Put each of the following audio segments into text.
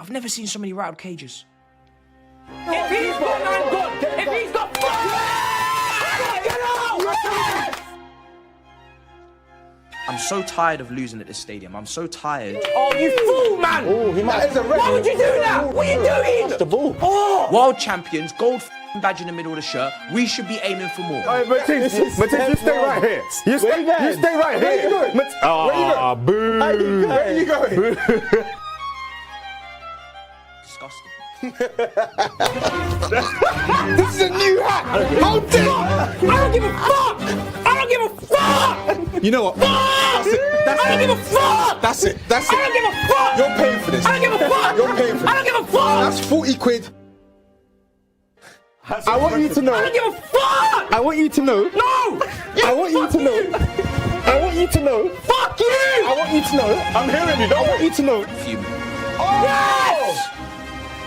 I've never seen so many rattled cages. If he's got 9 gone, if he's got 5, get out! I'm so tired of losing at this stadium. I'm so tired. Oh, you fool, man! Oh, he might. Why would you do that? What are you doing? That's the ball. Oh! World champions, gold badge in the middle of the shirt. We should be aiming for more. All right, Matisse, you stay right here. You stay right here. Where you going? Ah, boo. Where are you going? Disgusting. This is a new hat. Hold it. I don't give a fuck! I don't give a fuck! You know what? That's it. I don't give a fuck! That's it. That's I don't it. give a fuck! You're paying for this. I don't give a fuck! You're paying for I don't this. give a fuck! That's 40 quid. I want you to I know. don't give a fuck! I want you to know. No! I want you to know. I want you to know. Fuck you! I want you to know. I'm hearing you. I want you to know. Fuming. Yes!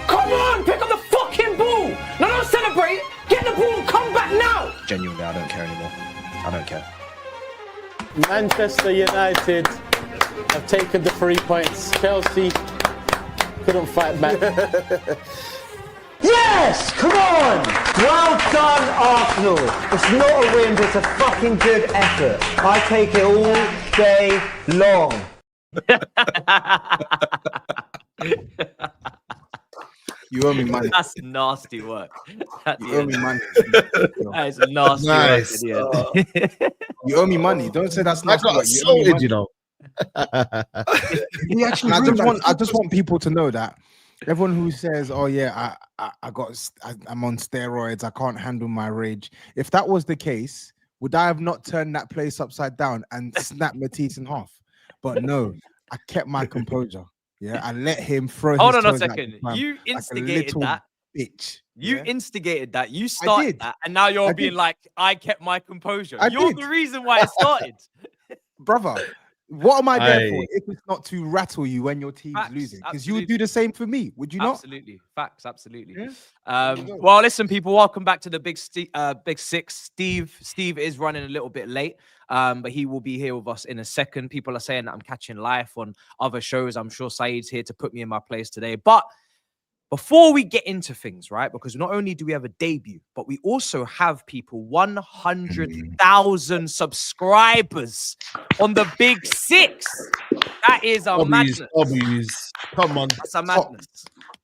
Come on, pick up the fucking ball! No, don't celebrate! Get the ball, come back now! Genuinely, I don't care anymore. I don't care. Manchester United have taken the 3 points. Chelsea couldn't fight back. Yes! Come on! Well done, Arsenal. It's not a win, but it's a fucking good effort. I take it all day long. You owe me money. That's nasty work. You owe me money. That is nasty Nice. work at the end. You owe me money. Don't say that's I not. got assaulted, you know. We actually, I just want people to know that everyone who says, "Oh yeah, I'm on steroids. I can't handle my rage." If that was the case, would I have not turned that place upside down and snapped Matisse in half? But no, I kept my composure. Yeah, I let him throw. Hold his on a toes out second. the pram You like a instigated little that. bitch. You yeah? instigated that. You started did. that, and now you're I being did. like, "I kept my composure." I You're did. the reason why it started. Brother. What am I there Aye. for if it's not to rattle you when your team's Facts, losing? Because you would absolutely. do the same for me, would you not? Absolutely, facts, absolutely. Yeah. Well, listen, people, welcome back to the Big Six. Steve is running a little bit late, but he will be here with us in a second. People are saying that I'm catching life on other shows. I'm sure Saeed's here to put me in my place today. But before we get into things, right, because not only do we have a debut, but we also have people 100,000 subscribers on the Big Six. That is a madness. W's. Come on. That's a madness.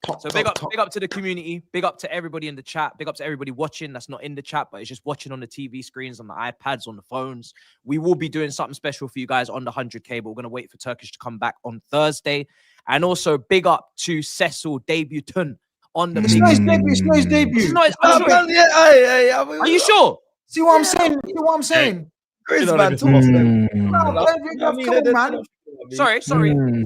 Top, So big up to the community, big up to everybody in the chat, big up to everybody watching that's not in the chat, but it's just watching on the TV screens, on the iPads, on the phones. We will be doing something special for you guys on the 100K, but we're going to wait for Turkish to come back on Thursday. And also big up to Cecil debutant on the It's big not his debut. It's not his debut. It's not his- I'm sure- Are you sure? See what I'm saying? See what I'm saying? GRIZZ, man, talk to them. No, come on, man. Sorry. Cecil, when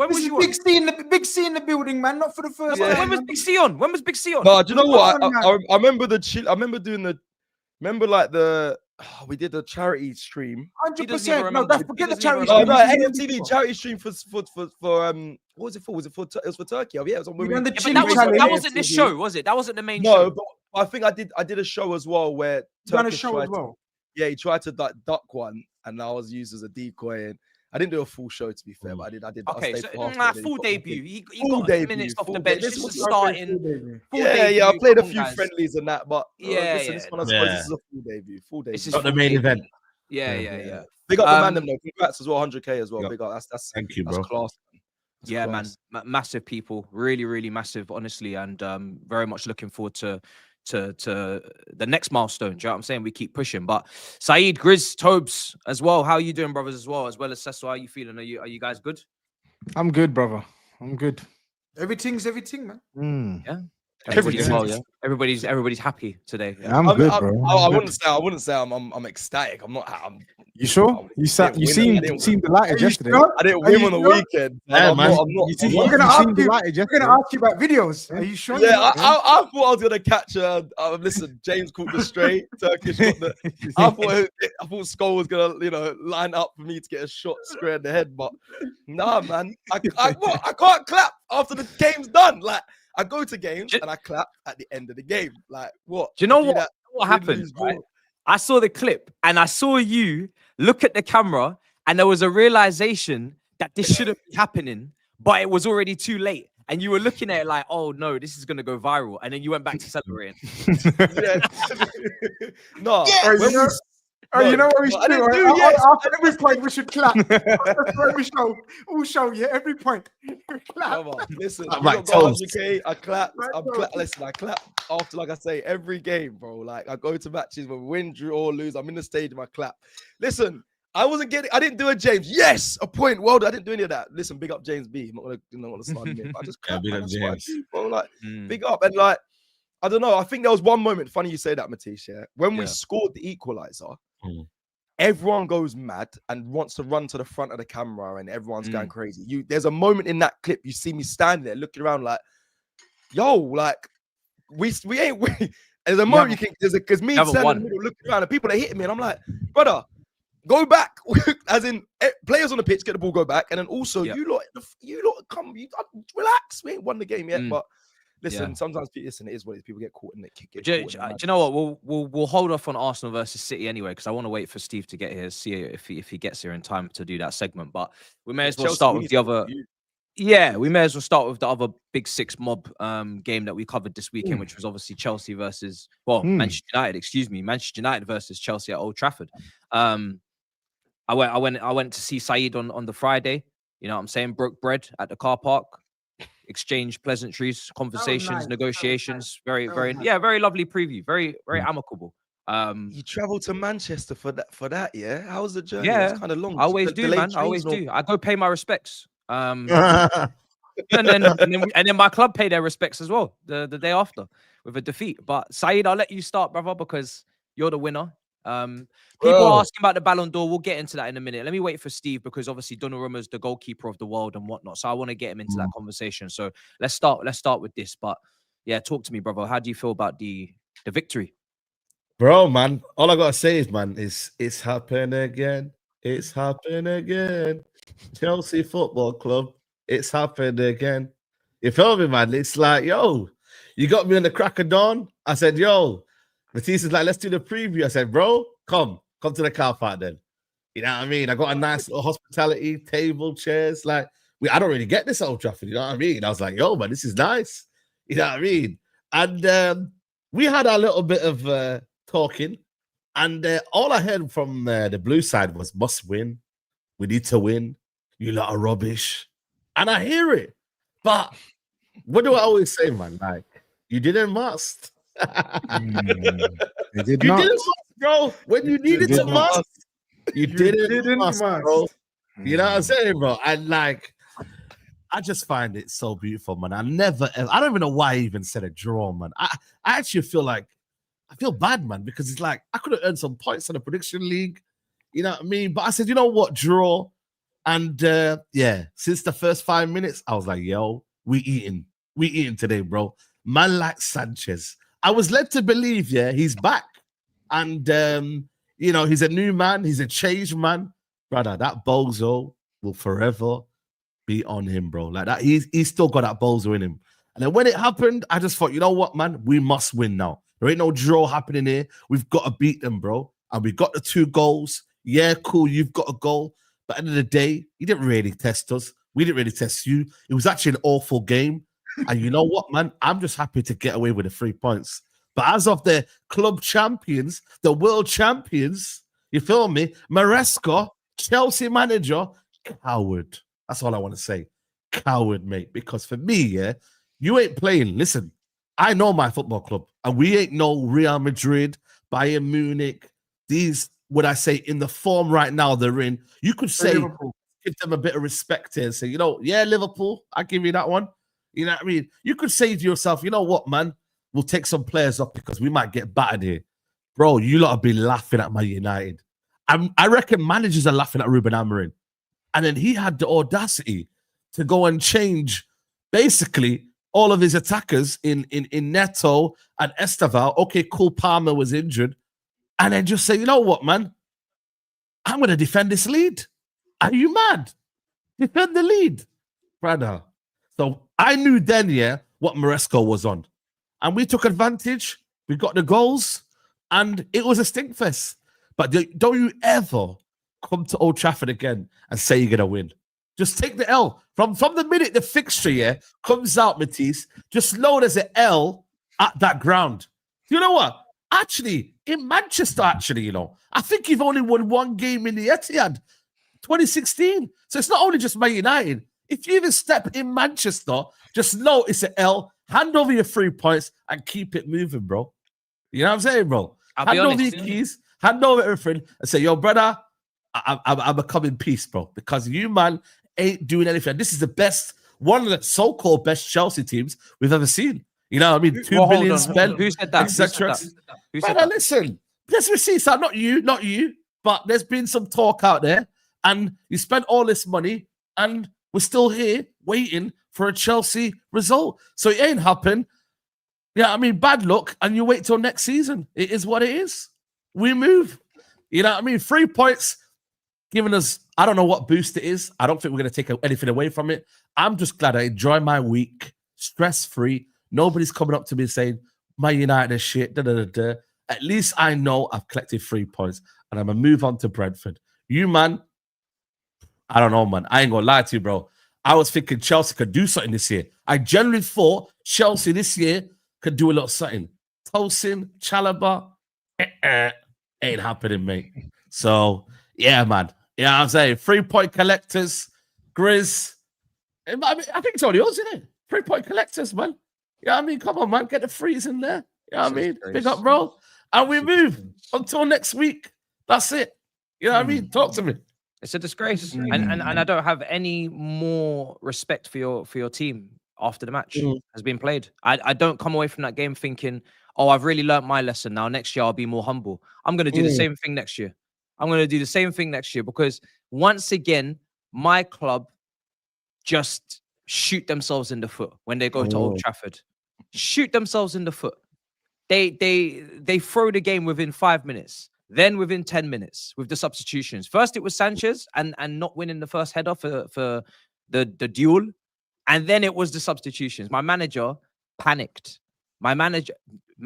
This was is you big on? C in the big C in the building, man. Not for the first When time. was Big C on? When was Big C on? No, do you know what? Come on, I remember the chill. I remember doing the. Remember like the. We did the charity stream. 100%. No, remember. forget He the doesn't even charity. No, stream. no, AMTV charity stream for what was it for? Was it for Turkey? Oh yeah, it was on We when done the Yeah, but chili that challenge. wasn't this show, was it? That wasn't the main No, show. but I think I did a show as well where You done a Turkish show tried as well. yeah, he tried to duck one, and I was used as a decoy. And I didn't do a full show to be fair, but I did. Okay, I so stayed for half of it, full then he got- debut. He Full got a few debut, minutes off full the bench. debut. This This is was starting. Full Yeah, debut. I played a Come on, few guys. friendlies and that, but Yeah, listen, yeah. this one, I suppose this is a full debut. Full debut. This is Not full the main debut. event. Yeah. Big up the man, Um, them though. Congrats as well, 100K as well. Yeah. Big up. That's Thank you, that's bro. class. That's Yeah, man, class. massive people, really massive, honestly, and very much looking forward to the next milestone. Do you know what I'm saying? We keep pushing. But Saeed, GRIZZ, TOBS as well. How are you doing, brothers? As well as Cecil, how are you feeling? Are you guys good? I'm good, brother. I'm good. Everything's everything, man. Yeah. Everything. Well, yeah. Everybody's happy today. Yeah. I'm good, bro. I wouldn't say I'm ecstatic. You sure? You seemed delighted yesterday. I didn't win on the weekend. Yeah, I'm man. not. I'm not. You I'm seemed not- We're gonna ask seemed you. delighted We're yesterday. gonna ask you about videos. Are you sure? Yeah, I thought I was gonna catch listen, James caught the straight. Turkish got the. I thought Skull was gonna, line up for me to get a shot square in the head, but nah, man. I can't clap after the game's done. Like I go to games and I clap at the end of the game. Like what? Do you know I do what? that What win, happened? lose, Right? draw. I saw the clip and I saw you look at the camera, and there was a realization that this shouldn't be happening, but it was already too late. and you were looking at it like, oh no, this is gonna go viral, and then you went back to celebrating. No, Oh, when you know, you know what we should I didn't do? do yes. After every point, we should clap. We'll show you every point. Clap. Come on, listen, Like we got TOBS. 100K. I clapped. Like I'm TOBS. listen, I clap after, like I say, every game, bro. Like I go to matches when we win, draw, or lose. I'm in the stadium. I clap. Listen, I didn't do a James. Yes, a point. Well done. I didn't do any of that. Listen, big up James B. I'm not gonna start him. I just clap. big Man. up That's what I James. do, bro. Like big up, and like I don't know. I think there was one moment. Funny you say that, Matisse. Yeah, when we scored the equalizer. Everyone goes mad and wants to run to the front of the camera, and everyone's going crazy. There's a moment in that clip you see me standing there looking around like, yo, like we ain't. There's a moment you can because me standing in the middle looking around and people are hitting me, and I'm like, brother, go back. As in players on the pitch get the ball, go back, and then also you lot come, relax. We ain't won the game yet, but. Listen, sometimes it is what it is. People get caught in the kick. Do you know what? We'll hold off on Arsenal versus City anyway, because I want to wait for Steve to get here, see if he gets here in time to do that segment. But we may as well start with the other. Yeah, we may as well start with the other Big Six mob game that we covered this weekend, which was obviously Chelsea versus Manchester United. Excuse me, Manchester United versus Chelsea at Old Trafford. I went to see SAEED on the Friday. You know what I'm saying? Broke bread at the car park. Exchange pleasantries, conversations, negotiations. Very lovely preview. Very amicable. You travel to Manchester for that, yeah? How was the journey? Yeah, it's kind of long. I always do, man. I always do. I go pay my respects. And then my club pay their respects as well the day after with a defeat. But SAEED, I'll let you start, brother, because you're the winner. People are asking about the Ballon d'Or. We'll get into that in a minute. Let me wait for Steve, because obviously Donnarumma's the goalkeeper of the world and whatnot. So I want to get him into that conversation. So let's start with this. But yeah, talk to me, brother. How do you feel about the victory? Bro, man, all I gotta say is, man, it's happened again. It's happened again. Chelsea Football Club. It's happened again. You feel me, man? It's like, yo, you got me on the crack of dawn. I said, yo. Matisse is like, let's do the preview. I said, bro, come to the car park then. You know what I mean? I got a nice little hospitality table, chairs. Like, I don't really get this at Old Trafford. You know what I mean? I was like, yo, man, this is nice. You know what I mean? And we had a little bit of talking. And all I heard from the blue side was, must win. We need to win. You lot are rubbish. And I hear it. But what do I always say, man? Like, you didn't must. They did You not. didn't must, bro. When you needed to must, you didn't must, bro. You know what I'm saying, bro? And like, I just find it so beautiful, man. I don't even know why I even said a draw, man. I actually feel like I feel bad, man, because it's like I could have earned some points in the prediction league. You know what I mean? But I said, you know what, draw. And yeah, since the first 5 minutes, I was like, yo, we eating today, bro. Man like Sanchez. I was led to believe, yeah, he's back. And, you know, he's a new man. He's a changed man. Brother, that bozo will forever be on him, bro. Like that, he's still got that bozo in him. And then when it happened, I just thought, you know what, man? We must win now. There ain't no draw happening here. We've got to beat them, bro. And we got the 2 goals. Yeah, cool, you've got a goal. But at the end of the day, you didn't really test us. We didn't really test you. It was actually an awful game. And you know what, man? I'm just happy to get away with the 3 points. But as of the club champions, the world champions, you feel me? Maresca, Chelsea manager, coward. That's all I want to say. Coward, mate. Because for me, yeah, you ain't playing. Listen, I know my football club, and we ain't no Real Madrid, Bayern Munich. These, would I say, in the form right now they're in, you could say, give them a bit of respect here and say, you know, yeah, Liverpool, I give you that one. You know what I mean? You could say to yourself, you know what, man? We'll take some players off because we might get battered here. Bro, you lot have been laughing at Man United. I reckon managers are laughing at Ruben Amorim. And then he had the audacity to go and change basically all of his attackers in Neto and Esteval. Okay, cool, Palmer was injured. And then just say, you know what, man? I'm going to defend this lead. Are you mad? Defend the lead. Brother. So I knew then, yeah, what Maresca was on. And we took advantage. We got the goals. And it was a stinkfest. But don't you ever come to Old Trafford again and say you're going to win. Just take the L. From the minute the fixture comes out, Matisse, just know there's an L at that ground. You know what? Actually, in Manchester, I think you've only won one game in the Etihad, 2016. So it's not only just Man United. If you even step in Manchester, just know it's an L. Hand over your 3 points and keep it moving, bro. You know what I'm saying, bro? Hand over your keys, hand over everything, and say, yo, brother, I'm a come in peace, bro, because you, man, ain't doing anything. This is the best, one of the so-called best Chelsea teams we've ever seen. You know what I mean? 2 billion spent, Who said that? etc. Who said that? Listen, there's receipts out, not you, but there's been some talk out there, and you spent all this money, and we're still here waiting for a Chelsea result. So it ain't happened. Yeah, I mean, bad luck, and you wait till next season. It is what it is. We move. You know what I mean? 3 points giving us, I don't know what boost it is. I don't think we're going to take anything away from it. I'm just glad I enjoy my week, stress-free. Nobody's coming up to me saying, my United is shit, da-da-da-da. At least I know I've collected 3 points, and I'm going to move on to Brentford. You, man, I don't know, man. I ain't going to lie to you, bro. I was thinking Chelsea could do something this year. I generally thought Chelsea this year could do a little something. Tosin, Chalobah, ain't happening, mate. So, yeah, man. You know what I'm saying? 3 point collectors, GRIZZ. I mean, I think it's all yours, isn't it? 3 point collectors, man. You know what I mean? Come on, man. Get the threes in there. You know what I mean? Big up, bro. And we move until next week. That's it. You know what I mean? Talk to me. It's a disgrace, and I don't have any more respect for your team after the match has been played. I don't come away from that game thinking, oh, I've really learned my lesson. Now next year I'll be more humble. I'm going to do the same thing next year. I'm going to do the same thing next year because once again, my club just shoot themselves in the foot when they go to Old Trafford. Shoot themselves in the foot. They throw the game within 5 minutes. Then within 10 minutes with the substitutions. First, it was Sanchez and not winning the first header for the duel. And then it was the substitutions. My manager panicked. My manager,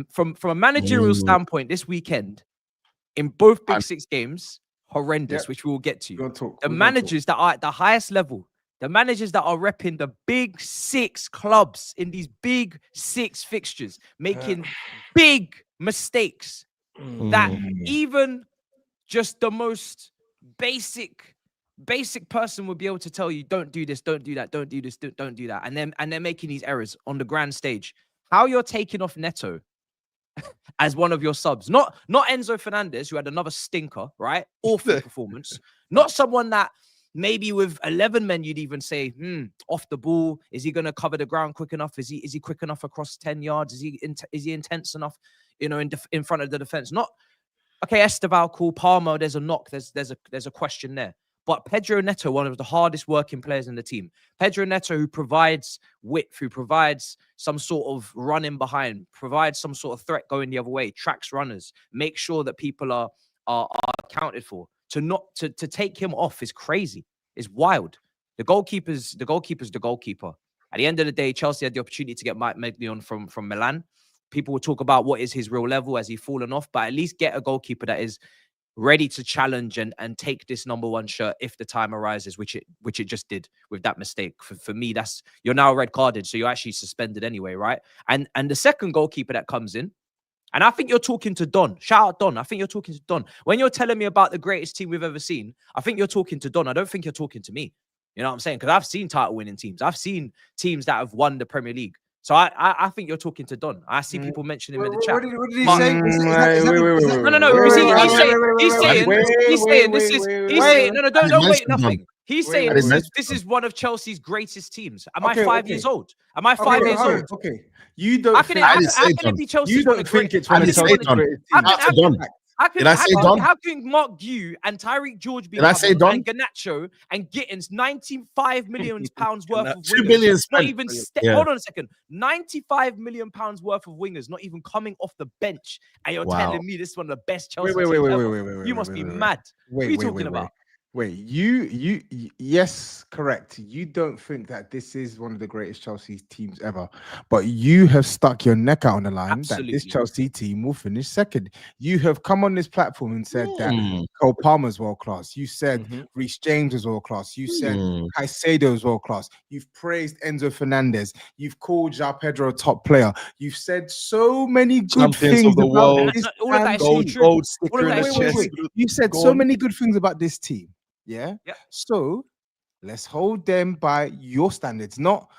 from a managerial standpoint, this weekend, in both Big Six games, horrendous, which we will get to. The managers that are at the highest level, the managers that are repping the Big Six clubs in these Big Six fixtures, making big mistakes. That even just the most basic person would be able to tell you, don't do this, don't do that, don't do this, don't do that. And they're making these errors on the grand stage. How you're taking off Neto as one of your subs, not Enzo Fernandez, who had another stinker, right? Awful performance. Not someone that maybe with 11 men, you'd even say, off the ball. Is he going to cover the ground quick enough? Is he quick enough across 10 yards? Is he intense enough? You know, in front of the defense. Not okay. Esteval, cool. Palmer, there's a knock. There's a question there. But Pedro Neto, one of the hardest working players in the team. Pedro Neto, who provides width, who provides some sort of running behind, provides some sort of threat going the other way, tracks runners, make sure that people are accounted for. To take him off is crazy. It's wild. The goalkeeper's the goalkeeper. At the end of the day, Chelsea had the opportunity to get Mike Maignan from Milan. People will talk about what is his real level, has he fallen off, but at least get a goalkeeper that is ready to challenge and take this #1 shirt if the time arises, which it just did with that mistake. For me, that's, you're now red carded, so you're actually suspended anyway, right? And the second goalkeeper that comes in, and I think you're talking to Don. Shout out Don. I think you're talking to Don. When you're telling me about the greatest team we've ever seen, I think you're talking to Don. I don't think you're talking to me. You know what I'm saying? Because I've seen title winning teams. I've seen teams that have won the Premier League. So I think you're talking to Don. I see people mention him in the chat. What did he say? Don't wait nothing. He's saying this is one of Chelsea's greatest teams. Am I 5 years old? Am I 5 years old? Okay. You don't how can it be Chelsea? You don't think it's one of Chelsea's greatest teams? How can Mark Gue and Tyreek George be and Garnacho and Gittins £95 million worth of wingers? 2 billion not even hold on a second. £95 million worth of wingers not even coming off the bench, and you're telling me this is one of the best Chelsea teams ever? You must be mad. What are you talking about? Wait, yes, correct. You don't think that this is one of the greatest Chelsea teams ever, but you have stuck your neck out on the line that this Absolutely. Chelsea team will finish second. You have come on this platform and said that Hmm. Cole Palmer's world class. You said Mhm. Reece James is world class. You said Hmm. Caicedo is world class. You've praised Enzo Fernandez. You've called João Pedro a top player. You've said so many good Champions things of the about world. this All of that is team. true. Gold All sticker of in that the is Wait, chest. wait. You said Go so on. many good things about this team. Yeah. Yeah. So let's hold them by your standards, not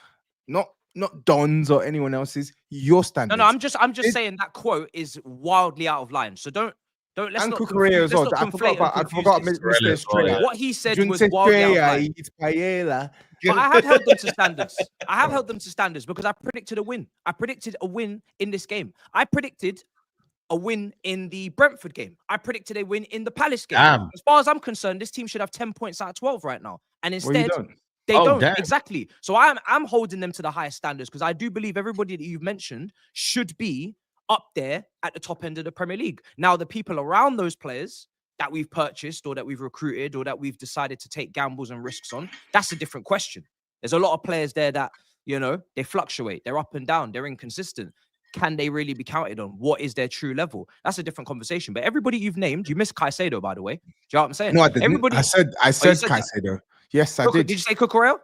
Don's or anyone else's. Your standards. No, I'm just It- saying that quote is wildly out of line. So let's and not Kukurea as well. let's not I forgot conflate and about. I confuse forgot this. Mr. Really? Estrella. What he said Junce was wildly out of Estrella, line. it's paella. But I have held them to standards. I have held them to standards because I predicted a win. I predicted a win in this game. I predicted a win in the Brentford game. I predicted a win in the Palace game. Damn. As far as I'm concerned, this team should have 10 points out of 12 right now. And Well, you instead, don't. they Oh, don't. damn. Exactly. So I'm holding them to the highest standards because I do believe everybody that you've mentioned should be up there at the top end of the Premier League. Now, the people around those players that we've purchased or that we've recruited or that we've decided to take gambles and risks on, that's a different question. There's a lot of players there that, you know, they fluctuate. They're up and down. They're inconsistent. Can they really be counted on? What is their true level? That's a different conversation. But everybody you've named, you missed Caicedo, by the way. Do you know what I'm saying? No, I didn't. Everybody. I said you said that? Caicedo. Yes, I Did did. you say Cucurella?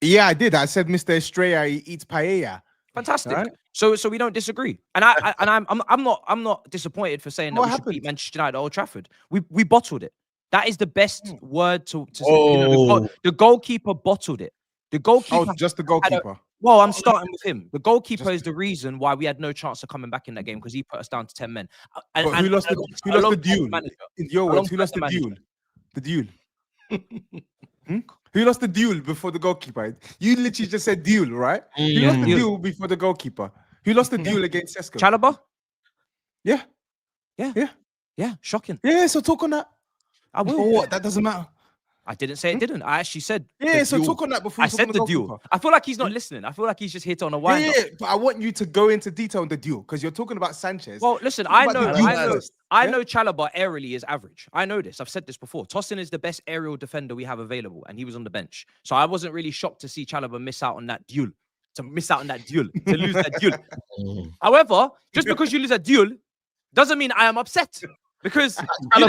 Yeah, I did. I said Mr. Estrella eats paella. Fantastic. Right? So we don't disagree. And I'm not disappointed for saying that What we should happened? beat Manchester United at Old Trafford. We bottled it. That is the best word to say. You know, Oh. the goalkeeper bottled it. The goalkeeper. Oh, just the goalkeeper. Well, I'm starting with him. The goalkeeper is the reason why we had no chance of coming back in that game because he put us down to 10 men. But who lost the alongside duel? manager. In your words, who Alongside lost the the duel? manager. The duel. Who lost the duel before the goalkeeper? You literally just said duel, right? Who lost the duel before the goalkeeper? Who lost the duel against Sesko? Chalobah? Yeah. Yeah, shocking. Yeah, so talk on that. I will. For what? That doesn't matter. I didn't say it didn't. I actually said Yeah, the so duel. talk on that before I you talk said on the duel. goalkeeper. I feel like he's not listening. I feel like he's just hit on a Yeah, wind. yeah, but I want you to go into detail on the duel because you're talking about Sanchez. Well, listen, Talk I about know, the duel I know, first, I yeah? know Chalobah aerially is average. I know this. I've said this before. Tossin is the best aerial defender we have available, and he was on the bench. So I wasn't really shocked to see Chalobah miss out on that duel, to lose that duel. However, just because you lose a duel doesn't mean I am upset because you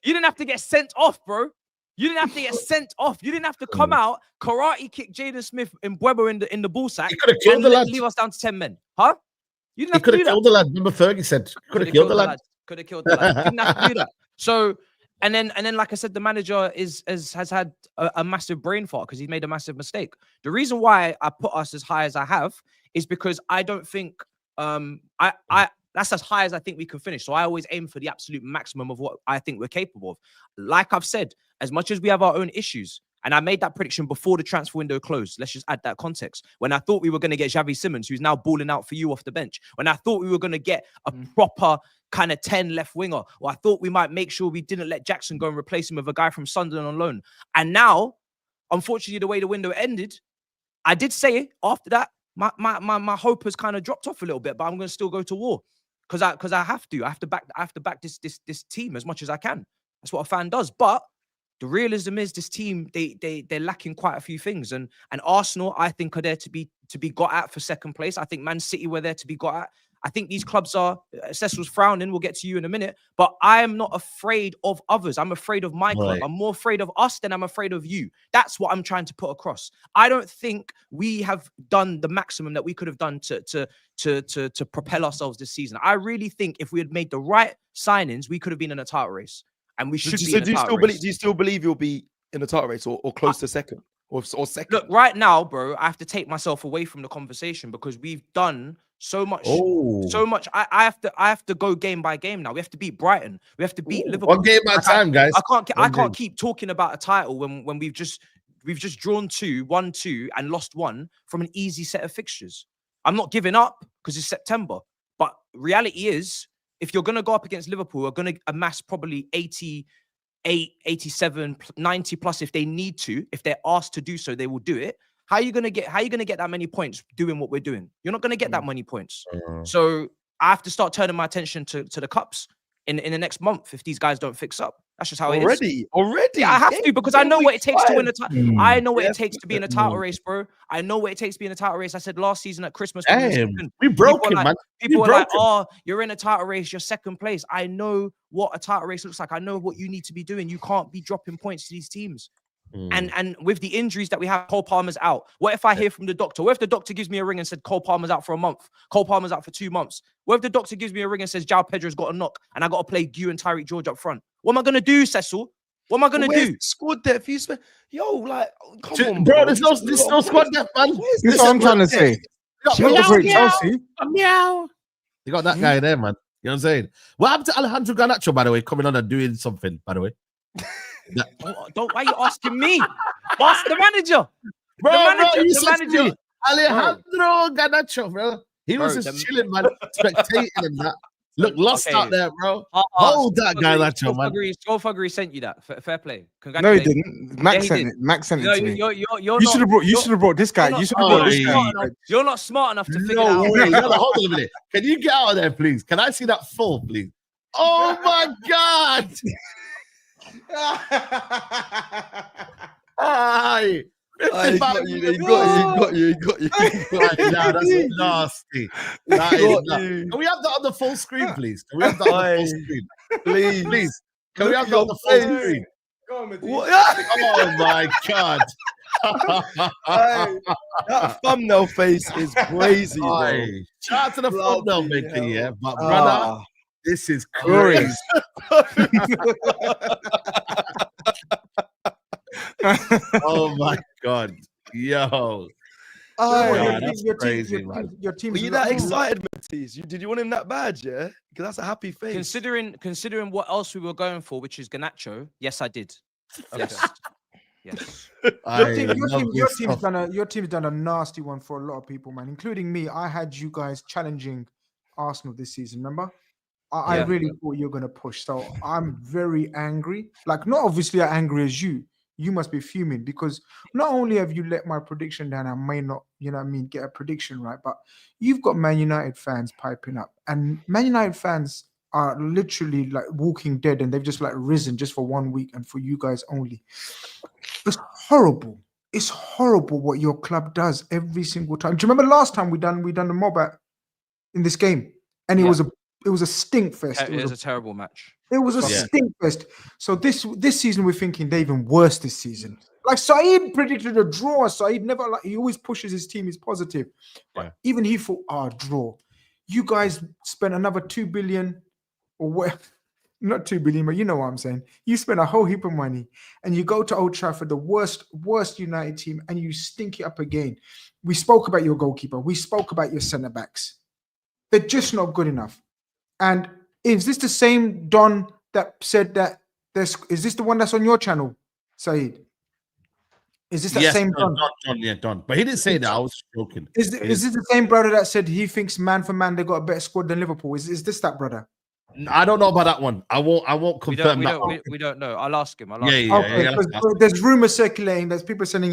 didn't have to get sent off, bro. You didn't have to get sent off. You didn't have to come out, karate kick Jaden Smith and Buebo in the ball sack. He could have killed the lad. Leave us down to 10 men. Huh? You didn't He have could to have do killed that. the lad. Remember Fergie said, could have killed the lad. Could have killed the lad. Didn't have to do that. So, and then, like I said, the manager has had a massive brain fart because he made a massive mistake. The reason why I put us as high as I have is because I don't think that's as high as I think we can finish. So I always aim for the absolute maximum of what I think we're capable of. Like I've said, as much as we have our own issues, and I made that prediction before the transfer window closed. Let's just add that context. When I thought we were going to get Xavi Simons, who's now balling out for you off the bench. When I thought we were going to get a proper kind of 10 left winger, or I thought we might make sure we didn't let Jackson go and replace him with a guy from Sunderland on loan. And now, unfortunately, the way the window ended, I did say after that, my hope has kind of dropped off a little bit, but I'm going to still go to war because I have to. I have to back this team as much as I can. That's what a fan does. But the realism is this team, they're lacking quite a few things. And Arsenal, I think, are there to be got at for second place. I think Man City were there to be got at. I think these clubs are, Cecil's frowning, we'll get to you in a minute, but I am not afraid of others. I'm afraid of my club. I'm more afraid of us than I'm afraid of you. That's what I'm trying to put across. I don't think we have done the maximum that we could have done to propel ourselves this season. I really think if we had made the right signings, we could have been in a title race. And we should be in a title race. Do you still believe you'll be in the title race or close to second? Or second? Look, right now, bro, I have to take myself away from the conversation because we've done so much. I have to go game by game now. We have to beat Brighton. We have to beat Liverpool. One game at a time, guys. I can't keep talking about a title when we've just drawn 1-2 and lost 1 from an easy set of fixtures. I'm not giving up because it's September. But reality is, if you're going to go up against Liverpool, we're going to amass probably 88, 87, 90 plus if they need to. If they're asked to do so, they will do it. How are you going to get that many points doing what we're doing? You're not going to get that many points. So I have to start turning my attention to the cups in the next month if these guys don't fix up. That's just how it is. Already. Yeah, I have to because I know what it takes to win a title. I know what Yeah, it takes to be in a title race, bro. I know what it takes to be in a title race. I said last season at Christmas, Damn, we broke him, man. People were like, "Oh, you're in a title race, you're second place." I know what a title race looks like. I know what you need to be doing. You can't be dropping points to these teams. And with the injuries that we have, Cole Palmer's out. What if I hear from the doctor? What if the doctor gives me a ring and said Cole Palmer's out for a month? Cole Palmer's out for 2 months. What if the doctor gives me a ring and says João Pedro's got a knock and I got to play Gue and Tyreek George up front? What am I gonna do, Cecil? What am I gonna do? Squad depth, yo, like, come on, bro. There's no squad depth, man. That's what I'm trying to say. Chelsea. Meow. You got that guy there, man. You know what I'm saying? What happened to Alejandro Garnacho, by the way, coming on and doing something, by the way? Don't why are you asking me? Ask the manager. Bro, the manager. Alejandro Garnacho, bro. He was just chilling, man, spectating and that. Look, lost out there, bro. Hold that guy, Nacho, man. Thuggery sent you that. Fair play. No, he didn't. Max sent it. Max sent it to me. You should have brought this guy. You should have brought this guy. You're not smart enough to figure out. Wait, hold on a minute. Can you get out of there, please? Can I see that full, please? Oh my God! Aye. He got you. Nah, that's nasty. That is nasty. Can we have that on the full screen, please? Can we have that on the full screen? Please. Can we have that on the full screen? Oh my God. That thumbnail face is crazy, bro. Shout out to the thumbnail maker, yeah. But brother, this is crazy. Oh my God, yo! Your team. Were you that excited, Matisse? Did you want him that bad? Yeah, because that's a happy face. Considering what else we were going for, which is Garnacho. Yes, I did. Yes. Yes. Your team's done a nasty one for a lot of people, man, including me. I had you guys challenging Arsenal this season. Remember? I really thought you were gonna push. So I'm very angry. Like, not obviously as angry as you. You must be fuming because not only have you let my prediction down, I may not, you know what I mean, get a prediction right, but you've got Man United fans piping up, and Man United fans are literally like walking dead, and they've just like risen just for 1 week and for you guys only. It's horrible. It's horrible what your club does every single time. Do you remember last time we done the mob in this game, and it was a stink fest. It was a terrible match. It was a stink fest. So this season we're thinking they're even worse this season. Like SAEED predicted a draw. SAEED never, like, he always pushes his team. He's positive. But even he thought, draw. You guys spent another 2 billion or what? Not 2 billion, but you know what I'm saying. You spend a whole heap of money and you go to Old Trafford, the worst United team, and you stink it up again. We spoke about your goalkeeper. We spoke about your centre backs. They're just not good enough. And is this the same Don that said that is this the one that's on your channel, SAEED? Is this that same Don? Don. But he didn't say that. I was joking. Is this the same brother that said he thinks man for man they got a better squad than Liverpool? Is this that brother? I don't know about that one. I won't confirm that one. We don't know. I'll ask him. There's rumors circulating. There's people saying,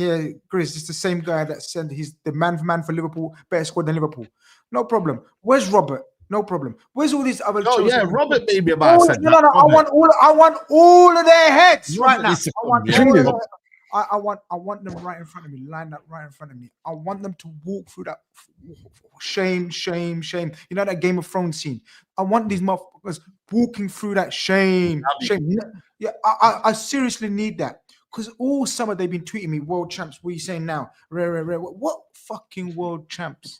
GRIZZ, it's the same guy that said he's the man for man for Liverpool, better squad than Liverpool. No problem. Where's Robert? No problem. Where's all these other? Oh yeah, Robert maybe about. No. I want all of their heads right now. I want them right in front of me, lined up right in front of me. I want them to walk through that shame. You know that Game of Thrones scene. I want these motherfuckers walking through that shame. Yeah, I seriously need that because all summer they've been tweeting me, "World champs." What are you saying now? Rare. What fucking world champs?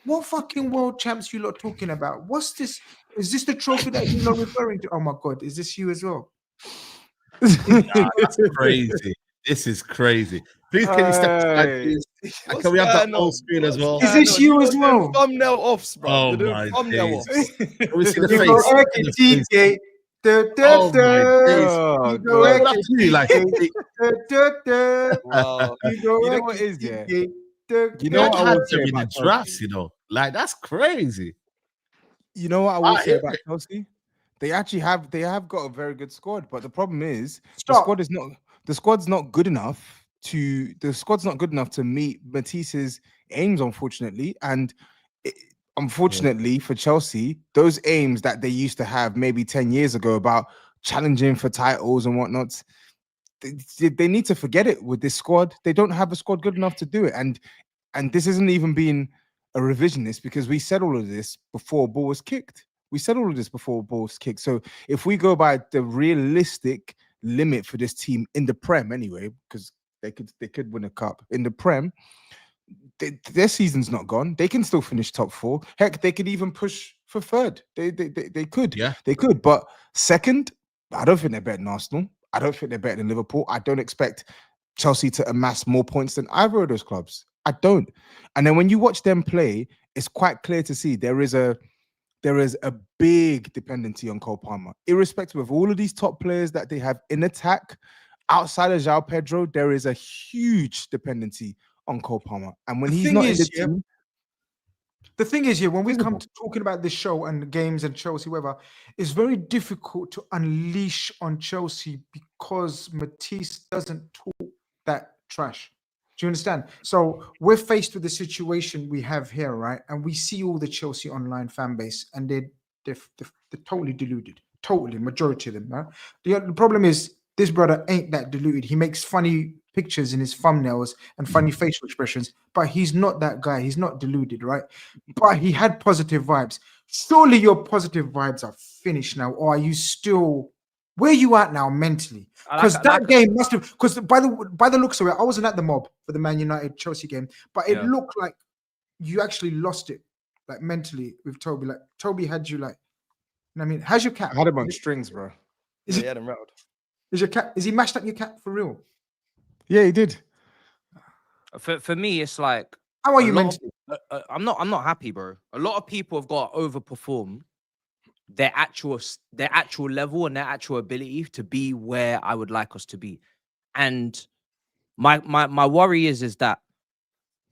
What fucking world champs you lot talking about? What's this? Is this the trophy that you're not referring to? Oh my God, is this you as well? That's crazy. This is crazy. Please, can you step aside, please? Can we have that whole screen as well? Is this you as well? Thumbnail offs, bro. Oh my thumbnail offs. Can we see the face? You know what it is, yeah? You know what I would say about drafts, like that's crazy. You know what I will say about Chelsea? They actually have got a very good squad, but the problem is the squad's not good enough to meet Matisse's aims, unfortunately. And unfortunately for Chelsea, those aims that they used to have maybe 10 years ago about challenging for titles and whatnot. They need to forget it with this squad. They don't have a squad good enough to do it. And this isn't even being a revisionist, because we said all of this before a ball was kicked. We said all of this before a ball was kicked. So if we go by the realistic limit for this team in the Prem anyway, because they could win a cup in the Prem, their season's not gone. They can still finish top 4. Heck, they could even push for third. They could. Yeah. They could. But second, I don't think they're better than Arsenal. I don't think they're better than Liverpool. I don't expect Chelsea to amass more points than either of those clubs. I don't. And then when you watch them play, it's quite clear to see there is a big dependency on Cole Palmer. Irrespective of all of these top players that they have in attack, outside of João Pedro, there is a huge dependency on Cole Palmer. And when he's not in the team... The thing is, when we come to talking about this show and games and Chelsea, whatever, it's very difficult to unleash on Chelsea because Matisse doesn't talk that trash. Do you understand? So we're faced with the situation we have here, right? And we see all the Chelsea online fan base, and they're totally deluded. Totally, majority of them. Right? The problem is this brother ain't that deluded. He makes funny pictures in his thumbnails and funny facial expressions, but he's not that guy. He's not deluded, right? But he had positive vibes. Surely your positive vibes are finished now, or are you still... Where are you at now mentally? Because game must have... Because by the looks of it, I wasn't at the mob for the Man United Chelsea game, but it looked like you actually lost it, like mentally with Toby. Like Toby had you like... I mean, how's your cat? I had him on strings, bro. He had him rattled. Is your cat? Is he mashed up your cat for real? Yeah, he did. For me, it's like... How are you mentally? I'm not happy, bro. A lot of people have got to overperform their actual level and their actual ability to be where I would like us to be. And my worry is that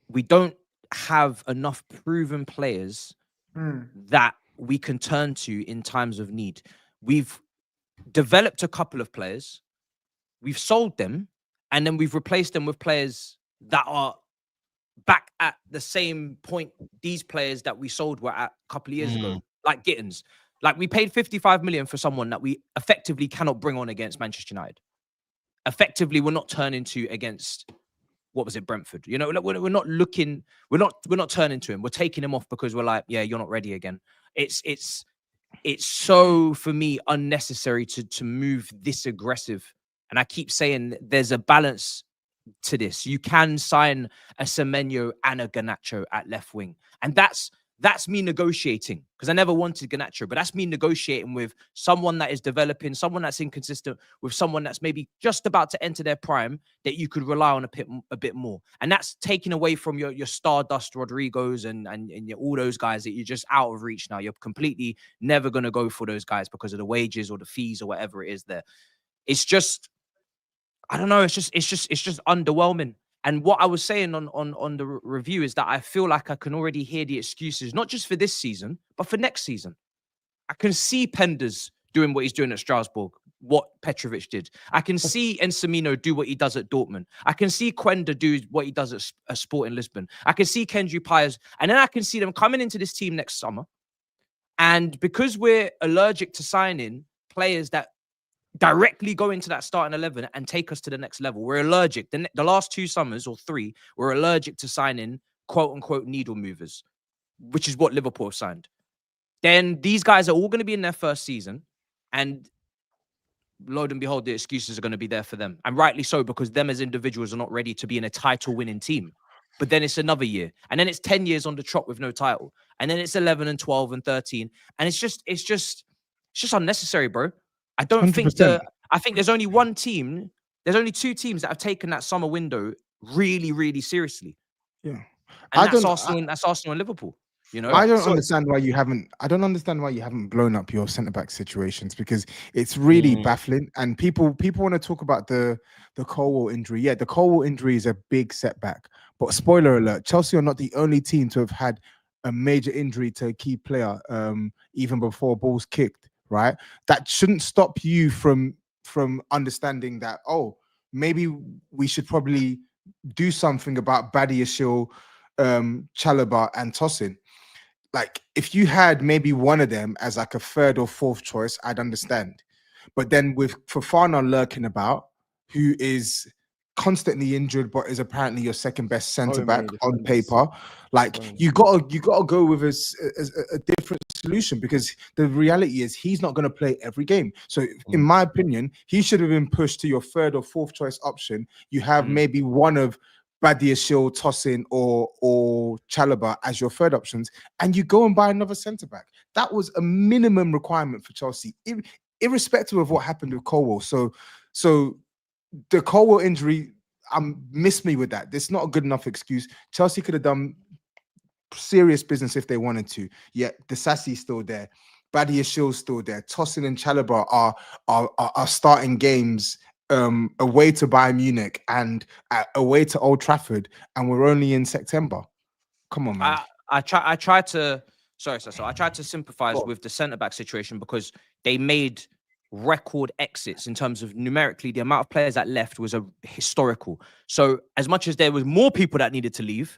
we don't have enough proven players that we can turn to in times of need. We've developed a couple of players, we've sold them, and then we've replaced them with players that are back at the same point these players that we sold were at a couple of years ago, like Gittins. Like, we paid 55 million for someone that we effectively cannot bring on against Manchester United. Effectively, we're not turning to against, what was it, Brentford? You know, we're not looking, we're not turning to him. We're taking him off because we're like, yeah, you're not ready again. It's so, for me, unnecessary to move this aggressive. And I keep saying there's a balance to this. You can sign a Semenyo and a Garnacho at left wing. And that's me negotiating, because I never wanted Garnacho, but that's me negotiating with someone that is developing, someone that's inconsistent, with someone that's maybe just about to enter their prime that you could rely on a bit more. And that's taking away from your Stardust Rodrigos and all those guys that you're just out of reach now. You're completely never going to go for those guys because of the wages or the fees or whatever it is there. It's just, I don't know. It's just underwhelming. And what I was saying on the review is that I feel like I can already hear the excuses, not just for this season, but for next season. I can see Penders doing what he's doing at Strasbourg, what Petrovic did. I can see Ensemino do what he does at Dortmund. I can see Quenda do what he does at Sporting Lisbon. I can see Kendry Pires. And then I can see them coming into this team next summer. And because we're allergic to signing players that directly go into that starting 11 and take us to the next level. We're allergic. The last 2 summers or 3, we're allergic to signing quote-unquote needle movers, which is what Liverpool signed. Then these guys are all going to be in their first season, and lo and behold, the excuses are going to be there for them. And rightly so, because them as individuals are not ready to be in a title-winning team. But then it's another year. And then it's 10 years on the trot with no title. And then it's 11 and 12 and 13. And it's just unnecessary, bro. I don't 100%. I think there's only one team. There's only 2 teams that have taken that summer window really, really seriously. Yeah, and that's Arsenal and Liverpool. You know, I don't understand why you haven't. I don't understand why you haven't blown up your centre back situations, because it's really baffling. And people want to talk about the Colwill injury. Yeah, the Colwill injury is a big setback. But spoiler alert: Chelsea are not the only team to have had a major injury to a key player, even before balls kicked. Right, that shouldn't stop you from understanding that, oh, maybe we should probably do something about Badiashile, Chalobah, and Tosin. Like, if you had maybe one of them as like a 3rd or 4th choice, I'd understand. But then with Fofana lurking about, who is constantly injured, but is apparently your second best centre back on paper. Like you gotta go with a different solution, because the reality is he's not gonna play every game. So in my opinion, he should have been pushed to your third or fourth choice option. You have maybe one of Badiashile, Tosin, or Chalobah as your third options, and you go and buy another centre back. That was a minimum requirement for Chelsea, irrespective of what happened with Colwell. So the Colwell injury, miss me with that. It's not a good enough excuse. Chelsea could have done serious business if they wanted to. Yet the Sassi's still there, Badiashile's still there. Tosin and Chalobah are starting games away to Bayern Munich and away to Old Trafford, and we're only in September. Come on, man. I tried to sympathize with the centre back situation, because they made record exits in terms of numerically the amount of players that left was a historical. So as much as there was more people that needed to leave,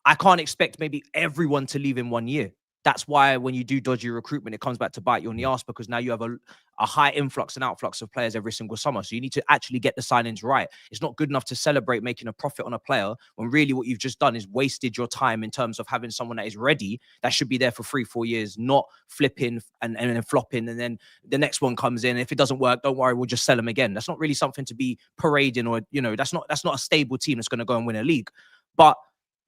I can't expect maybe everyone to leave in 1 year. That's why when you do dodgy recruitment, it comes back to bite you on the ass, because now you have a high influx and outflux of players every single summer. So you need to actually get the signings right. It's not good enough to celebrate making a profit on a player when really what you've just done is wasted your time in terms of having someone that is ready, that should be there for 3-4 years, not flipping and then flopping. And then the next one comes in. If it doesn't work, don't worry, we'll just sell them again. That's not really something to be parading, or, that's not a stable team that's going to go and win a league. But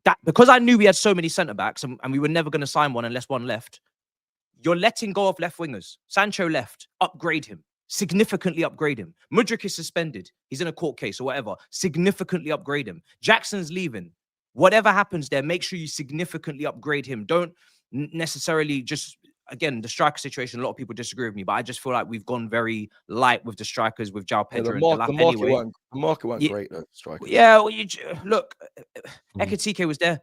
that, because I knew we had so many centre backs and we were never going to sign one unless one left, you're letting go of left wingers. Sancho left, upgrade him, significantly upgrade him. Mudryk is suspended. He's in a court case or whatever. Significantly upgrade him. Jackson's leaving. Whatever happens there, make sure you significantly upgrade him. Don't necessarily just, again, the striker situation, a lot of people disagree with me, but I just feel like we've gone very light with the strikers, with João Pedro and Delap anyway. The market weren't great, though, strikers. Yeah, well, look, Ekitike was there.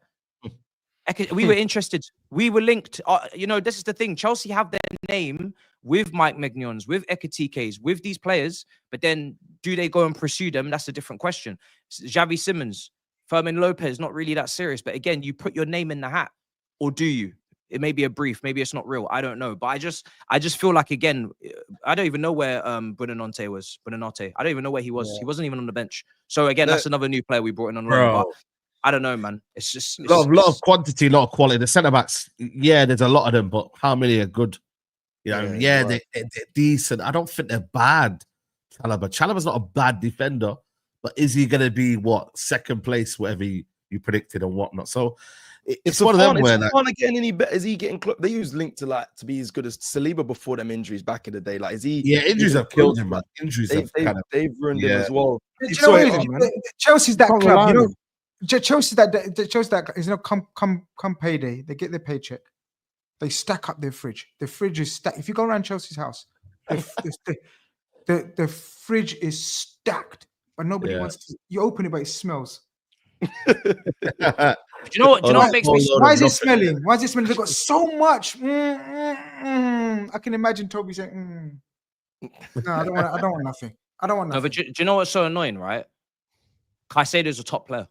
We were interested. We were linked. This is the thing. Chelsea have their name with Mike Maignan, with Ekitike's, with these players, but then do they go and pursue them? That's a different question. Xavi Simons, Fermin Lopez, not really that serious, but again, you put your name in the hat, or do you? It may be a brief, maybe it's not real. I don't know. But I just feel like, again, I don't even know where Buonanotte was. Buonanotte. I don't even know where he was. Yeah. He wasn't even on the bench. So again, that's another new player we brought in on loan. But I don't know, man. It's just a lot of quantity, a lot of quality. The centre backs, yeah, there's a lot of them, but how many are good? They're decent. I don't think they're bad. Chalobah's not a bad defender, but is he going to be second place, whatever you predicted and whatnot? So it's one of them where getting any better. Is he getting close? They use Link to be as good as Saliba before them injuries back in the day. Like, is he? Yeah, injuries have killed him, man. Injuries they've ruined him as well. Chelsea's that club, Chelsea that is come payday, they get their paycheck, they stack up their fridge. The fridge is stacked. If you go around Chelsea's house, the fridge is stacked, but nobody wants to. You open it, but it smells. Do you know what makes me? Why is it smelling? Why is it smelling? They've got so much. I can imagine Toby saying, "No, I don't want nothing. I don't want nothing." No, but do you know what's so annoying, right? Caicedo's a top player.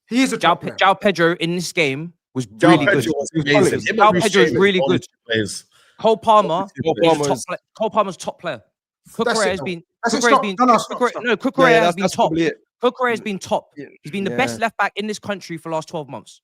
He is a top player. João Pedro in this game was really good. João Pedro is really good. Cole Palmer's top player. Cucurella has been top. Cucurella has been top. He's been the best left back in this country for the last 12 months.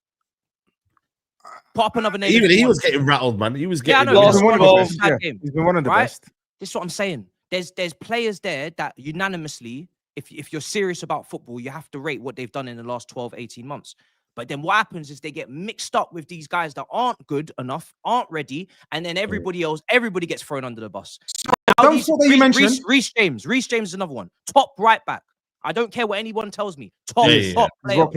Put up another name. Even he was getting rattled, man. He was getting He's been one of the best. This is what I'm saying. There's players there that unanimously, if you're serious about football, you have to rate what they've done in the last 12, 18 months. But then what happens is they get mixed up with these guys that aren't good enough, aren't ready, and then everybody gets thrown under the bus. Reece James is another one. Top right back. I don't care what anyone tells me. Top player.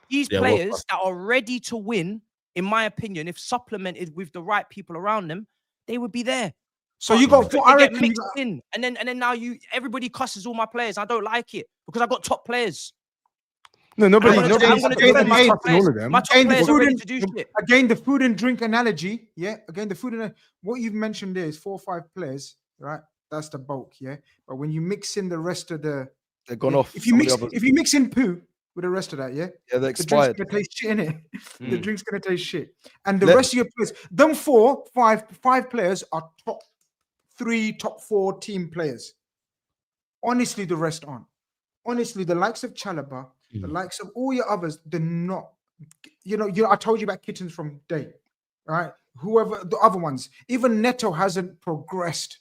These players that are ready to win, in my opinion, if supplemented with the right people around them, they would be there. So you got mixed in, and then now everybody cusses all my players. I don't like it because I got top players. No, nobody. I'm going to defend my top players. My top players are ready to do shit. Again, the food and drink analogy. Yeah. Again, the food and what you've mentioned there is 4 or 5 players, right? That's the bulk. Yeah. But when you mix in the rest of they're gone off. If you mix in poo with the rest of that, they're expired. The drink's gonna taste shit in it. The drink's gonna taste shit, and the rest of your players, them 4, 5 players are top 3 top 4 team players. Honestly, the rest aren't. Honestly, the likes of Chalobah, the likes of all your others, they're not. I told you about Kittens from day, right? Whoever the other ones, even Neto hasn't progressed.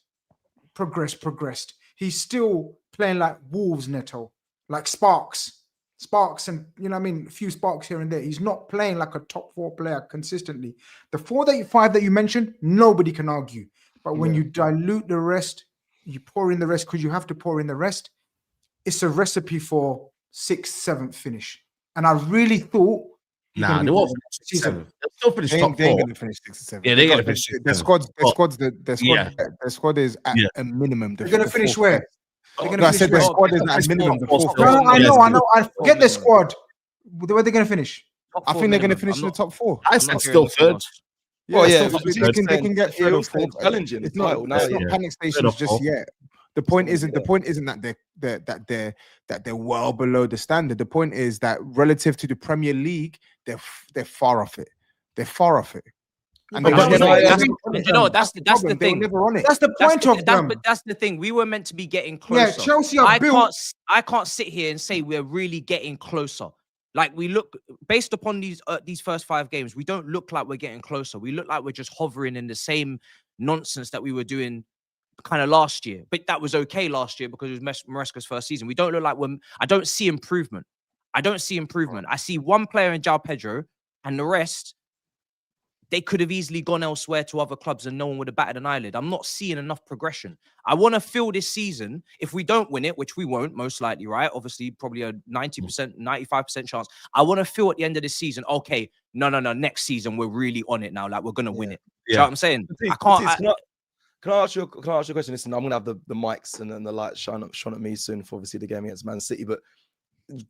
He's still playing like Wolves Neto, like Sparks, and a few sparks here and there. He's not playing like a top 4 player consistently. The 4 5 that you mentioned, nobody can argue. But when you dilute the rest, you pour in the rest because you have to pour in the rest. It's a recipe for 6th, 7th finish. And I really thought. Nah, they won't finish 7th. They'll still finish top 4. They're going to finish 6th, 7th. Yeah, they're going to finish. The squad is at a minimum. They're going to finish where? I said the squad is at a minimum. No, I know. I forget the squad. Where are they going to finish? I think they're going to finish in the top 4. I said still 3rd. They can get 3rd or 4th. Challenging. It's not panic stations just yet. The point isn't that they're well below the standard. The point is that relative to the Premier League, they're far off it. They're far off it. And that's the thing. That's the point of them. That's the thing. We were meant to be getting closer. Yeah, Chelsea are built. I can't sit here and say we're really getting closer. Like we look based upon these first 5 games, we don't look like we're getting closer. We look like we're just hovering in the same nonsense that we were doing kind of last year. But that was okay last year because it was Maresca's first season. We don't look like I don't see improvement. I see one player in João Pedro, and the rest, they could have easily gone elsewhere to other clubs and no one would have batted an eyelid. I'm not seeing enough progression. I want to feel this season, if we don't win it, which we won't, most likely, right? Obviously, probably a 90%, 95% chance. I want to feel at the end of this season, okay, no, next season, we're really on it now. Like, we're going to win it. Do you know what I'm saying? Can I ask you a question? Listen, I'm going to have the mics and then the lights shine at me soon for obviously the game against Man City, but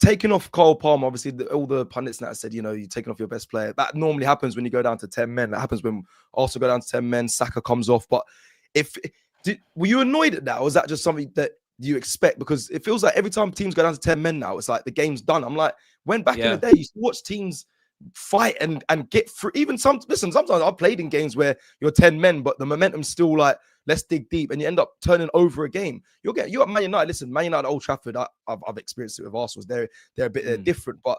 taking off Cole Palmer, obviously all the pundits that said, you're taking off your best player. That normally happens when you go down to 10 men. That happens when also go down to 10 men, Saka comes off. But were you annoyed at that? Or was that just something that you expect? Because it feels like every time teams go down to 10 men now, it's like the game's done. I'm like, when back in the day, you used to watch teams fight and get through. Sometimes I've played in games where you're 10 men, but the momentum's still like, let's dig deep, and you end up turning over a game. You're at Man United. Listen, Man United at Old Trafford, I've experienced it with Arsenal. They're a bit different, but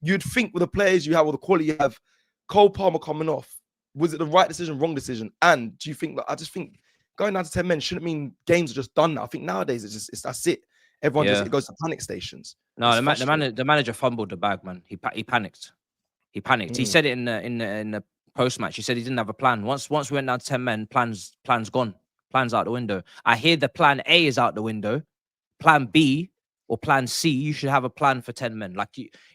you'd think with the players you have, or the quality you have, Cole Palmer coming off, was it the right decision, wrong decision? And do you think that? I just think going down to 10 men shouldn't mean games are just done now. I think nowadays it's that's it. Everyone just goes to panic stations. No, the manager fumbled the bag, man. He panicked. He panicked. He said it in the post match. He said he didn't have a plan. Once we went down to 10 men, plans gone. Plans out the window. I hear the plan A is out the window. Plan B or plan C, you should have a plan for 10 men. Like,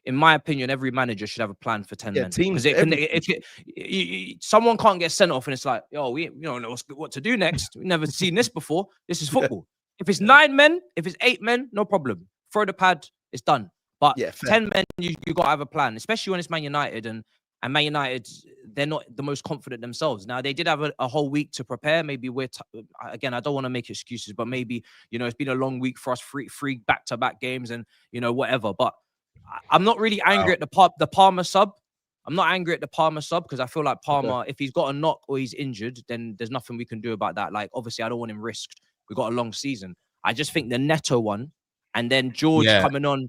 in my opinion, every manager should have a plan for 10 men. Because someone can't get sent off and it's like, we don't know what to do next. We've never seen this before. This is football. If it's 9 men, if it's 8 men, no problem. Throw the pad, it's done. But 10 men, you got to have a plan, especially when it's Man United. And Man United, they're not the most confident themselves. Now, they did have a whole week to prepare. Maybe again, I don't want to make excuses, but maybe, it's been a long week for us, three back-to-back games and, whatever. But I'm not really angry at the Palmer sub. I'm not angry at the Palmer sub because I feel like Palmer, if he's got a knock or he's injured, then there's nothing we can do about that. Like, obviously, I don't want him risked. We've got a long season. I just think the Neto one, and then George coming on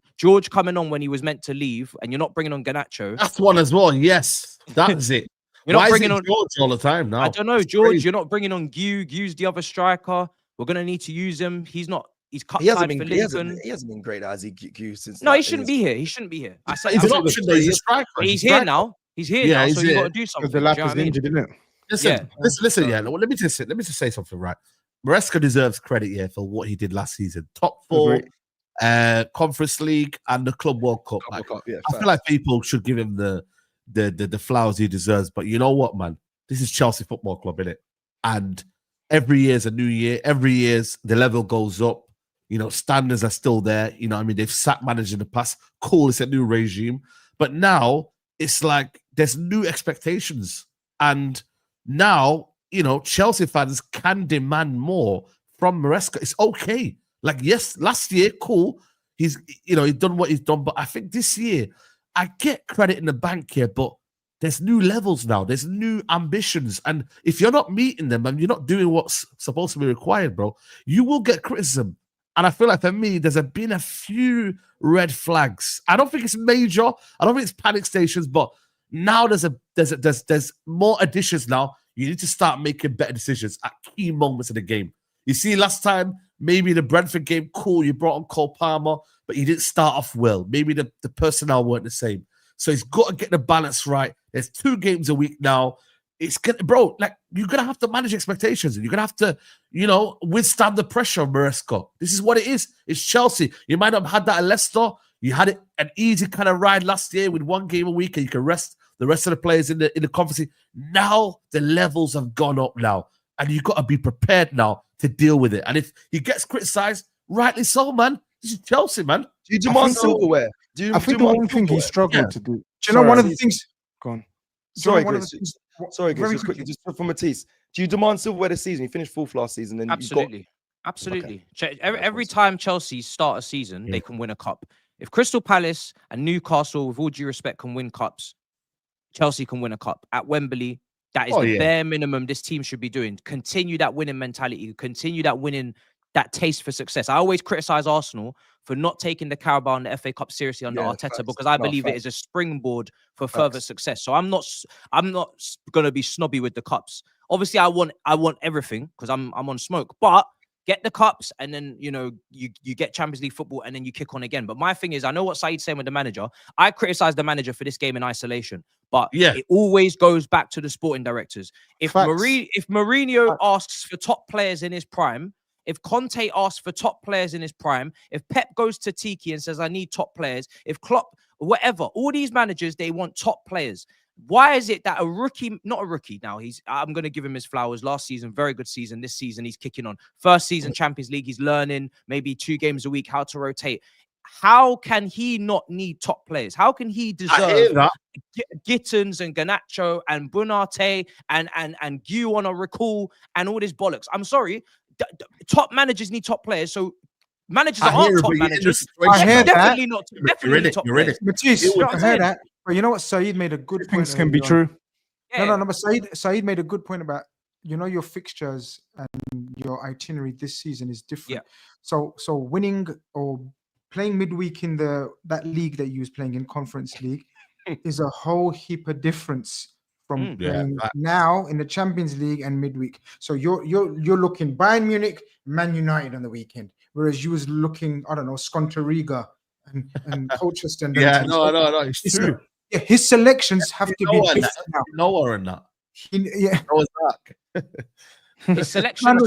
when he was meant to leave, and you're not bringing on Garnacho. That's one as well. Yes, that's it. You're not bringing on George all the time now. I don't know, George. You're not bringing on Gue. Gue's the other striker. We're gonna need to use him. He's not. He's cut. He hasn't been great as Gue since. No, he shouldn't be here. He shouldn't be here. I said he's an option. He's a striker. He's here now. He's here now. So you got to do something. The lap is injured, isn't it? Listen. Let me just say something. Right, Maresca deserves credit for what he did last season. Top 4. Conference League and the Club World Cup. I feel like people should give him the flowers he deserves. But you know what, man? This is Chelsea Football Club, innit? And every year's a new year. Every year's the level goes up. Standards are still there. They've sacked managers in the past. Cool, it's a new regime. But now it's like there's new expectations. And now, Chelsea fans can demand more from Maresca. It's okay. Like, yes, last year, cool. He's done what he's done. But I think this year, I get credit in the bank here, but there's new levels now. There's new ambitions. And if you're not meeting them and you're not doing what's supposed to be required, bro, you will get criticism. And I feel like for me, there's been a few red flags. I don't think it's major. I don't think it's panic stations, but now there's more additions now. You need to start making better decisions at key moments of the game. You see, last time, maybe the Brentford game, cool, you brought on Cole Palmer, but you didn't start off well. Maybe the personnel weren't the same. So he's got to get the balance right. There's 2 games a week now. It's gonna, bro, like, you're going to have to manage expectations. And you're going to have to, you know, withstand the pressure of Maresca. This is what it is. It's Chelsea. You might not have had that at Leicester. You had it an easy kind of ride last year with 1 game a week, and you can rest the rest of the players in the conference. Now the levels have gone up now, and you've got to be prepared now to deal with it. And if he gets criticised, rightly so, man. This is Chelsea, man. Do you demand silverware? I think the one thing he struggled to do. Do you know one of the things? Go on. Sorry, one of the Grizz. things- Sorry, very Grizz, just quickly, just for Matisse. Do you demand silverware this season? You finished 4th last season. And Absolutely. Absolutely. Every time Chelsea start a season, they can win a cup. If Crystal Palace and Newcastle, with all due respect, can win cups, Chelsea can win a cup. At Wembley, that is the bare minimum this team should be doing. Continue that winning mentality. Continue that winning, that taste for success. I always criticize Arsenal for not taking the Carabao and the FA Cup seriously under Arteta, because I believe it is a springboard for further success. So I'm not going to be snobby with the cups. Obviously, I want everything because I'm on smoke, but get the cups, and then, you know, you get Champions League football, and then you kick on again. But my thing is, I know what Saeed's saying with the manager. I criticize the manager for this game in isolation, but it always goes back to the sporting directors. If Mourinho asks for top players in his prime, if Conte asks for top players in his prime, if Pep goes to Tiki and says, I need top players, if Klopp, whatever, all these managers, they want top players. Why is it that a rookie, not a rookie now, I'm going to give him his flowers. Last season, very good season. This season, he's kicking on. First season, Champions League, he's learning maybe 2 games a week, how to rotate. How can he not need top players? How can he deserve Gittins and Garnacho and Bunate and Gu on a recall and all this bollocks? I'm sorry. Top managers need top players, so managers aren't top managers. I hear definitely not. Definitely top you're in players. it. Matisse, I heard that. But you know what? Saeed made a good point. Things can be true. No, but Saeed made a good point about, you know, your fixtures and your itinerary this season is different. So winning or playing midweek in that league that you was playing in, Conference League, is a whole heap of difference from playing now in the Champions League and midweek. So you're looking Bayern Munich, Man United on the weekend, whereas you was looking, I don't know, Skonteriga and Colchester. No, it's true. Yeah, his selections have to be different now. Nowhere in that. His selection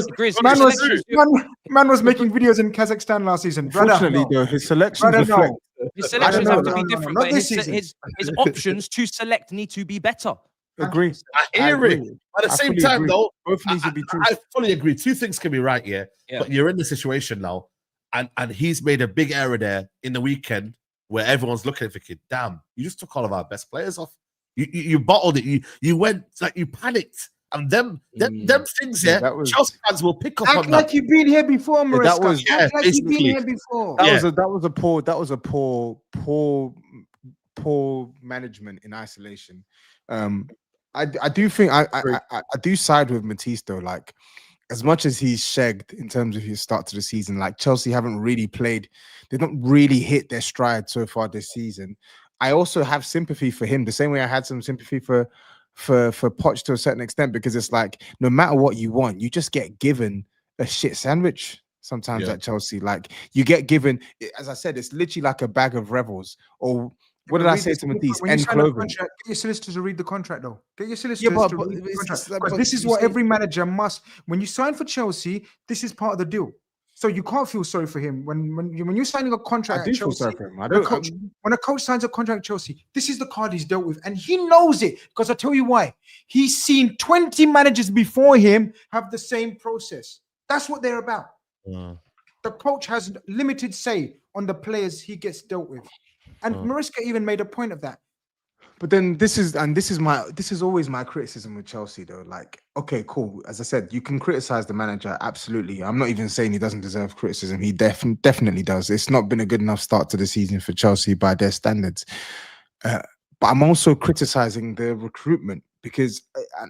man was making videos in Kazakhstan last season. Unfortunately, though, his selections reflect. His selections have to be different, but his options to select need to be better. Agree. I hear it. At the same time, though, both needs to be true. I fully agree. 2 things can be right here, but you're in the situation now, and he's made a big error there in the weekend where everyone's looking and thinking, damn, you just took all of our best players off. You bottled it. You went, like, you panicked. And them things here, Chelsea fans will pick up on that. Like you've been here before, Maresca. That was you've been here before. That was a poor management in isolation. I do think I do side with Matisse though. Like, as much as he's shagged in terms of his start to the season, like Chelsea haven't really played, they don't really hit their stride so far this season. I also have sympathy for him, the same way I had some sympathy for Poch to a certain extent, because it's like, no matter what you want, you just get given a shit sandwich sometimes at Chelsea. Like, you get given, as I said, it's literally like a bag of Rebels. Or what did I say to Matisse? End clothing. Get your solicitors to read the contract, though. Get your solicitors to read the contract. But this is what every manager must. When you sign for Chelsea, this is part of the deal. So you can't feel sorry for him when you're signing a contract. I do at feel Chelsea, sorry for him. When a coach signs a contract at Chelsea, this is the card he's dealt with, and he knows it, because I tell you why. He's seen 20 managers before him have the same process. That's what they're about. The coach has limited say on the players he gets dealt with, and Maresca even made a point of that. But then this is always my criticism with Chelsea though. Like, okay, cool. As I said, you can criticize the manager, absolutely. I'm not even saying he doesn't deserve criticism. He definitely does. It's not been a good enough start to the season for Chelsea by their standards. but I'm also criticizing the recruitment because,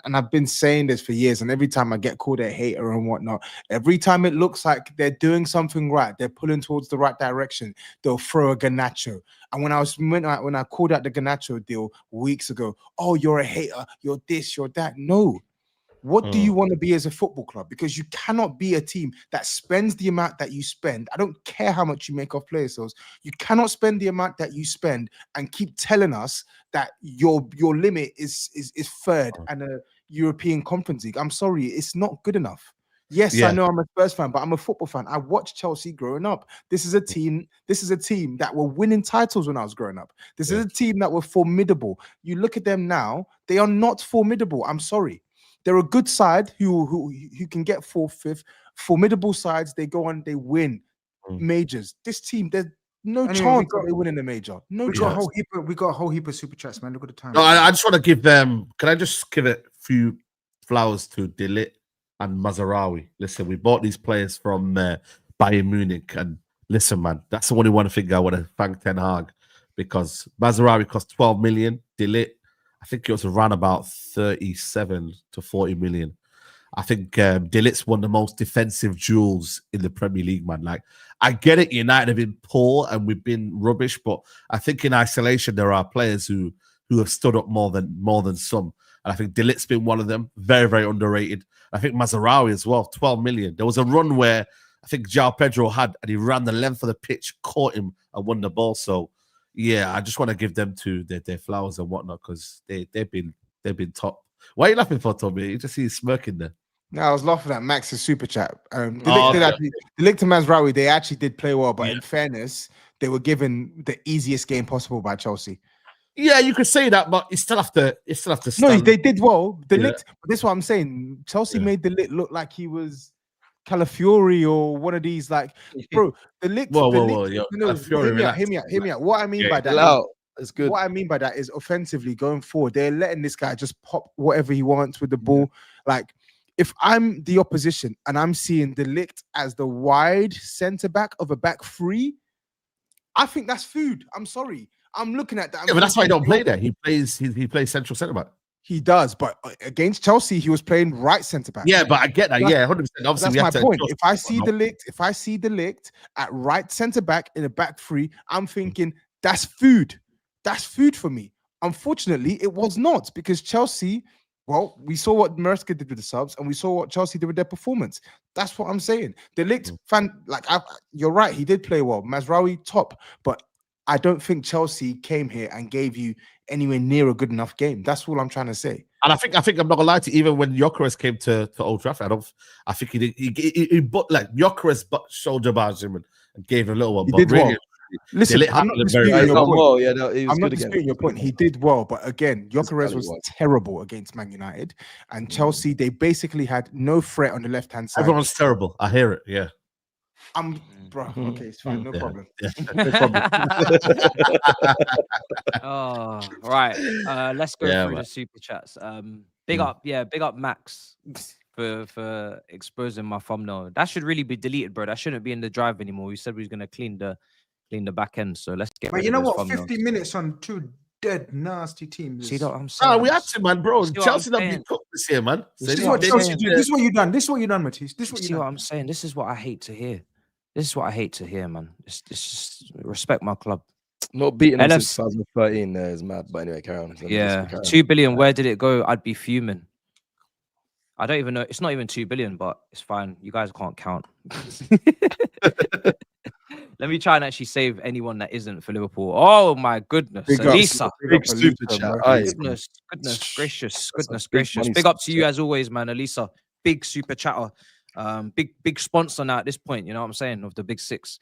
and I've been saying this for years, and every time I get called a hater and whatnot, every time it looks like they're doing something right, they're pulling towards the right direction, they'll throw a Garnacho. And when I called out the Garnacho deal weeks ago, oh, you're a hater, you're this, you're that. No. What do you want to be as a football club? Because you cannot be a team that spends the amount that you spend. I don't care how much you make off player sales. You cannot spend the amount that you spend and keep telling us that your limit is third and a European Conference League. I'm sorry, it's not good enough. Yes, I know I'm a Spurs fan, but I'm a football fan. I watched Chelsea growing up. This is a team that were winning titles when I was growing up. This is a team that were formidable. You look at them now, they are not formidable. I'm sorry. They're a good side who can get fourth, fifth, formidable sides. They go on, they win majors. This team, there's no chance they win in the major. No chance. We got a whole heap of super chats, man. Look at the time. No, I just want to give them. Can I just give it a few flowers to Delit and Mazraoui? Listen, we bought these players from Bayern Munich, and listen, man, that's the only one thing I want to thank Ten Hag, because Mazraoui cost 12 million. Delit, I think it was around about 37 to 40 million. I think Delit's one of the most defensive duels in the Premier League, man. Like, I get it, United have been poor and we've been rubbish, but I think in isolation there are players who have stood up more than some. And I think Delit's been one of them. Very, very underrated. I think Mazraoui as well, 12 million. There was a run where I think João Pedro had, and he ran the length of the pitch, caught him and won the ball. So yeah, I just want to give them to their flowers and whatnot, because they've been top. Why are you laughing for, Tommy? You just see you smirking there. No, I was laughing at Max's super chat. The Ligt and Mazraoui, they actually did play well, but in fairness, they were given the easiest game possible by Chelsea. Yeah, you could say that, but you still have to. Stand. No, they did well. The Ligt, but this is what I'm saying. Chelsea made the Ligt look like he was Calafiori or one of these, like, bro, the Ligt. Hear me out. What I mean by that is good. What I mean by that is offensively going forward, they're letting this guy just pop whatever he wants with the ball. Like, if I'm the opposition and I'm seeing the Ligt as the wide centre back of a back three, I think that's food. I'm sorry. I'm looking at that. But that's why he don't play there. He plays central centre back. He does, but against Chelsea, he was playing right centre back. Yeah, but I get that. 100%. Obviously, that's my point. If I see the Ligt at right centre back in a back three, I'm thinking that's food. That's food for me. Unfortunately, it was not, because Chelsea. Well, we saw what Merseyside did with the subs, and we saw what Chelsea did with their performance. That's what I'm saying. The Ligt fan, you're right. He did play well. Mazraoui top, but I don't think Chelsea came here and gave you anywhere near a good enough game. That's all I'm trying to say. And I think I'm not gonna lie to you, even when Gyökeres came to Old Trafford, I think he did. He but like Gyökeres shoulder barged him and gave him a little one. He did well. Listen, I'm not disputing your point. I'm not disputing your point. He did well, but again, Gyökeres was terrible against Man United, and Chelsea. They basically had no threat on the left hand side. Everyone's terrible. I hear it. Yeah. Bro. Okay, it's fine. No problem. Yeah. No problem. Oh, right. Let's go through the super chats. Big up Max for exposing my thumbnail. That should really be deleted, bro. That shouldn't be in the drive anymore. We said we was gonna clean the back end. So let's get. But you know what? 50 minutes on two dead nasty teams. See what I'm saying? Oh, we had to, man, bro. Chelsea not been cooked this year, man. This is what Chelsea do. This is what you done. This is what you done, Matisse. This is what you done. What I'm saying. This is what I hate to hear. This is what I hate to hear, man. It's just respect my club. Not beating them since 2013 is mad. But anyway, carry on. Yeah, 2 billion. Where did it go? I'd be fuming. I don't even know. It's not even 2 billion, but it's fine. You guys can't count. Let me try and actually save anyone that isn't for Liverpool. Oh my goodness, Elisa. Big super chat. Goodness gracious. Big up to you as always, man, Elisa. Big super chatter. Big sponsor now at this point, you know what I'm saying, of the big six.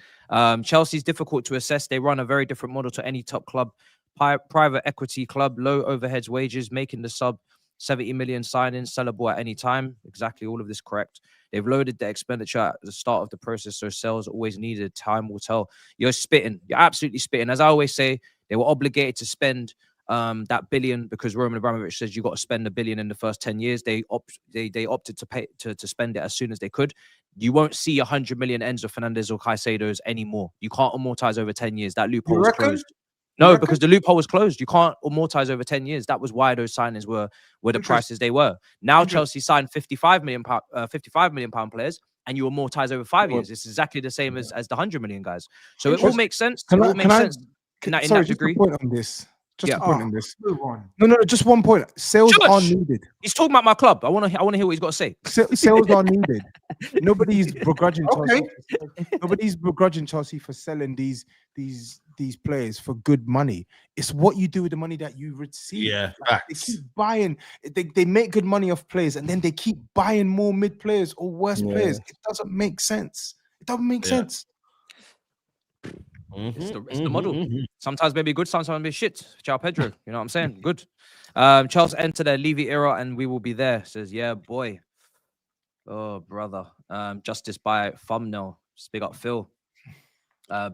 Chelsea's difficult to assess. They run a very different model to any top club. Private equity club, low overheads, wages, making the sub 70 million signings, sellable at any time. Exactly, all of this correct. They've loaded the expenditure at the start of the process, so sales are always needed. Time will tell. You're spitting. You're absolutely spitting. As I always say, they were obligated to spend that billion because Roman Abramovich says you got to spend $1 billion in the first 10 years. They opted to pay to spend it as soon as they could. You won't see 100 million Enzo Fernandez or Caicedo's anymore. You can't amortize over 10 years. That loophole is closed. No, because the loophole was closed. You can't amortize over 10 years. That was why those signings were the prices they were. Now Chelsea signed 55 million pound players, and you amortize over 5 years. It's exactly the same as the 100 million guys. So it all makes sense. It all makes sense in that Sorry, degree. just a point on this. Just a point on this. Move on. No, just one point. Sales are needed. He's talking about my club. I want to hear what he's got to say. Sales are needed. Nobody's begrudging Chelsea. Nobody's begrudging Chelsea for selling these players for good money. It's what you do with the money that you receive. Yeah, they keep buying. They make good money off players, and then they keep buying more mid players or worse players. It doesn't make sense. It doesn't make sense. It's the model. Sometimes maybe good, sometimes maybe shit. Ciao Pedro. You know what I'm saying? Good. Charles enter their Levy era and we will be there. Says, yeah, boy. Oh, brother. Justice by thumbnail. Just big up Phil.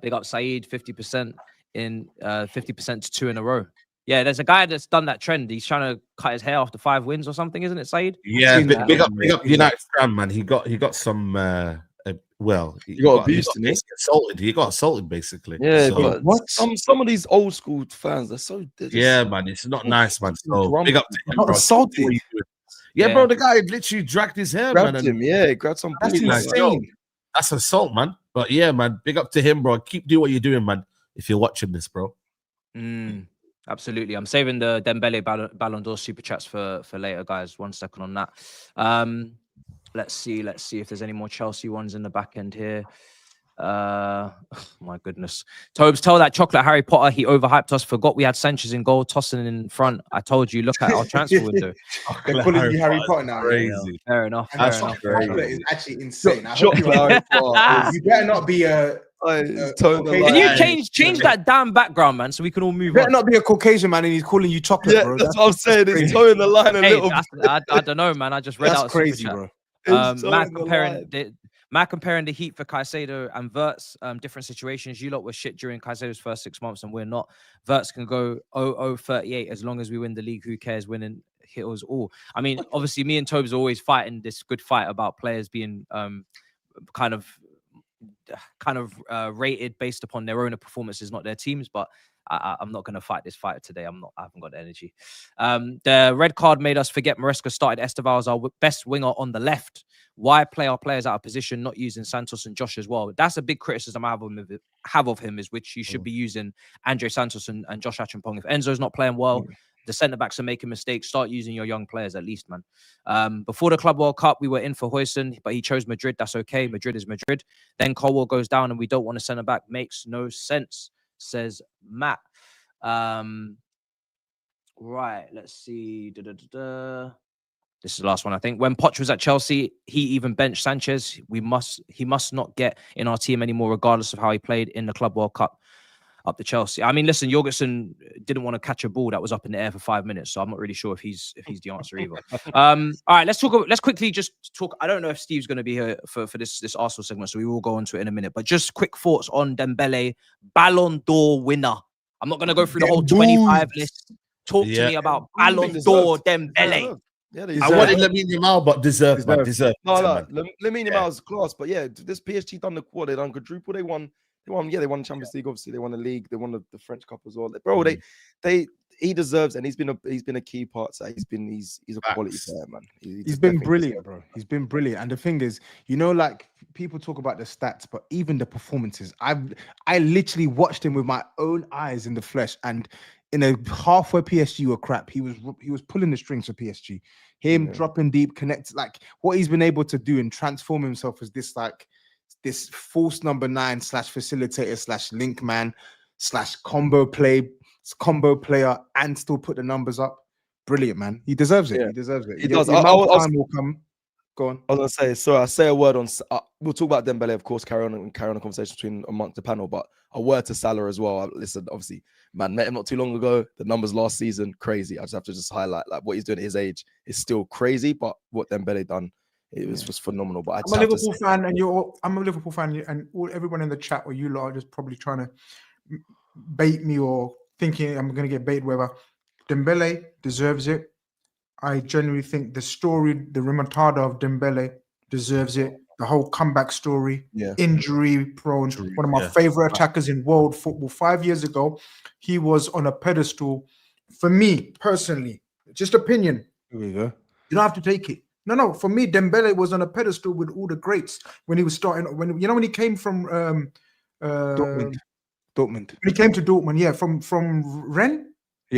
Big up SAEED, 50% in 50% to 2 in a row. Yeah, there's a guy that's done that trend. He's trying to cut his hair after 5 wins or something, isn't it, SAEED? Yeah, big up United fan, man. He got some he got abused. He got assaulted basically. Yeah, so, but some of these old school fans, they're so man, it's not nice, man. So big up to him, bro. Assaulted. Yeah, bro, the guy literally dragged his hair, grabbed man. him, grabbed some. That's insane. That's assault, man. But yeah, man, big up to him, bro. Keep doing what you're doing, man. If you're watching this, bro. Absolutely. I'm saving the Dembele Ballon d'Or super chats for later, guys. 1 second on that. Let's see if there's any more Chelsea ones in the back end here. Oh, my goodness. Tobes, tell that chocolate Harry Potter he overhyped us. Forgot we had Sanchez in goal, tossing in front. I told you, look at our transfer window. They're calling you Harry Potter now. Crazy. Fair enough. Chocolate is actually insane. Chocolate You better not be a. Can you change that damn background, man, so we can all move on? Better not be a Caucasian man and he's calling you chocolate, bro. That's what I'm saying. It's towing the line a little bit. I don't know, man. I just read out. That's crazy, bro. Matt comparing the heat for Caicedo and Wirtz, different situations. You lot were shit during Caicedo's first 6 months, and we're not. Wirtz can go 0-38 as long as we win the league. Who cares? Winning hit us all. I mean, obviously, me and Tobes are always fighting this good fight about players being kind of rated based upon their own performances, not their teams. But I'm not going to fight this fight today. I haven't got the energy. The red card made us forget Maresca started Esteval as our best winger on the left. Why play our players out of position, not using Santos and Josh as well? That's a big criticism I have of him, is which you should be using Andre Santos and Josh Achampong. If Enzo's not playing well, the centre-backs are making mistakes. Start using your young players at least, man. Before the Club World Cup, we were in for Huijsen, but he chose Madrid. That's okay. Madrid is Madrid. Then Colwell goes down and we don't want a centre-back. Makes no sense, says Matt. Right, let's see. This is the last one, I think. When Poch was at Chelsea, he even benched Sanchez. He must not get in our team anymore, regardless of how he played in the Club World Cup up to Chelsea. I mean, listen, Jorgensen didn't want to catch a ball that was up in the air for 5 minutes, so I'm not really sure if he's the answer either. All right, let's quickly just talk. I don't know if Steve's going to be here for this Arsenal segment, so we will go into it in a minute. But just quick thoughts on Dembele, Ballon d'Or winner. I'm not going to go through the whole 25 list. Talk to me about Ballon d'Or Dembele. Yeah, I wanted Lamine Yamal, but deserved. No, Lamine Yamal's class, but yeah, this PSG done the quad, they done quadruple, they won the Champions League, obviously they won the league, they won the French Cup as well. Bro, he deserves, and he's been a key part. So he's a quality player, man. He's been brilliant, bro. He's been brilliant, and the thing is, like people talk about the stats, but even the performances, I literally watched him with my own eyes in the flesh, and in a half where PSG were crap, he was pulling the strings for PSG. Dropping deep, connect, like what he's been able to do and transform himself as this false number 9 / facilitator / link man / combo player, and still put the numbers up. Brilliant, man. He deserves it. He deserves it. He does. Time will come. Go on. I was gonna say, so I say a word on. We'll talk about Dembele, of course. Carry on a conversation amongst the panel. But a word to Salah as well. Listen, obviously, man, met him not too long ago. The numbers last season, crazy. I just have to highlight like what he's doing at his age is still crazy. But what Dembele done, it was just phenomenal. But I'm a Liverpool fan, and I'm a Liverpool fan, and everyone in the chat or you lot are just probably trying to bait me or thinking I'm going to get baited. Whatever. Dembele deserves it. I genuinely think the story, the remontada of Dembele deserves it. The whole comeback story, Yeah. injury prone, one of my favorite attackers in world football. 5 years ago, he was on a pedestal. For me personally, just opinion. Here we go. You don't have to take it. No. For me, Dembele was on a pedestal with all the greats when he was starting. When he came from Dortmund. When he came to Dortmund, yeah, from Rennes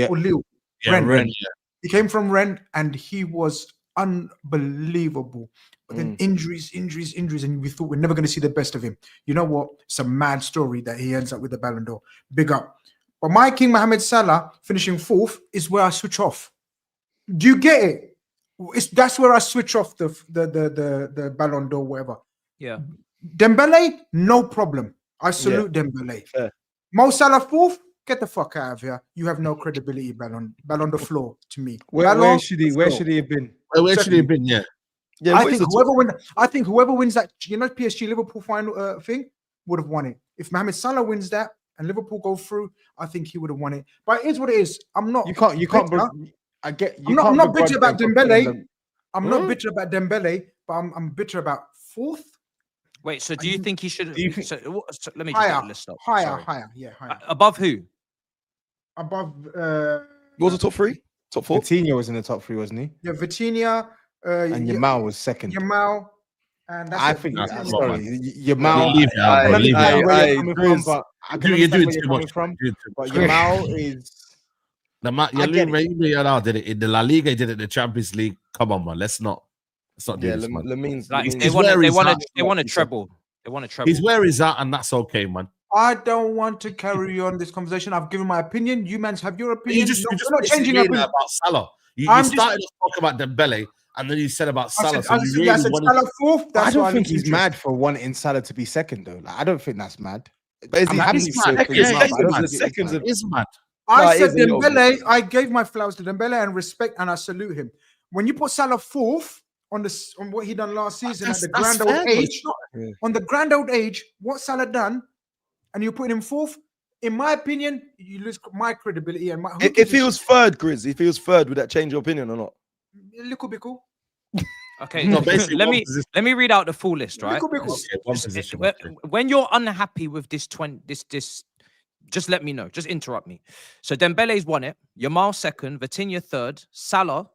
or Lille. Yeah, Rennes. He came from Rennes and he was unbelievable. But then injuries, and we thought we're never going to see the best of him. You know what? It's a mad story that he ends up with the Ballon d'Or. Big up. But my King Mohamed Salah finishing 4th is where I switch off. Do you get it? That's where I switch off the Ballon d'Or, whatever. Yeah. Dembele, no problem. I salute Dembele. Fair. Mo Salah 4th, get the fuck out of here. You have no credibility, Ballon d'Or floor to me. Where should he have been? Where should he have been? Yeah. Yeah, I think whoever wins that, PSG Liverpool final thing would have won it. If Mohamed Salah wins that and Liverpool go through, I think he would have won it. But it is what it is. I'm not. You can't. I get. I'm not bitter about Dembele. I'm not bitter about Dembele, but I'm bitter about 4th. Wait, so do you think he should? So let me just Higher, get the list up. higher, Sorry. Above who? Above. What was the top 3? Top 4? Coutinho was in the top 3, wasn't he? Yeah, Vitinha. And Yamal was second. Yamal. And that's I it. think. That's Sorry, We'll Yamal. leave it out, bro. Leave it out. You're doing too much. But Yamal is. Yamal did it in the La Liga, he did it in the Champions League. Come on, man. Let's not do this, man. They want a treble. They want a treble. He's where he's at, and that's okay, man. I don't want to carry on this conversation. I've given my opinion. You mans have your opinion. You just not changing your opinion about Salah. You started to talk about Dembele, and then you said about Salah. I said Salah 4th. I don't think he's mad for wanting Salah to be second, though. Like, I don't think that's mad. But is he happy? Second is mad. I said Dembele. I gave my flowers to Dembele and respect, and I salute him. When you put Salah 4th on what he done last season at the grand old age, on the grand old age, what Salah done, and you put him 4th. In my opinion, you lose my credibility and my. If he was 3rd, Grizz, if he was 3rd, would that change your opinion or not? A little bit cool. Okay, no, let me read out the full list, right? When you're unhappy with this just let me know. Just interrupt me. So Dembele's won it. Yamal 2nd. Vitinha 3rd. Salah.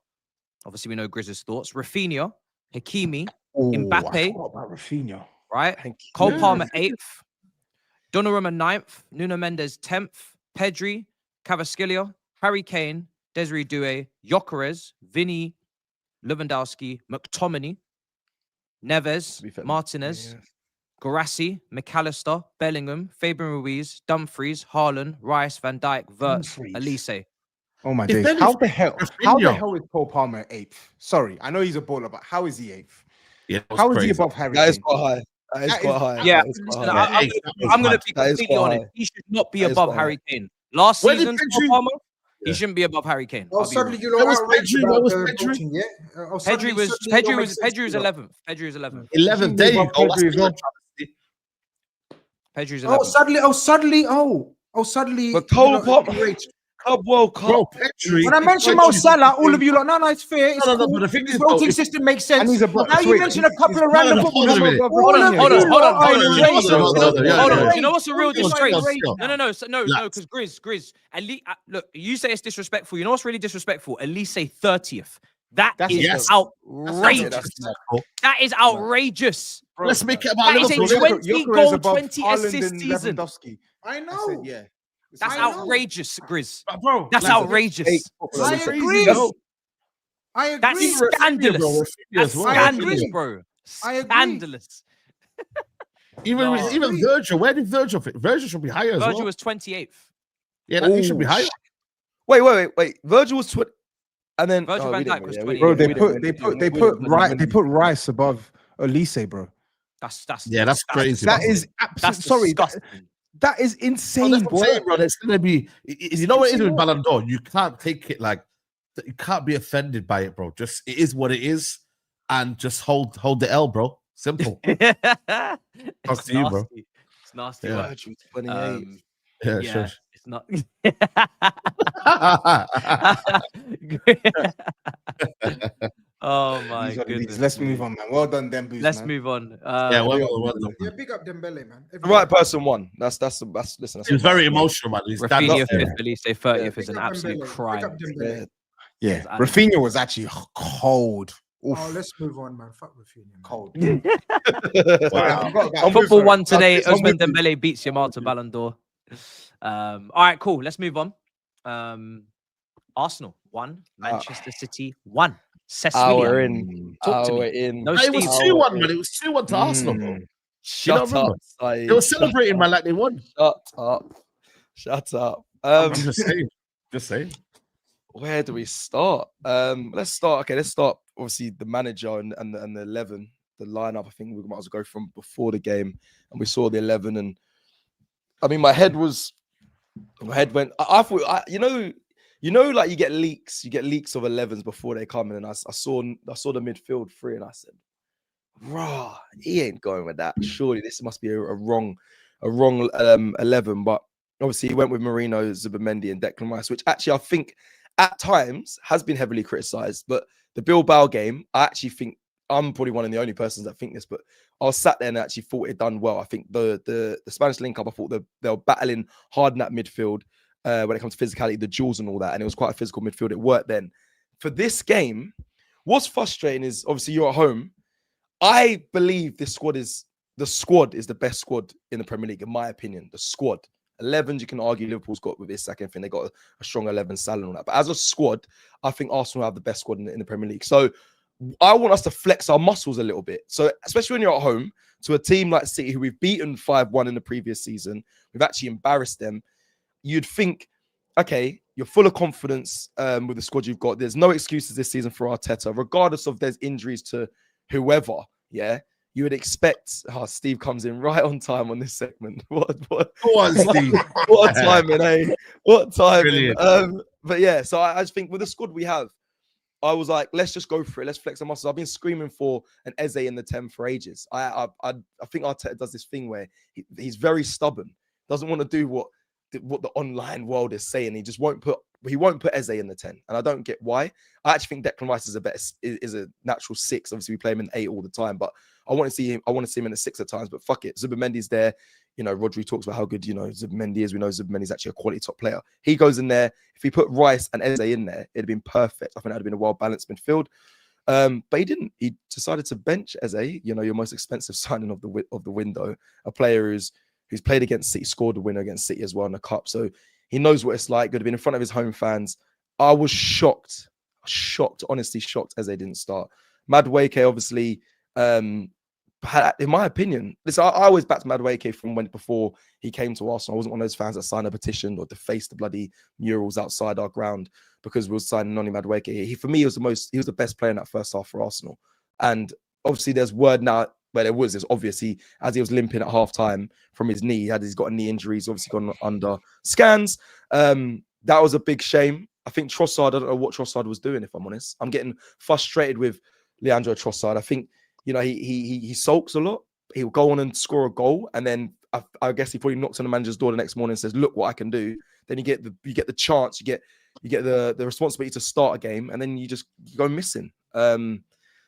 Obviously, we know Grizz's thoughts. Rafinha. Hakimi. Mbappe. I forgot about Rafinha. Right? Cole Palmer 8th. Donnarumma 9th. Nuno Mendes 10th. Pedri. Cavaschillia. Harry Kane. Desiree Doué. Gyökeres. Vinny. Lewandowski. McTominay. Neves. Martinez. Guirassy, McAllister, Bellingham, Fabian Ruiz, Dumfries, Haaland, Rice, Van Dijk, Wirtz, Elise. Oh my days! How the hell is Cole Palmer 8th? Sorry, I know he's a baller, but how is he 8th? Yeah, how is he above Harry? That is quite high. That is quite high. Yeah, I'm going to be completely honest. He should not be above Harry Kane. Last season, Cole Palmer, he shouldn't be above Harry Kane. Oh, suddenly you know Pedri. Pedri was 11th. Pedri was 11th. 11th. There you go. Pedri's 11th. Suddenly. But Cole Palmer, Club World Cup. Bro, Pedri. When I mention Mo Salah, all of you like, no, it's fair. It's no, cool. but the thing is, His voting system makes sense. Now you mention a couple of random footballers. Hold on. You know what's a real disgrace? No, because Grizz. Look, you say it's disrespectful. You know what's really disrespectful? At least say 30th. That is outrageous. That is outrageous. Let's make it about Liverpool. That is a 20-goal, 20-assist season. I know. Yeah. That's outrageous, Grizz. Bro, that's outrageous. I agree. That's scandalous. That's scandalous, bro. Scandalous. Even Virgil, where did Virgil fit? Virgil should be higher as well. Virgil was 28th. Yeah, he should be higher. Wait. Virgil was 20, and then Virgil van Dijk was 20. Bro, they put Rice above Elise, bro. That's crazy. That is absolutely sorry. That is insane, bro. It's gonna be. You know what it is with Ballon d'Or? You can't take it like. You can't be offended by it, bro. Just it is what it is, and just hold the L, bro. Simple. Talk to you, bro. It's nasty. Yeah. 28. Yeah, sure. It's not. Oh my These are the goodness. leads. Let's me. move on, man. Well done, Dembele. Let's man. move on. Yeah, well done. Yeah, big up Dembele, man. The right person won. Listen. He was very emotional, man. He's Rafinha dancing. fifth, at least say 30th is Big an up absolute Dembele. Big crime. up Dembele. Yeah, I- Rafinha was actually cold. Oof. Oh, let's move on, man. Fuck Rafinha, man. Cold. Wow. Football one today. I'm Ousmane with you. Dembele beats Yamal to Ballon d'Or. All right, cool. Let's move on. Arsenal 1, Manchester City 1. We're William, in. talk to We're me. in. No, It was Steve. 2-1, man. It was 2-1 to Arsenal, bro. Shut don't up. remember? Saeed. They were celebrating, man, like they won. Shut up. I'm just saying. Just saying. Where do we start? Let's start. Okay, let's start. Obviously, the manager and the 11, the lineup. I think we might as well go from before the game, and we saw the 11. And I mean, my head went. I thought, you know, like you get leaks of 11s before they come in, and I saw the midfield three, and I said, "Rah, he ain't going with that. Surely this must be a wrong 11." But obviously, he went with Marino, Zubimendi, and Declan Rice, which actually I think at times has been heavily criticised. But the Bilbao game, I actually think I'm probably one of the only persons that think this, but I was sat there and actually thought it done well. I think the Spanish link up, I thought they were battling hard in that midfield when it comes to physicality, the duels and all that, and it was quite a physical midfield. It worked then. For this game, what's frustrating is obviously you're at home. I believe the squad is the best squad in the Premier League, in my opinion. The squad. 11s, you can argue Liverpool's got with this second thing. They got a strong 11 Salah and all that. But as a squad, I think Arsenal have the best squad in the Premier League. So I want us to flex our muscles a little bit. So especially when you're at home to a team like City, who we've beaten 5-1 in the previous season, we've actually embarrassed them. You'd think, okay, you're full of confidence with the squad you've got. There's no excuses this season for Arteta, regardless of there's injuries to whoever. Yeah, you would expect. Steve comes in right on time on this segment. What Go on, Steve. what a timing, eh? What timing. Brilliant. But yeah, so I just think with the squad we have, I was like, let's just go for it. Let's flex our muscles. I've been screaming for an Eze in the 10 for ages. I think Arteta does this thing where he's very stubborn. Doesn't want to do what the online world is saying. He just won't put Eze in the 10, and I don't get why. I actually think Declan Rice is a natural 6. Obviously, we play him in 8 all the time, but I want to see him in the 6 at times. But fuck it, Zubimendi's there. You know, Rodri talks about how good Zubimendi is. We know Zubimendi's actually a quality top player. He goes in there. If he put Rice and Eze in there, it'd have been perfect. I think that'd have been a well-balanced midfield. But he didn't. He decided to bench Eze. You know, your most expensive signing of the window, a player who's played against City, scored a winner against City as well in the cup. So he knows what it's like. Could have been in front of his home fans. I was shocked, honestly shocked Eze didn't start. Madueke obviously, had, in my opinion, listen, I always backed Madueke from before he came to Arsenal. I wasn't one of those fans that signed a petition or defaced the bloody murals outside our ground because we were signing Noni Madueke. For me, he was the best player in that first half for Arsenal. And obviously there's word now, it's obvious as he was limping at half time from his knee, he's got a knee injury, he's obviously gone under scans. That was a big shame. I think Trossard, I don't know what Trossard was doing, if I'm honest. I'm getting frustrated with Leandro Trossard. I think, you know, he sulks a lot. He'll go on and score a goal, and then I guess he probably knocks on the manager's door the next morning and says, "Look what I can do." Then you get the chance, you get the responsibility to start a game, and then you go missing.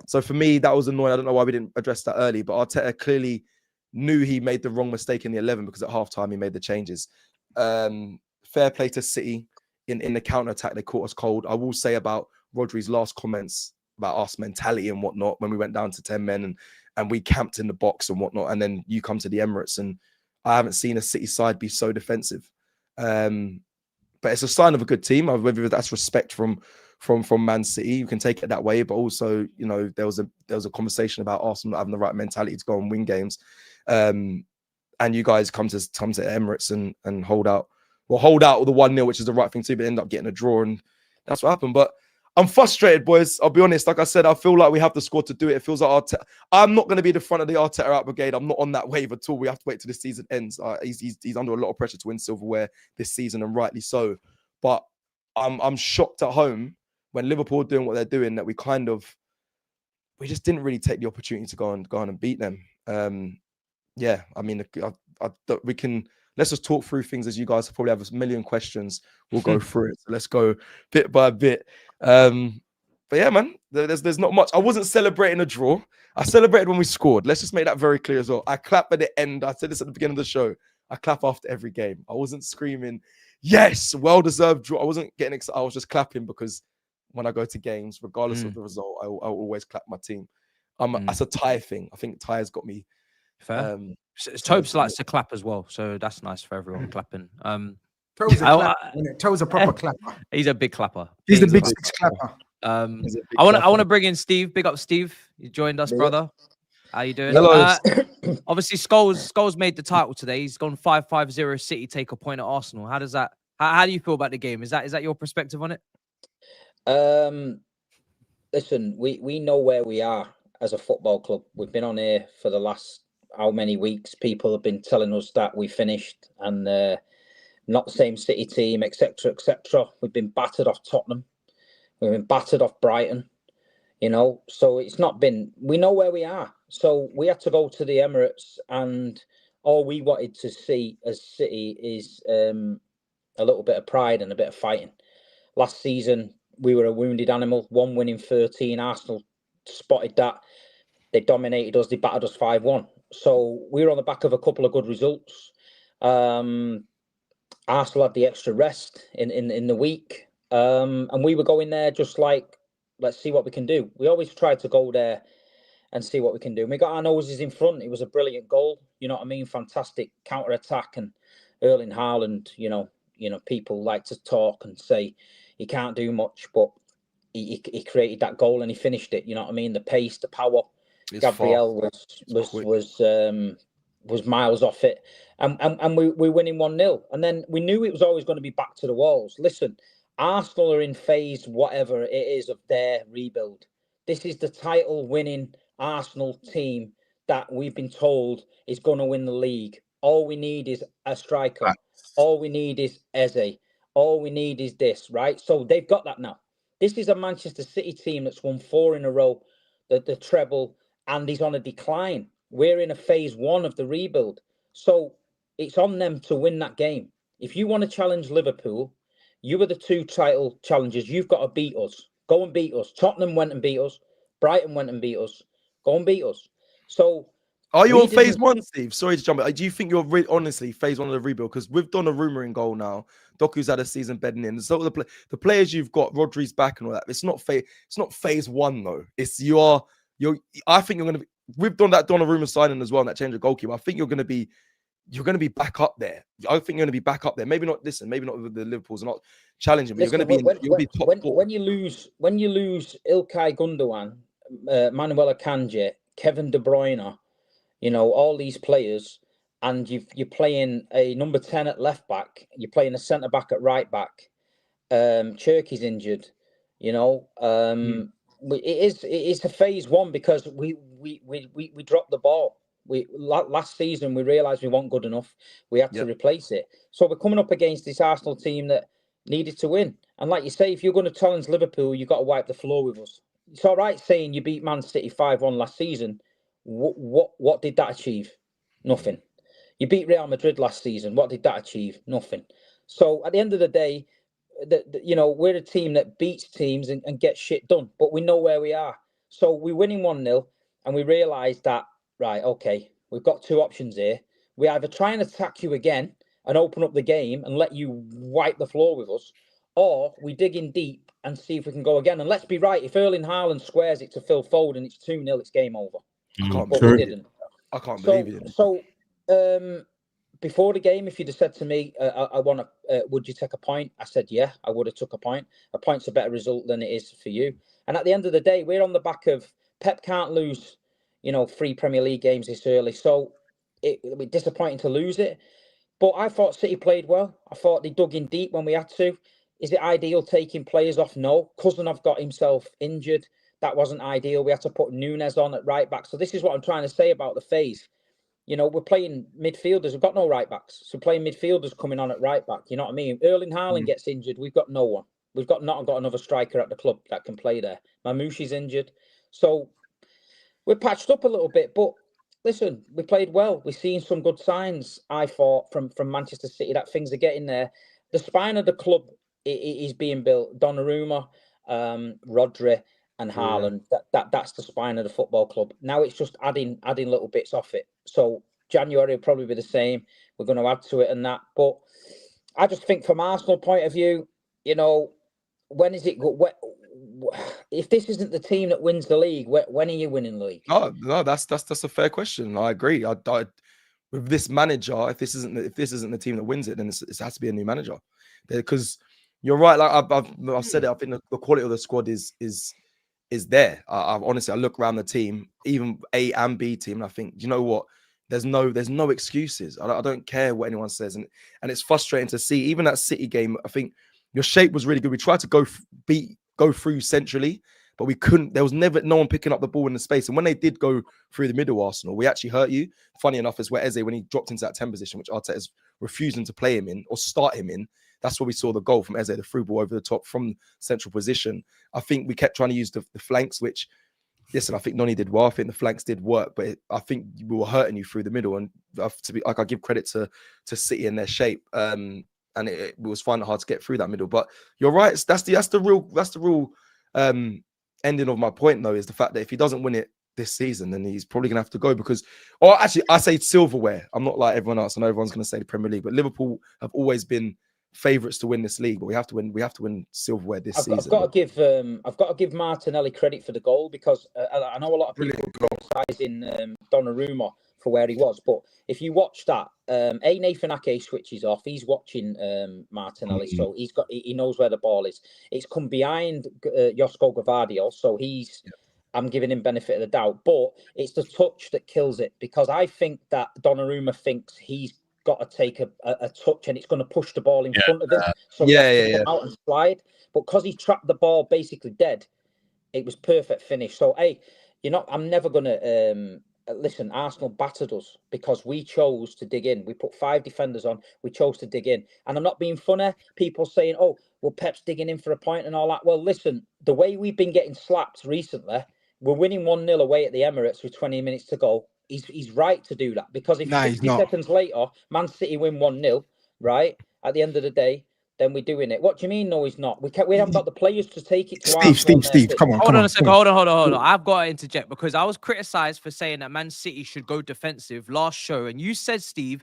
So for me, that was annoying. I don't know why we didn't address that early, but Arteta clearly knew he made the wrong mistake in the 11 because at halftime he made the changes. Fair play to City in the counter attack. They caught us cold. I will say about Rodri's last comments about us mentality and whatnot when we went down to 10 men and we camped in the box and whatnot, and then you come to the Emirates and I haven't seen a City side be so defensive. But it's a sign of a good team. Whether that's respect from Man City, you can take it that way. But also, you know, there was a conversation about Arsenal not having the right mentality to go and win games. And you guys come to Emirates and hold out the 1-0, which is the right thing to, but end up getting a draw, and that's what happened. But I'm frustrated, boys. I'll be honest. Like I said, I feel like we have the squad to do it. It feels like I'm not going to be the front of the Arteta out brigade. I'm not on that wave at all. We have to wait till the season ends. He's under a lot of pressure to win silverware this season, and rightly so. But I'm shocked at home when Liverpool are doing what they're doing that we just didn't really take the opportunity to go on and beat them. Yeah, I mean, we can. Let's just talk through things as you guys probably have a million questions. We'll go through it. So let's go bit by bit. But yeah, man, there's not much. I wasn't celebrating a draw. I celebrated when we scored. Let's just make that very clear as well. I clap at the end. I said this at the beginning of the show. I clap after every game. I wasn't screaming, yes, well-deserved draw. I wasn't getting excited. I was just clapping because when I go to games, regardless of the result, I always clap my team. That's a tie thing. I think tie's got me. Fair. Tobes likes to clap as well, so that's nice for everyone clapping. Toes a proper clapper. He's a big clapper. He's the big six clapper. I want to bring in Steve. Big up, Steve. You joined us, brother. How you doing? Hello. Obviously, Scholes made the title today. He's gone 5-5-0 City, take a point at Arsenal. How does that? How do you feel about the game? Is that your perspective on it? Listen, we know where we are as a football club. We've been on here for the last how many weeks? People have been telling us that we finished and not the same City team, etc., etc. We've been battered off Tottenham. We've been battered off Brighton. You know, so it's not been. We know where we are. So we had to go to the Emirates, and all we wanted to see as City is a little bit of pride and a bit of fighting. Last season, we were a wounded animal. 1 win in 13. Arsenal spotted that. They dominated us. They battered us 5-1. So we were on the back of a couple of good results. Arsenal had the extra rest in the week. And we were going there just like, let's see what we can do. We always try to go there and see what we can do. And we got our noses in front. It was a brilliant goal. You know what I mean? Fantastic counter-attack. And Erling Haaland, you know, people like to talk and say he can't do much, but he created that goal and he finished it. You know what I mean? The pace, the power. Gabriel was miles off it. And we're winning 1-0. And then we knew it was always going to be back to the walls. Listen, Arsenal are in phase whatever it is of their rebuild. This is the title-winning Arsenal team that we've been told is going to win the league. All we need is a striker. All we need is Eze. All we need is this, right? So they've got that now. This is a Manchester City team that's won 4 in a row, the treble, and is on a decline. We're in a phase 1 of the rebuild. So it's on them to win that game. If you want to challenge Liverpool, you are the 2 title challengers. You've got to beat us. Go and beat us. Tottenham went and beat us. Brighton went and beat us. Go and beat us. So, are you on phase 1, Steve? Sorry to jump in. Do you think you're honestly phase 1 of the rebuild? Because we've done a rumor in goal now. Doku's had a season bedding in. So the players you've got, Rodri's back and all that. It's not phase 1 though. It's you're. I think you're gonna be. We've done that Donnarumma signing as well, and that change of goalkeeper. I think you're gonna be back up there. I think you're gonna be back up there. Maybe not. Listen, maybe not with the Liverpools are not challenging, but you're gonna be top 4. When you lose Ilkay Gundogan, Manuel Akanji, Kevin De Bruyne, you know, all these players, and you're playing a number 10 at left back, you're playing a centre back at right back. Cherky's injured, you know. It is a phase 1 because we dropped the ball. Last season we realised we weren't good enough. We had to replace it. So we're coming up against this Arsenal team that needed to win. And like you say, if you're going to challenge Liverpool, you've got to wipe the floor with us. It's all right saying you beat Man City 5-1 last season. What did that achieve? Nothing. You beat Real Madrid last season. What did that achieve? Nothing. So at the end of the day, you know, we're a team that beats teams and gets shit done. But we know where we are. So we're winning 1-0 and we realise that, right, okay, we've got 2 options here. We either try and attack you again and open up the game and let you wipe the floor with us, or we dig in deep and see if we can go again. And let's be right, if Erling Haaland squares it to Phil Foden, it's 2-0, it's game over. I can't believe it. So before the game, if you'd have said to me, I want to, would you take a point? I said, yeah, I would have took a point. A point's a better result than it is for you. And at the end of the day, we're on the back of Pep can't lose, you know, 3 Premier League games this early. So it'll be disappointing to lose it. But I thought City played well. I thought they dug in deep when we had to. Is it ideal taking players off? No. Cousinov got himself injured. That wasn't ideal. We had to put Nunes on at right back. So this is what I'm trying to say about the phase. You know, we're playing midfielders. We've got no right backs. So playing midfielders coming on at right back. You know what I mean? Erling Haaland gets injured. We've got no one. We've not got another striker at the club that can play there. Mamouchi's injured. So we're patched up a little bit. But listen, we played well. We've seen some good signs, I thought, from Manchester City, that things are getting there. The spine of the club is being built. Donnarumma, Rodri, and Haaland. That's the spine of the football club. Now it's just adding little bits off it. So January will probably be the same. We're going to add to it and that. But I just think from Arsenal point of view, you know, when is it? If this isn't the team that wins the league, when are you winning the league? Oh no, that's a fair question. I agree. I with this manager, if this isn't the team that wins it, then it has to be a new manager. Because you're right. Like I've said it. I think the quality of the squad is there. I've honestly, I look around the team, even A and B team, and I think, you know what? There's no excuses. I don't care what anyone says, and it's frustrating to see. Even that City game, I think your shape was really good. We tried to go through centrally, but we couldn't. There was never no one picking up the ball in the space. And when they did go through the middle, Arsenal, we actually hurt you. Funny enough, is where Eze, when he dropped into that 10 position, which Arteta is refusing to play him in or start him in, that's where we saw the goal from Eze, the through ball over the top from central position. I think we kept trying to use the flanks, which, listen, I think Noni did well. I think the flanks did work, but I think we were hurting you through the middle. And I give credit to City and their shape. And it was finding it hard to get through that middle. But you're right. That's the real ending of my point, though, is the fact that if he doesn't win it this season, then he's probably gonna have to go or actually, I say silverware. I'm not like everyone else. I know everyone's gonna say the Premier League, but Liverpool have always been favourites to win this league. But we have to win silverware this season. I've got to give Martinelli credit for the goal, because I know a lot of people criticizing Donnarumma for where he was, but if you watch that, Nathan Ake switches off. He's watching Martinelli, so he knows where the ball is. It's come behind Josko Gvardiol, so I'm giving him benefit of the doubt, but it's the touch that kills it, because I think that Donnarumma thinks he's got to take a touch and it's going to push the ball in front of him, so he has to come out and slide. But because he trapped the ball basically dead, it was perfect finish. So hey, I'm never going to listen. Arsenal battered us because we chose to dig in. We put 5 defenders on. We chose to dig in, and I'm not being funny. People saying, "Oh, well, Pep's digging in for a point and all that." Well, listen, the way we've been getting slapped recently, we're winning 1-0 away at the Emirates with 20 minutes to go. He's right to do that, because if 60 seconds later, Man City win 1-0, right, at the end of the day, then we're doing it. What do you mean? No, he's not. We haven't got the players to take it to Steve, come on. Hold on a second. Hold on. I've got to interject, because I was criticised for saying that Man City should go defensive last show. And you said, Steve,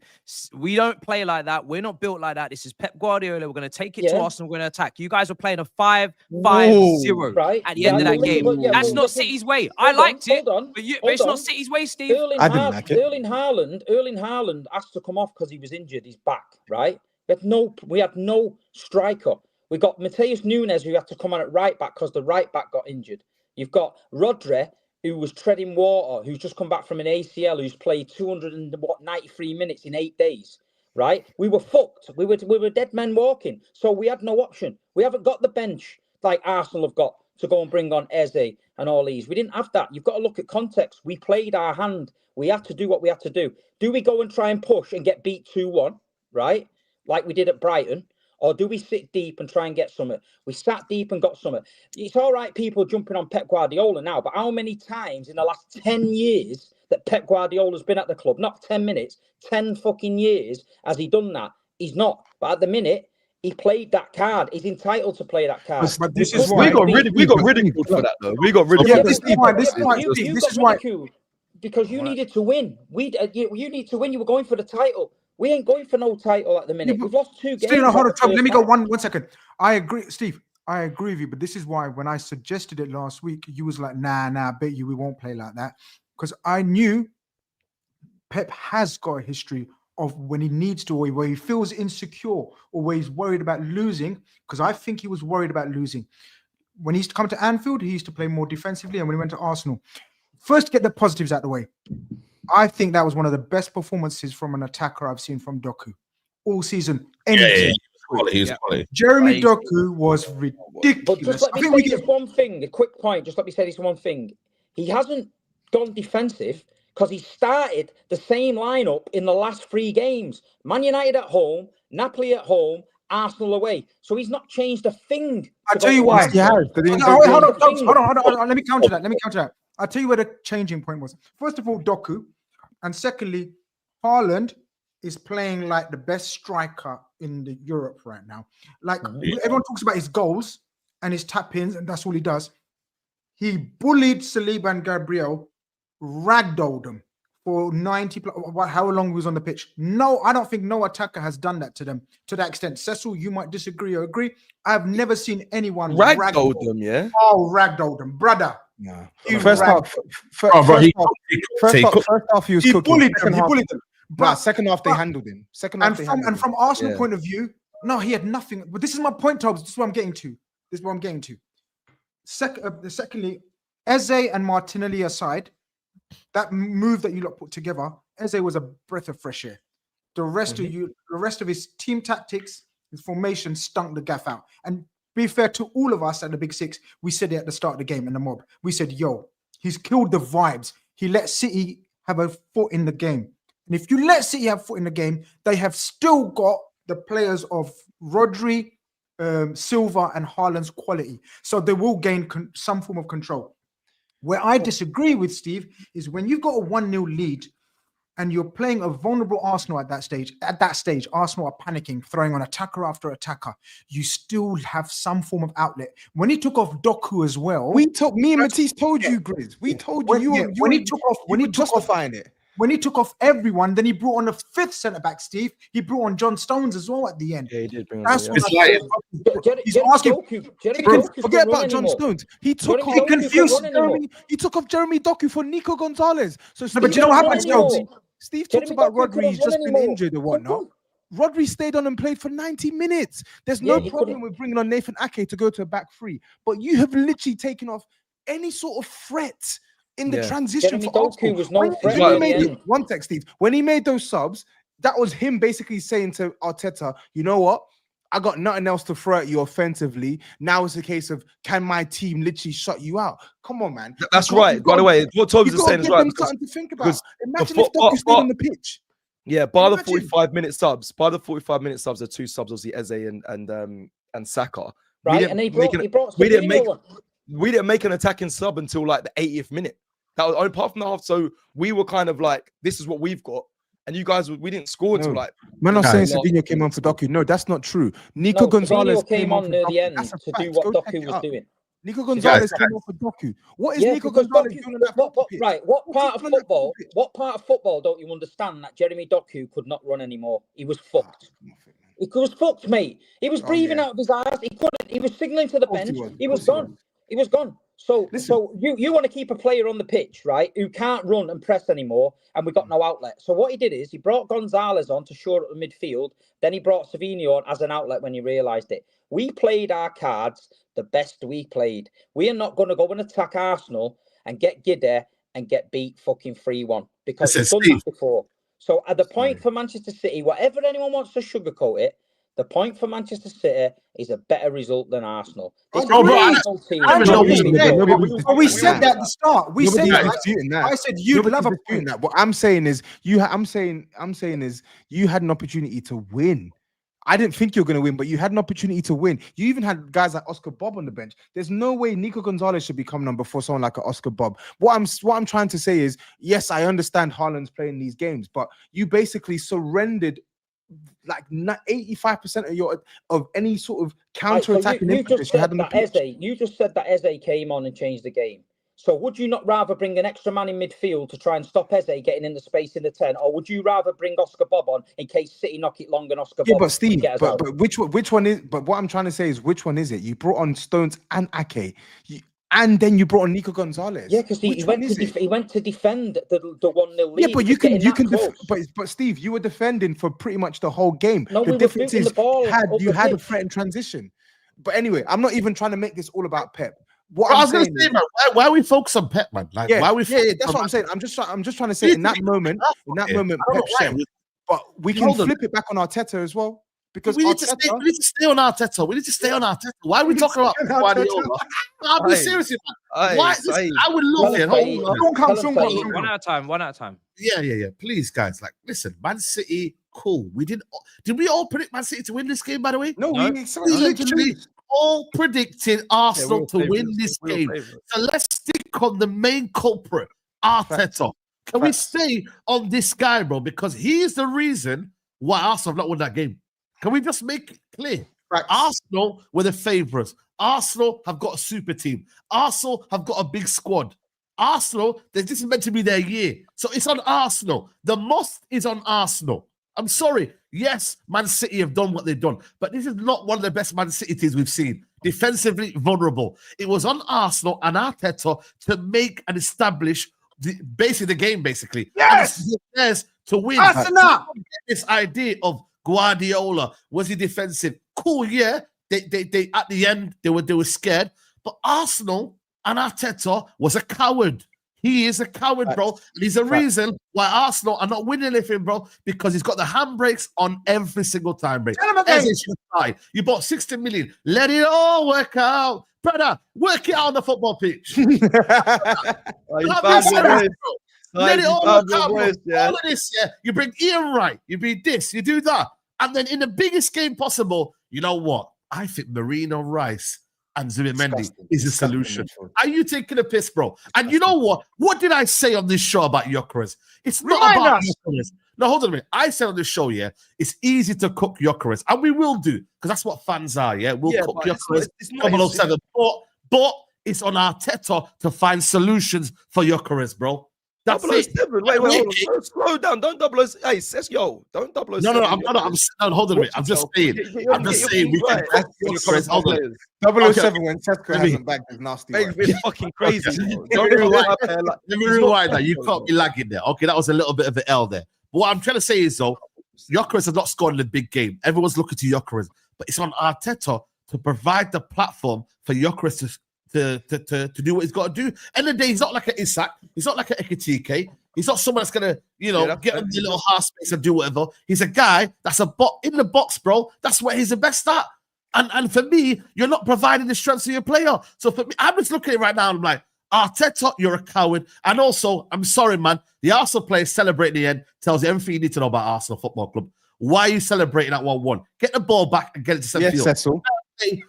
we don't play like that. We're not built like that. This is Pep Guardiola. We're going to take it to Arsenal. We're going to attack. You guys were playing a 5-5-0 at the end of that game. That's not City's way. I liked it, but it's not City's way, Steve. I didn't like it. Erling Haaland has to come off because he was injured. He's back, right? We had no striker. We got Mateus Nunes, who had to come on at right back because the right back got injured. You've got Rodri, who was treading water, who's just come back from an ACL, who's played 293 minutes in 8 days. Right? We were fucked. We were dead men walking. So we had no option. We haven't got the bench like Arsenal have got to go and bring on Eze and all these. We didn't have that. You've got to look at context. We played our hand. We had to do what we had to do. Do we go and try and push and get beat 2-1? Right? Like we did at Brighton, or do we sit deep and try and get something? We sat deep and got something. It's all right, people jumping on Pep Guardiola now, but how many times in the last 10 years that Pep Guardiola's been at the club? Not 10 minutes, 10 fucking years has he done that? He's not. But at the minute, he played that card. He's entitled to play that card. But this is why we got ridiculed for that, though. We got ridiculed. This is why. Because you needed to win. You need to win. You were going for the title. We ain't going for no title at the minute. We've lost 2 games. Steve, hold on, let me go one second. I agree, Steve. I agree with you, but this is why when I suggested it last week, you was like, nah, I bet you we won't play like that. Because I knew Pep has got a history of when he needs to, or where he feels insecure, or where he's worried about losing, because I think he was worried about losing. When he used to come to Anfield, he used to play more defensively, and when he went to Arsenal, first get the positives out of the way. I think that was one of the best performances from an attacker I've seen from Doku all season. Quality. Jeremy Doku was ridiculous. But just let me say this one thing, a quick point. Just let me say this one thing. He hasn't gone defensive because he started the same lineup in the last 3 games. Man United at home, Napoli at home, Arsenal away. So he's not changed a thing. I'll tell you why. Hold on. Let me counter that. I'll tell you where the changing point was. First of all, Doku. And secondly, Haaland is playing like the best striker in Europe right now. Like everyone talks about his goals and his tap-ins, and that's all he does. He bullied Saliba and Gabriel, ragdolled them for 90 plus, how long he was on the pitch. No, I don't think no attacker has done that to them to that extent. Cecil, you might disagree or agree. I've never seen anyone ragdolled them, yeah? Oh, ragdolled them, brother. No. First half, he was cooking. Bullied them. He bullied them. But second half they handled him. From Arsenal point of view, no, he had nothing. But this is my point, Tobs. This is what I'm getting to. Secondly, Eze and Martinelli aside, that move that you lot put together, Eze was a breath of fresh air. The rest of his team tactics, his formation stunk the gaff out. And be fair to all of us at the Big Six, we said it at the start of the game in the mob. We said, yo, he's killed the vibes. He let City have a foot in the game. And if you let City have a foot in the game, they have still got the players of Rodri, Silva, and Haaland's quality. So they will gain some form of control. Where I disagree with Steve is when you've got a 1-0 lead and you're playing a vulnerable Arsenal at that stage. At that stage, Arsenal are panicking, throwing on attacker after attacker. You still have some form of outlet. When he took off Doku as well, me and Matisse told you, Grizz. We told you. When he took off everyone, then he brought on a 5th centre back, Steve. He brought on John Stones as well at the end. Yeah, he did bring on. That's what he's asking. Forget about John Stones. He took off Jeremy Doku for Nico Gonzalez. So, but you know what happened, Stones? Steve talks about Rodri. He's just been injured or whatnot. Rodri stayed on and played for 90 minutes. There's no problem with bringing on Nathan Ake to go to a back three, but you have literally taken off any sort of threat in the transition for Arsenal. Was no threat. One sec, Steve. When he made those subs, that was him basically saying to Arteta, you know what? I got nothing else to throw at you offensively. Now it's a case of, can my team literally shut you out? Come on, man. That's right. By the way, what Tobs is saying is right. Something to think about. Imagine if Doku stayed on the pitch. Yeah, by the 45-minute subs, the 2 subs, obviously Eze and Saka. Right, and he brought we didn't make an attacking sub until like the 80th minute. That was apart from the half. So we were kind of like, this is what we've got. And you guys, we didn't score until like. Man, I'm saying Savinho came on for Doku. No, that's not true. Nico Gonzalez came on near the end to do what Doku was doing. Nico Gonzalez came on for Doku. What is Nico Gonzalez doing on that pitch? Right, what part of football don't you understand that Jeremy Doku could not run anymore? He was fucked. He was fucked, mate. He was breathing out of his eyes. He couldn't. He was signaling to the bench. He was gone. He was gone. So you want to keep a player on the pitch, right, who can't run and press anymore, and we got no outlet. So what he did is he brought Gonzalez on to shore up the midfield. Then he brought Savinho on as an outlet when he realised it. We played our cards the best we played. We are not going to go and attack Arsenal and get Gidde and get beat fucking 3-1 because we've done that before. So at the point for Manchester City, whatever anyone wants to sugarcoat it, the point for Manchester City is a better result than Arsenal. We said that at the start. We said that. I said you'd love a point. What I'm saying is you had an opportunity to win. I didn't think you were going to win, but you had an opportunity to win. You even had guys like Oscar Bob on the bench. There's no way Nico Gonzalez should be coming on before someone like Oscar Bob. What I'm trying to say is, yes, I understand Haaland's playing these games, but you basically surrendered like 85% of any sort of counter-attacking impetus you had on the pitch. You just said that Eze came on and changed the game. So would you not rather bring an extra man in midfield to try and stop Eze getting in the space in the 10, or would you rather bring Oscar Bob on in case City knock it long and Oscar Bob? But Steve, but which one is? But what I'm trying to say is, which one is it? You brought on Stones and Ake, and then you brought on Nico Gonzalez. Yeah, because he went to defend the 1-0 lead. Yeah, but but Steve, you were defending for pretty much the whole game. No, the difference is you had a threat in transition. But anyway, I'm not even trying to make this all about Pep. What I was going to say, man, why are we focused on Pep, man? Like, why are we? That's what I'm saying. I'm just trying to say in that moment, Pep said, but we can flip it back on Arteta as well. Because we need to stay on Arteta. We need to stay on Arteta. Why are we talking about Guardiola? I'll be serious, man. Why? Listen, I would love it. One at a time. Yeah. Please, guys. Like, listen, Man City, cool. Did we all predict Man City to win this game, by the way? No, we literally all predicted Arsenal to win this game. So let's stick on the main culprit, Arteta. Can we stay on this guy, bro? Because he is the reason why Arsenal have not won that game. Can we just make it clear? Arsenal were the favourites. Arsenal have got a super team. Arsenal have got a big squad. Arsenal, this is meant to be their year. So it's on Arsenal. The most is on Arsenal. I'm sorry. Yes, Man City have done what they've done, but this is not one of the best Man City teams we've seen. Defensively vulnerable. It was on Arsenal and Arteta to make and establish basically the game, basically. Yes! Yes, to win. Arsenal! This idea of Guardiola, was he defensive? Cool, yeah. They at the end they were scared, but Arsenal and Arteta was a coward. He is a coward, bro. And he's the reason why Arsenal are not winning anything, bro, because he's got the handbrakes on every single time break. You bought 60 million. Let it all work out. Brother, work it out on the football pitch. Let it all work out, bro. All of this, yeah. You bring Ian Wright, you bring this, you do that. And then in the biggest game possible, you know what? I think Marino Rice and Zubimendi is the solution. Are you taking a piss, bro? And you know what? What did I say on this show about Gyökeres? It's not about Gyökeres. No, hold on a minute. I said on this show, yeah, it's easy to cook Gyökeres, and we will do, because that's what fans are, yeah? We'll cook Gyökeres, 007, but it's on Arteta to find solutions for Gyökeres, bro. That's 007. Wait, hold on. Slow down. Don't 007. Hey, says yo. Don't 007. No, I'm not. Hold on a minute. I'm just saying. I'm just saying we can. Hold on. 007 when Sesko hasn't bagged his nasty. It's fucking crazy. Let me rewind that. You can't be lagging there. Okay, that was a little bit of an L there. But what I'm trying to say is, though, Gyökeres has not scored in a big game. Everyone's looking to Gyökeres, but it's on Arteta to provide the platform for Gyökeres to do what he's got to do. End of the day, he's not like an Isak. He's not like an Ekitike. He's not someone that's gonna, get on the little half space and do whatever. He's a guy that's a bot in the box, bro. That's where he's the best at. And for me, you're not providing the strength to your player. So for me, I'm just looking at it right now. And I'm like, Arteta, you're a coward. And also, I'm sorry, man. The Arsenal player celebrating the end tells you everything you need to know about Arsenal Football Club. Why are you celebrating at 1-1? Get the ball back and get it to centre field. Cecil.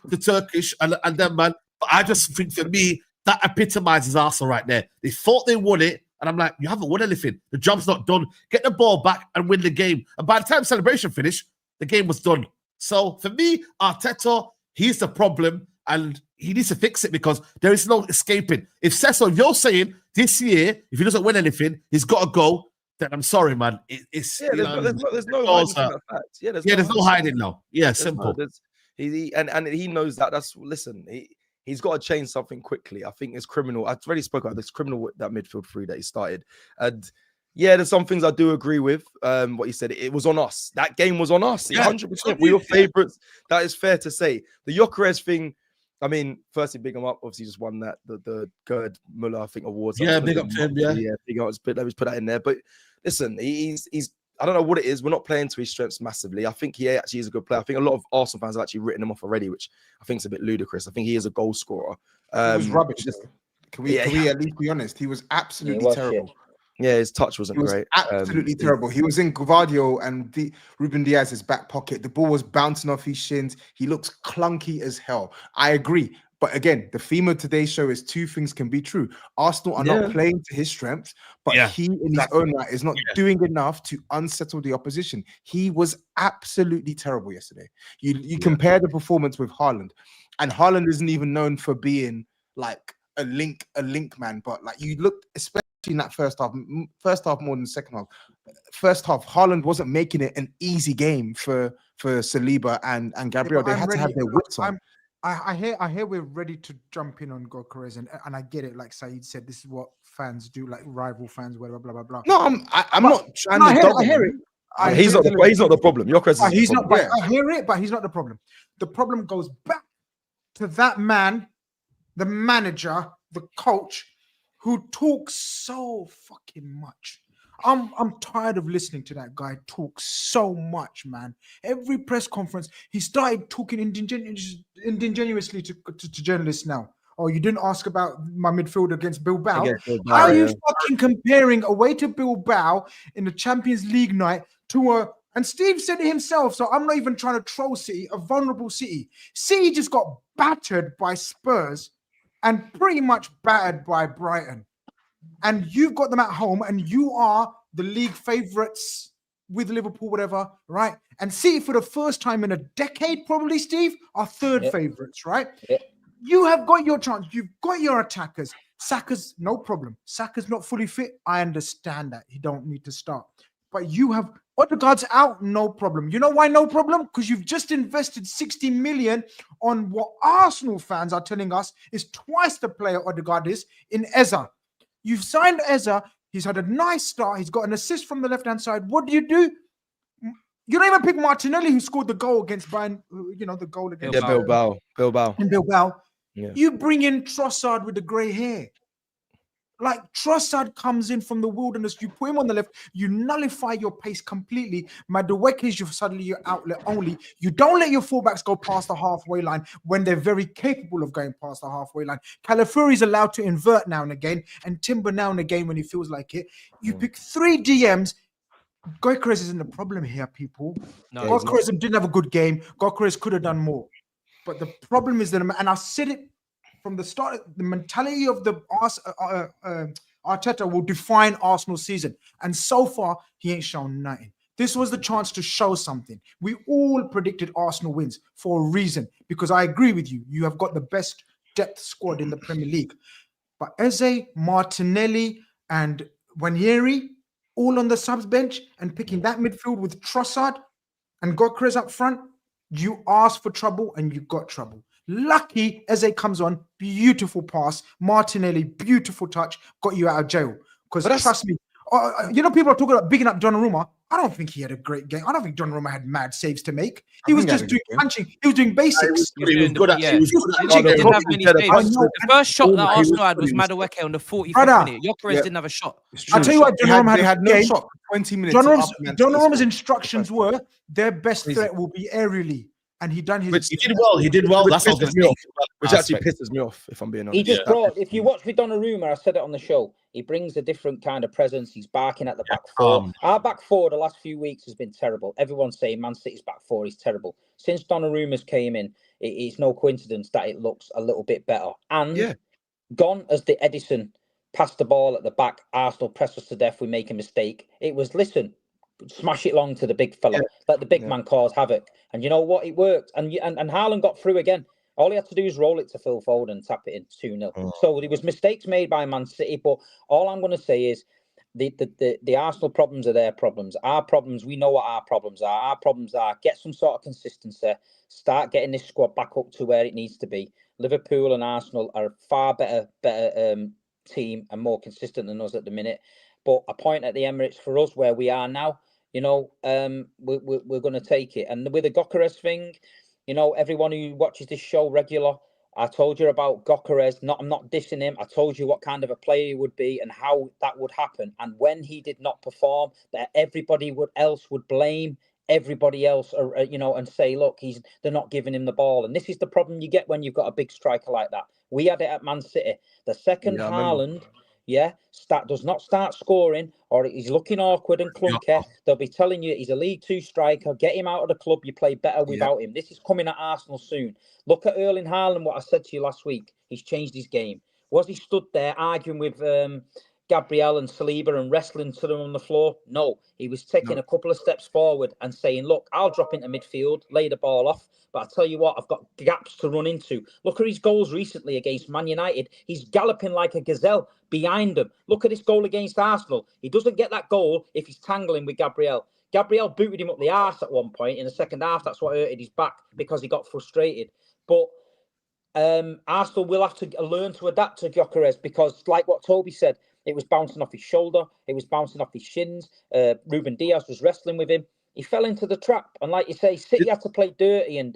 The Turkish and then, man. But I just think for me, that epitomizes Arsenal right there. They thought they won it, and I'm like, you haven't won anything. The job's not done. Get the ball back and win the game. And by the time celebration finished, the game was done. So for me, Arteta, he's the problem, and he needs to fix it because there is no escaping. If Cecil, you're saying this year, if he doesn't win anything, he's got to go, then I'm sorry, man. It's there's no hiding from that fact. There's no hiding now. Yeah, simple. And he knows that. He's got to change something quickly. I think it's criminal. I've already spoke about this criminal, that midfield three that he started. And yeah, there's some things I do agree with. What he said, it was on us. That game was on us. 100%. We were favourites. That is fair to say. The Gyökeres thing, I mean, firstly, big him up. Obviously, just won that the Gerd Muller, I think, awards. Yeah, big up to him. Yeah, big up. Let me put that in there. But listen, he's. I don't know what it is. We're not playing to his strengths massively. I think he actually is a good player. I think a lot of Arsenal fans have actually written him off already, which I think is a bit ludicrous. I think he is a goal scorer. He was rubbish. Can we at least be honest? He was absolutely terrible. Yeah, his touch wasn't great. Absolutely terrible. He was in Gvardiol and Ruben Diaz's back pocket. The ball was bouncing off his shins. He looks clunky as hell. I agree. But again, the theme of today's show is two things can be true. Arsenal are not playing to his strengths, but he in his own right is not doing enough to unsettle the opposition. He was absolutely terrible yesterday. You compare the performance with Haaland, and Haaland isn't even known for being like a link man, but like you looked, especially in that first half more than the second half. First half, Haaland wasn't making it an easy game for Saliba and Gabriel. They had to have their wits on. I hear we're ready to jump in on Gyökeres, and I get it. Like Saeed said, this is what fans do, like rival fans, whatever, blah blah blah. No, I'm not trying to. I hear it. He's not the problem. Gyökeres is he's not. I hear it, but he's not the problem. The problem goes back to that man, the manager, the coach, who talks so fucking much. I'm tired of listening to that guy talk so much, man. Every press conference, he started talking ingenuously to journalists now. Oh, you didn't ask about my midfield against Bilbao? How are you fucking comparing away to Bilbao in the Champions League night to and Steve said it himself, so I'm not even trying to troll City, a vulnerable City. City just got battered by Spurs and pretty much battered by Brighton. And you've got them at home, and you are the league favourites with Liverpool, whatever, right? And City, for the first time in a decade, probably, Steve, are third favourites, right? Yeah. You have got your chance. You've got your attackers. Saka's no problem. Saka's not fully fit. I understand that. He don't need to start. But you have Odegaard's out, no problem. You know why no problem? Because you've just invested 60 million on what Arsenal fans are telling us is twice the player Odegaard is in Eze. You've signed Eze. He's had a nice start. He's got an assist from the left-hand side. What do? You don't even pick Martinelli, who scored the goal against Bayern, the goal against Bilbao. In Bilbao. Yeah. You bring in Trossard with the grey hair. Like Trossard comes in from the wilderness, you put him on the left, you nullify your pace completely. Madueke is suddenly your outlet only. You don't let your fullbacks go past the halfway line when they're very capable of going past the halfway line. Calafiori is allowed to invert now and again, and Timber now and again when he feels like it. You pick 3 DMs. Gyökeres isn't the problem here, people. No, Gyökeres didn't have a good game. Gyökeres could have done more. But the problem is that, and I said it from the start, the mentality of the Arteta will define Arsenal's season. And so far, he ain't shown nothing. This was the chance to show something. We all predicted Arsenal wins for a reason, because I agree with you. You have got the best depth squad in the Premier League. But Eze, Martinelli, and Wannieri, all on the subs bench, and picking that midfield with Trossard and Gyökeres up front, you asked for trouble and you got trouble. Lucky Eze comes on, beautiful pass. Martinelli, beautiful touch, got you out of jail. Because trust me, people are talking about bigging up Donnarumma. I don't think he had a great game. I don't think Donnarumma had mad saves to make. He was just doing punching. He was doing basics. He didn't have many saves. The first shot that Arsenal had was Madueke on the 45th minute. Gyökeres didn't have a shot. I'll tell you what, Donnarumma had no shot. 20 minutes. Donnarumma's instructions were their best threat will be aerially. And he done his. He did well. That's what which actually pisses me off, if I'm being honest. He just brought. If you watch with Donnarumma, I said it on the show. He brings a different kind of presence. He's barking at the back four. Our back four the last few weeks has been terrible. Everyone's saying Man City's back four is terrible. Since Donnarumma's came in, it's no coincidence that it looks a little bit better. And gone as the Edison passed the ball at the back. Arsenal press us to death. We make a mistake. It was smash it long to the big fella. Let the big man cause havoc. And you know what? It worked. And Haaland got through again. All he had to do is roll it to Phil Foden and tap it in 2-0. So there was mistakes made by Man City. But all I'm going to say is the Arsenal problems are their problems. Our problems, we know what our problems are. Our problems are get some sort of consistency. Start getting this squad back up to where it needs to be. Liverpool and Arsenal are a far better team and more consistent than us at the minute. But a point at the Emirates for us where we are now, we're going to take it. And with the Gyökeres thing, everyone who watches this show regular, I told you about Gyökeres. I'm not dissing him. I told you what kind of a player he would be and how that would happen. And when he did not perform, that everybody else would blame everybody else, and say, look, they're not giving him the ball. And this is the problem you get when you've got a big striker like that. We had it at Man City. The second Haaland does not start scoring, or he's looking awkward and clunky, they'll be telling you he's a League 2 striker. Get him out of the club. You play better without him. This is coming at Arsenal soon. Look at Erling Haaland, what I said to you last week. He's changed his game. Was he stood there arguing with Gabriel and Saliba and wrestling to them on the floor? No. He was taking a couple of steps forward and saying, look, I'll drop into midfield, lay the ball off. But I tell you what, I've got gaps to run into. Look at his goals recently against Man United. He's galloping like a gazelle behind them. Look at this goal against Arsenal. He doesn't get that goal if he's tangling with Gabriel. Gabriel booted him up the arse at one point in the second half. That's what hurted his back because he got frustrated. But Arsenal will have to learn to adapt to Gyökeres because, like what Toby said, it was bouncing off his shoulder. It was bouncing off his shins. Ruben Diaz was wrestling with him. He fell into the trap. And like you say, City had to play dirty and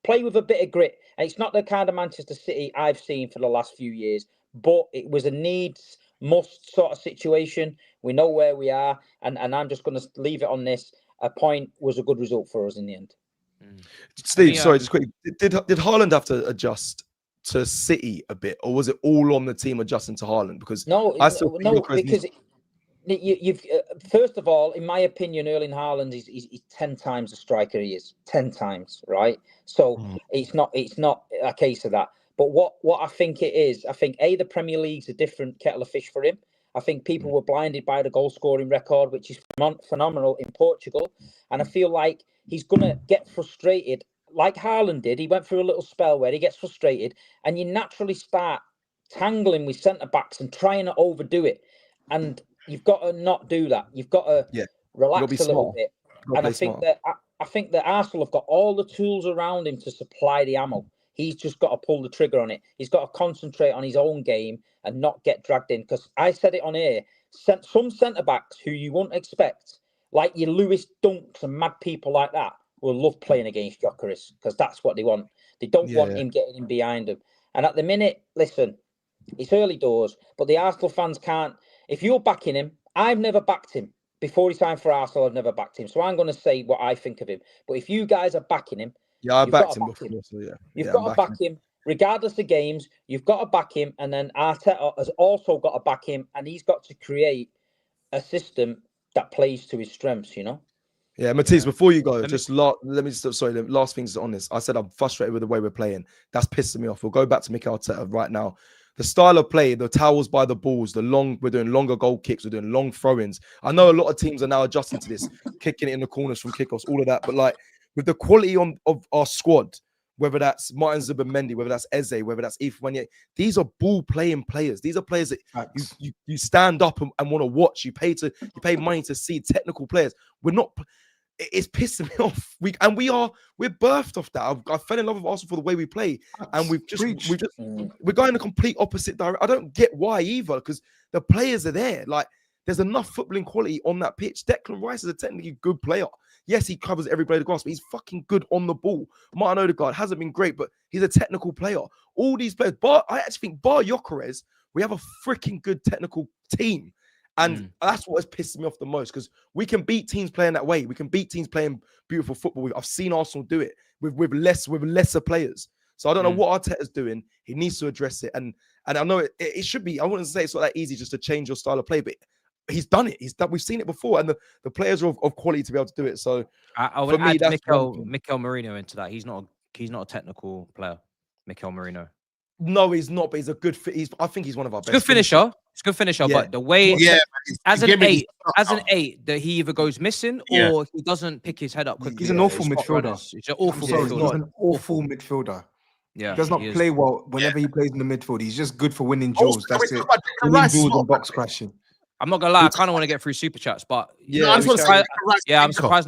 play with a bit of grit. And it's not the kind of Manchester City I've seen for the last few years. But it was a needs, must sort of situation. We know where we are. And I'm just going to leave it on this. A point was a good result for us in the end. Steve, sorry, just quickly. Did Haaland have to adjust to City a bit? Or was it all on the team adjusting to Haaland? Because because... You've first of all, in my opinion, Erling Haaland is 10 times the striker he is. 10 times, right? So it's not a case of that. But what I think it is, I think the Premier League's a different kettle of fish for him. I think people were blinded by the goal scoring record, which is phenomenal in Portugal. And I feel like he's going to get frustrated, like Haaland did. He went through a little spell where he gets frustrated, and you naturally start tangling with centre-backs and trying to overdo it. And you've got to not do that. You've got to relax a little bit. And I think that Arsenal have got all the tools around him to supply the ammo. He's just got to pull the trigger on it. He's got to concentrate on his own game and not get dragged in. Because I said it on air, some centre-backs who you wouldn't expect, like your Lewis Dunks and mad people like that, will love playing against Gyökeres because that's what they want. They don't want him getting in behind them. And at the minute, listen, it's early doors, but the Arsenal fans can't. If you're backing him, I've never backed him. Before he signed for Arsenal, I've never backed him. So I'm going to say what I think of him. But if you guys are backing him, I backed him before. You've got to back him, regardless of games. You've got to back him, and then Arteta has also got to back him, and he's got to create a system that plays to his strengths. You know. Yeah, Matisse. Before you go, the last things on this. I said I'm frustrated with the way we're playing. That's pissing me off. We'll go back to Mikel Arteta right now. The style of play, the towels by the balls, we're doing longer goal kicks, we're doing long throw-ins. I know a lot of teams are now adjusting to this, kicking it in the corners from kickoffs, all of that. But like with the quality of our squad, whether that's Martin Zubimendi, whether that's Eze, whether that's Ifeanyi, these are ball-playing players. These are players that you stand up and want to watch. You pay money to see technical players. We're not. It's pissing me off. We're birthed off that. I fell in love with Arsenal for the way we play, and we're going the complete opposite direction. I don't get why either, because the players are there. Like there's enough footballing quality on that pitch. Declan Rice is a technically good player. Yes, he covers every blade of grass, but he's fucking good on the ball. Martin Odegaard hasn't been great, but he's a technical player. All these players, I actually think bar Gyökeres, we have a freaking good technical team. And that's what has pissed me off the most, because we can beat teams playing that way. We can beat teams playing beautiful football. I've seen Arsenal do it with lesser players. So I don't know what Arteta's doing. He needs to address it. And I know it should be. I wouldn't say it's not that easy just to change your style of play, but he's done it. We've seen it before, and the players are of quality to be able to do it. So I would add Mikel Merino into that. He's not a technical player. Mikel Merino. No, he's not, but he's a good fit. I think he's one of our best. Good finisher. It's a good finisher, but the way as an eight, that he either goes missing or he doesn't pick his head up quickly. He's an awful midfielder. He's an awful midfielder. He's an awful midfielder. Yeah, he does not play well whenever he plays in the midfield. He's just good for winning duels. That's it. Winning duels and box crashing. I'm not gonna lie, I kind of want to get through super chats, but I'm surprised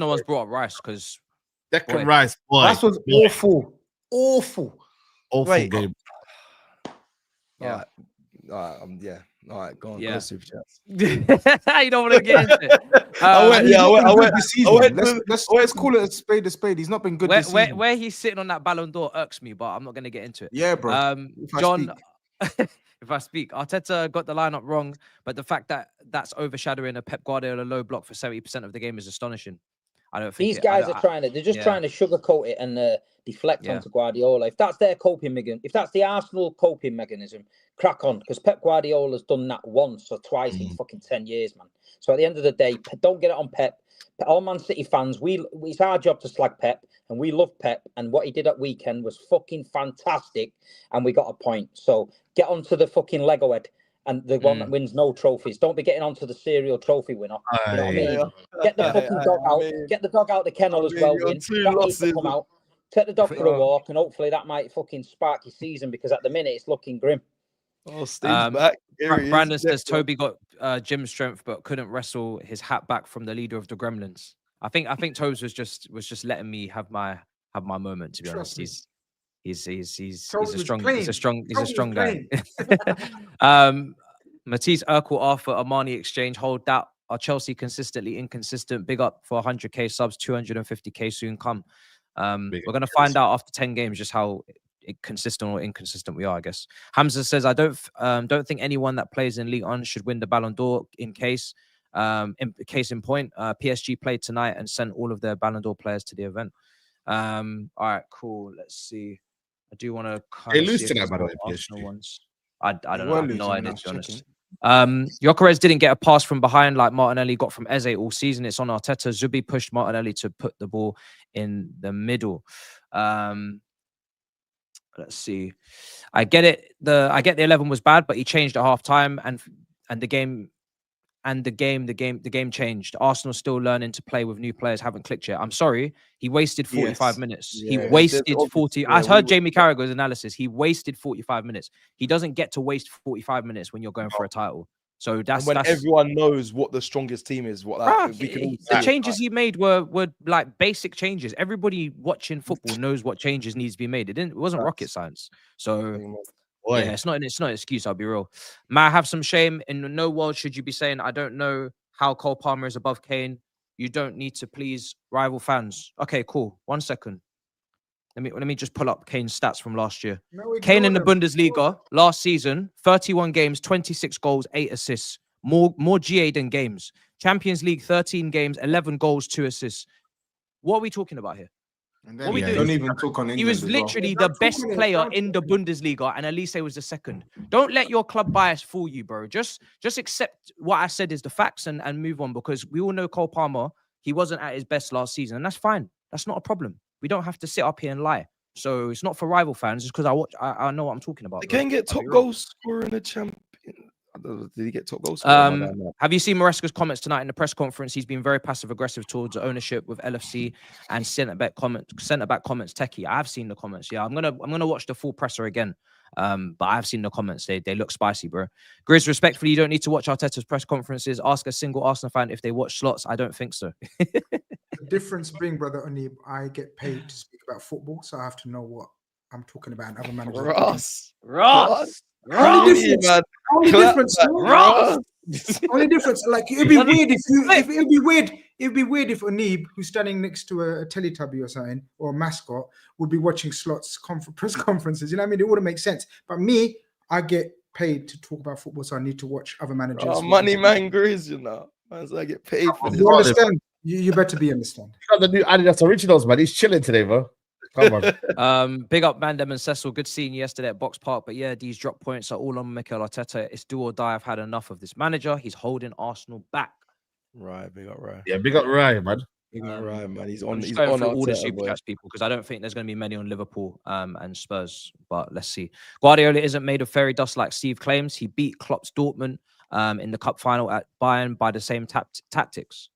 no one's brought up Rice, because Declan Rice, boy, Rice was awful game. Yeah. All right, go on. Go super chats. You don't want to get into it. Let's call it a spade. He's not been good this season. Where he's sitting on that Ballon d'Or irks me, but I'm not going to get into it. Yeah, bro. John, if I speak, Arteta got the lineup wrong, but the fact that that's overshadowing a Pep Guardiola low block for 70% of the game is astonishing. I don't think these guys are trying to. They're just trying to sugarcoat it and deflect onto Guardiola. If that's their coping mechanism, if that's the Arsenal coping mechanism, crack on, because Pep Guardiola's done that once or twice in fucking 10 years, man. So at the end of the day, don't get it on Pep. All Man City fans, it's our job to slag Pep, and we love Pep. And what he did at weekend was fucking fantastic, and we got a point. So get onto the fucking Lego head. And the one that wins no trophies. Don't be getting onto the serial trophy winner. You know what I mean? Get the fucking dog out. Get the dog out the kennel as well. That needs to come out. Take the dog for a walk, and hopefully that might fucking spark your season, because at the minute it's looking grim. Oh, Steve's back. Brandon says Toby got gym strength but couldn't wrestle his hat back from the leader of the Gremlins. I think TOBS was just letting me have my moment, to be honest. He's a strong guy. Matisse, Urkel, Arthur, Armani exchange, hold that. Are Chelsea consistently inconsistent? Big up for 100k subs, 250k soon come. We're gonna find out after 10 games just how consistent or inconsistent we are, I guess. Hamza says, I don't think anyone that plays in Ligue 1 should win the Ballon d'Or. In case in point, PSG played tonight and sent all of their Ballon d'Or players to the event. All right, cool. Let's see. I do want to. They lose tonight, by the way. Ones. I don't know. I have no idea, to be honest. Gyökeres didn't get a pass from behind like Martinelli got from Eze all season. It's on Arteta. Zubi pushed Martinelli to put the ball in the middle. Let's see. I get it. I get the 11 was bad, but he changed at half time, and and the game changed. Arsenal still learning to play with new players, haven't clicked yet. I'm sorry, he wasted 45 minutes. He wasted 40. I heard Jamie Carragher's analysis. He wasted 45 minutes. He doesn't get to waste 45 minutes when you're going for a title. So that's when everyone knows what the strongest team is. What we can all the changes he made were like basic changes. Everybody watching football knows what changes needs to be made. It wasn't rocket science. So yeah, it's not an excuse. I'll be real. May I have some shame? In no world should you be saying I don't know how Cole Palmer is above Kane. You don't need to please rival fans. Okay, cool. 1 second. Let me just pull up Kane's stats from last year. Kane in the Bundesliga last season, 31 games, 26 goals, 8 assists. More GA than games. Champions League, 13 games, 11 goals, 2 assists. What are we talking about here? What we doing? Don't even talk on England. He was literally the best player in the Bundesliga, and Elise was the second. Don't let your club bias fool you, bro. Just accept what I said is the facts and move on, because we all know Cole Palmer, he wasn't at his best last season, and that's fine. That's not a problem. We don't have to sit up here and lie. So it's not for rival fans, just because I know what I'm talking about. They can get top goal scorer in the champion. Did he get top goal scorer? Have you seen Maresca's comments tonight in the press conference? He's been very passive aggressive towards ownership with LFC and centre back comments. Techie, I've seen the comments. Yeah, I'm gonna watch the full presser again. But I've seen the comments. They look spicy, bro. Grizz, respectfully, you don't need to watch Arteta's press conferences. Ask a single Arsenal fan if they watch slots. I don't think so. The difference being, brother Anib, I get paid to speak about football, so I have to know what I'm talking about. And other managers. Ross. Only difference. Like it'd be weird it'd be weird if Anib, who's standing next to a Teletubby or something, or a mascot, would be watching slots press conferences. You know what I mean? It wouldn't make sense. But me, I get paid to talk about football, so I need to watch other managers. Oh, money man Grizz, you know. As I get paid for this. You understand? You better be understand. You got the new Adidas Originals, man. He's chilling today, bro. Come on. Big up Mandem and Cecil. Good seeing you yesterday at Box Park. But yeah, these drop points are all on Mikel Arteta. It's do or die. I've had enough of this manager. He's holding Arsenal back. Right, big up Ryan. Yeah, big up Ryan, man. Big up Ryan, man. He's on. He's going through all the super chats, people, because I don't think there's going to be many on Liverpool and Spurs. But let's see. Guardiola isn't made of fairy dust like Steve claims. He beat Klopp's Dortmund in the cup final at Bayern by the same tactics.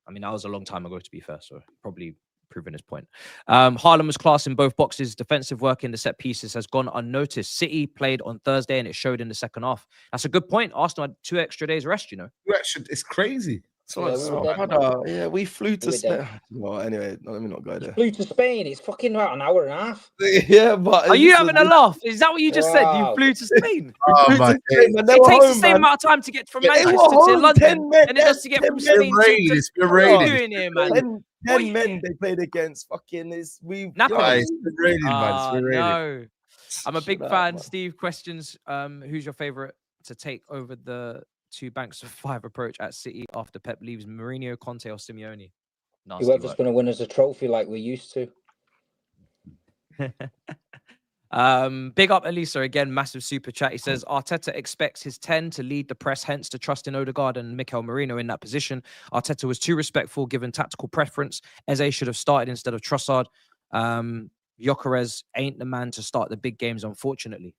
I mean, that was a long time ago, to be fair, so probably proving his point. Haaland was class in both boxes. Defensive work in the set pieces has gone unnoticed. City played on Thursday, and it showed in the second half. That's a good point. Arsenal had 2 extra days rest, you know. It's crazy. Yeah, we flew to Spain. Well, anyway, let me not go there. Flew to Spain. It's fucking about an hour and a half. Yeah, but are you having a laugh? Is that what you just said? You flew to Spain. It takes the same amount of time to get from Manchester to London than it does to get from Spain. What are you doing here, man? 10 men they played against. Fucking Napoli. No, I'm a big fan. Steve questions, who's your favorite to take over the 2 banks of 5 approach at City after Pep leaves? Mourinho, Conte, or Simeone? Whoever's going to win us a trophy like we used to. Big up Elisa again, massive super chat. He says Arteta expects his 10 to lead the press, hence to trust in Odegaard and Mikel Merino in that position. Arteta was too respectful given tactical preference. Eze should have started instead of Trossard. Gyökeres ain't the man to start the big games, unfortunately.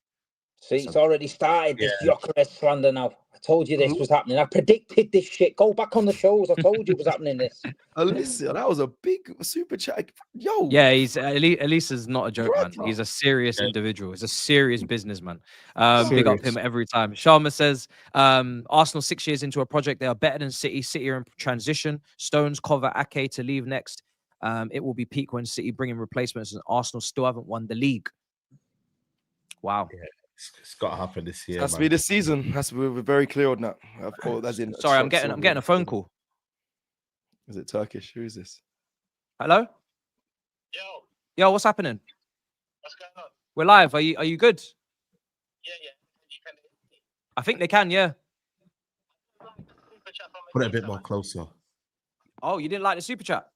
See, it's already started, this Gyökeres slander now. I told you this was happening. I predicted this shit. Go back on the shows. I told you it was happening this. Listen, that was a big super chat. Yo. Yeah, Elisa's not a joke, man. He's a serious individual. He's a serious businessman. Big up him every time. Sharma says, Arsenal 6 years into a project. They are better than City. City are in transition. Stones, Cover, Ake to leave next. It will be peak when City bring in replacements and Arsenal still haven't won the league. Wow. Yeah. It's got to happen this year. Has to be this season. We're very clear on that. Sorry, I'm getting a phone call. Is it Turkish? Who is this? Hello? Yo, what's happening? What's going on? We're live. Are you good? Yeah. You can hear me. I think they can, yeah. Put it a bit more closer. Oh, you didn't like the super chat?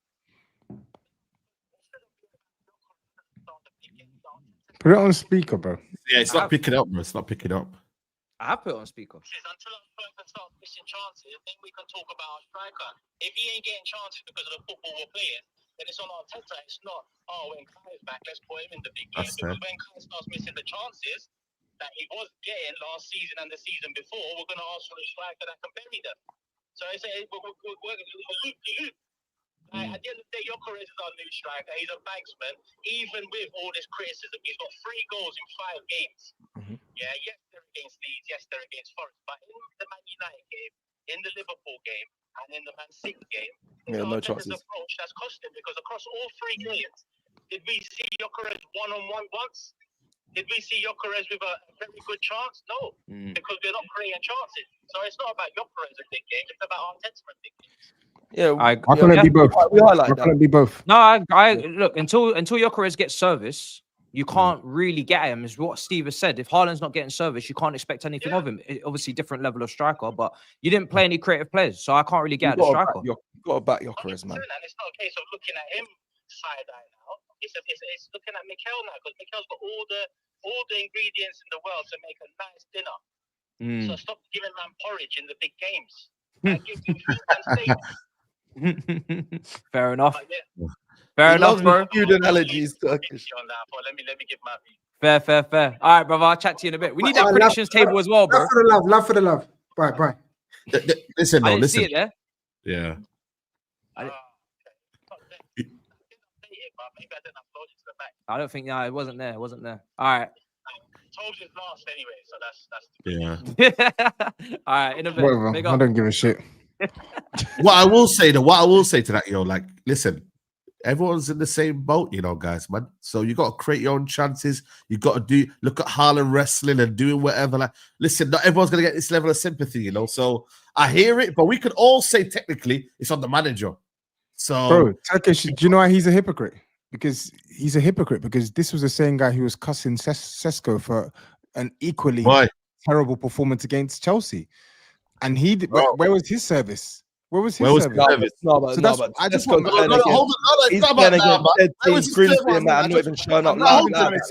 Put it on speaker, bro. Yeah, it's not picking up, bro. It's not picking up. I have put it on speaker. Until Arteta starts missing chances, then we can talk about a striker. If he ain't getting chances because of the football we're playing, then it's on Arteta. It's not, when Kai's back, let's put him in the big game. Because when Kai starts missing the chances, that he was getting last season and the season before, we're going to ask for a striker that can bury them. So it's a loop. Like, at the end of the day, Gyökeres is our new striker. He's a banksman. Even with all this criticism, he's got 3 goals in 5 games. Yeah, yes, they're against Leeds, yes, they're against Forest, but in the Man United game, in the Liverpool game, and in the Man City game, no chances. Approach that's cost him, because across all 3 games, did we see Gyökeres one-on-one once? Did we see Gyökeres with a very good chance? No, because we're not creating chances. So it's not about Gyökeres in big games, it's about Arteta in big games. Yeah, I couldn't be both. We highlight I couldn't be both. No, I look, until Gyökeres gets service, you can't really get him, is what Steve has said. If Haaland's not getting service, you can't expect anything of him. Obviously, different level of striker, but you didn't play any creative players, so I can't really get at the striker. You got to back Gyökeres, man. And it's not a case of looking at him side-eye now. It's looking at Mikel now, because Mikel's got all the ingredients in the world to make a nice dinner. So stop giving man porridge in the big games. Give him food and steak. Fair enough. Fair enough, bro. Food analogies, Turkish. Let me give my view. Fair. All right, brother. I'll chat to you in a bit. We need that predictions table as well, bro. Love for the love. Love for the love. Bye. Listen, I no, didn't listen. see it there. Yeah. I don't think it wasn't there. It wasn't there. All right. TOBS is last anyway, so that's Yeah. All right, in a bit. Whatever. Big I up. don't give a shit. What I will say to that, like, listen, everyone's in the same boat, guys, man. So you got to create your own chances. You got to look at Haaland wrestling and doing whatever. Like, listen, not everyone's gonna get this level of sympathy, So I hear it, but we could all say technically it's on the manager. So, Bro, Turkish, do you know why he's a hypocrite? Because he's a hypocrite because this was the same guy who was cussing Sesko for an equally terrible performance against Chelsea. And he did, where was his service? Where was his service? I just want hold on. He's playing against dead teams, Grimsby and that. I'm not even showing up. It's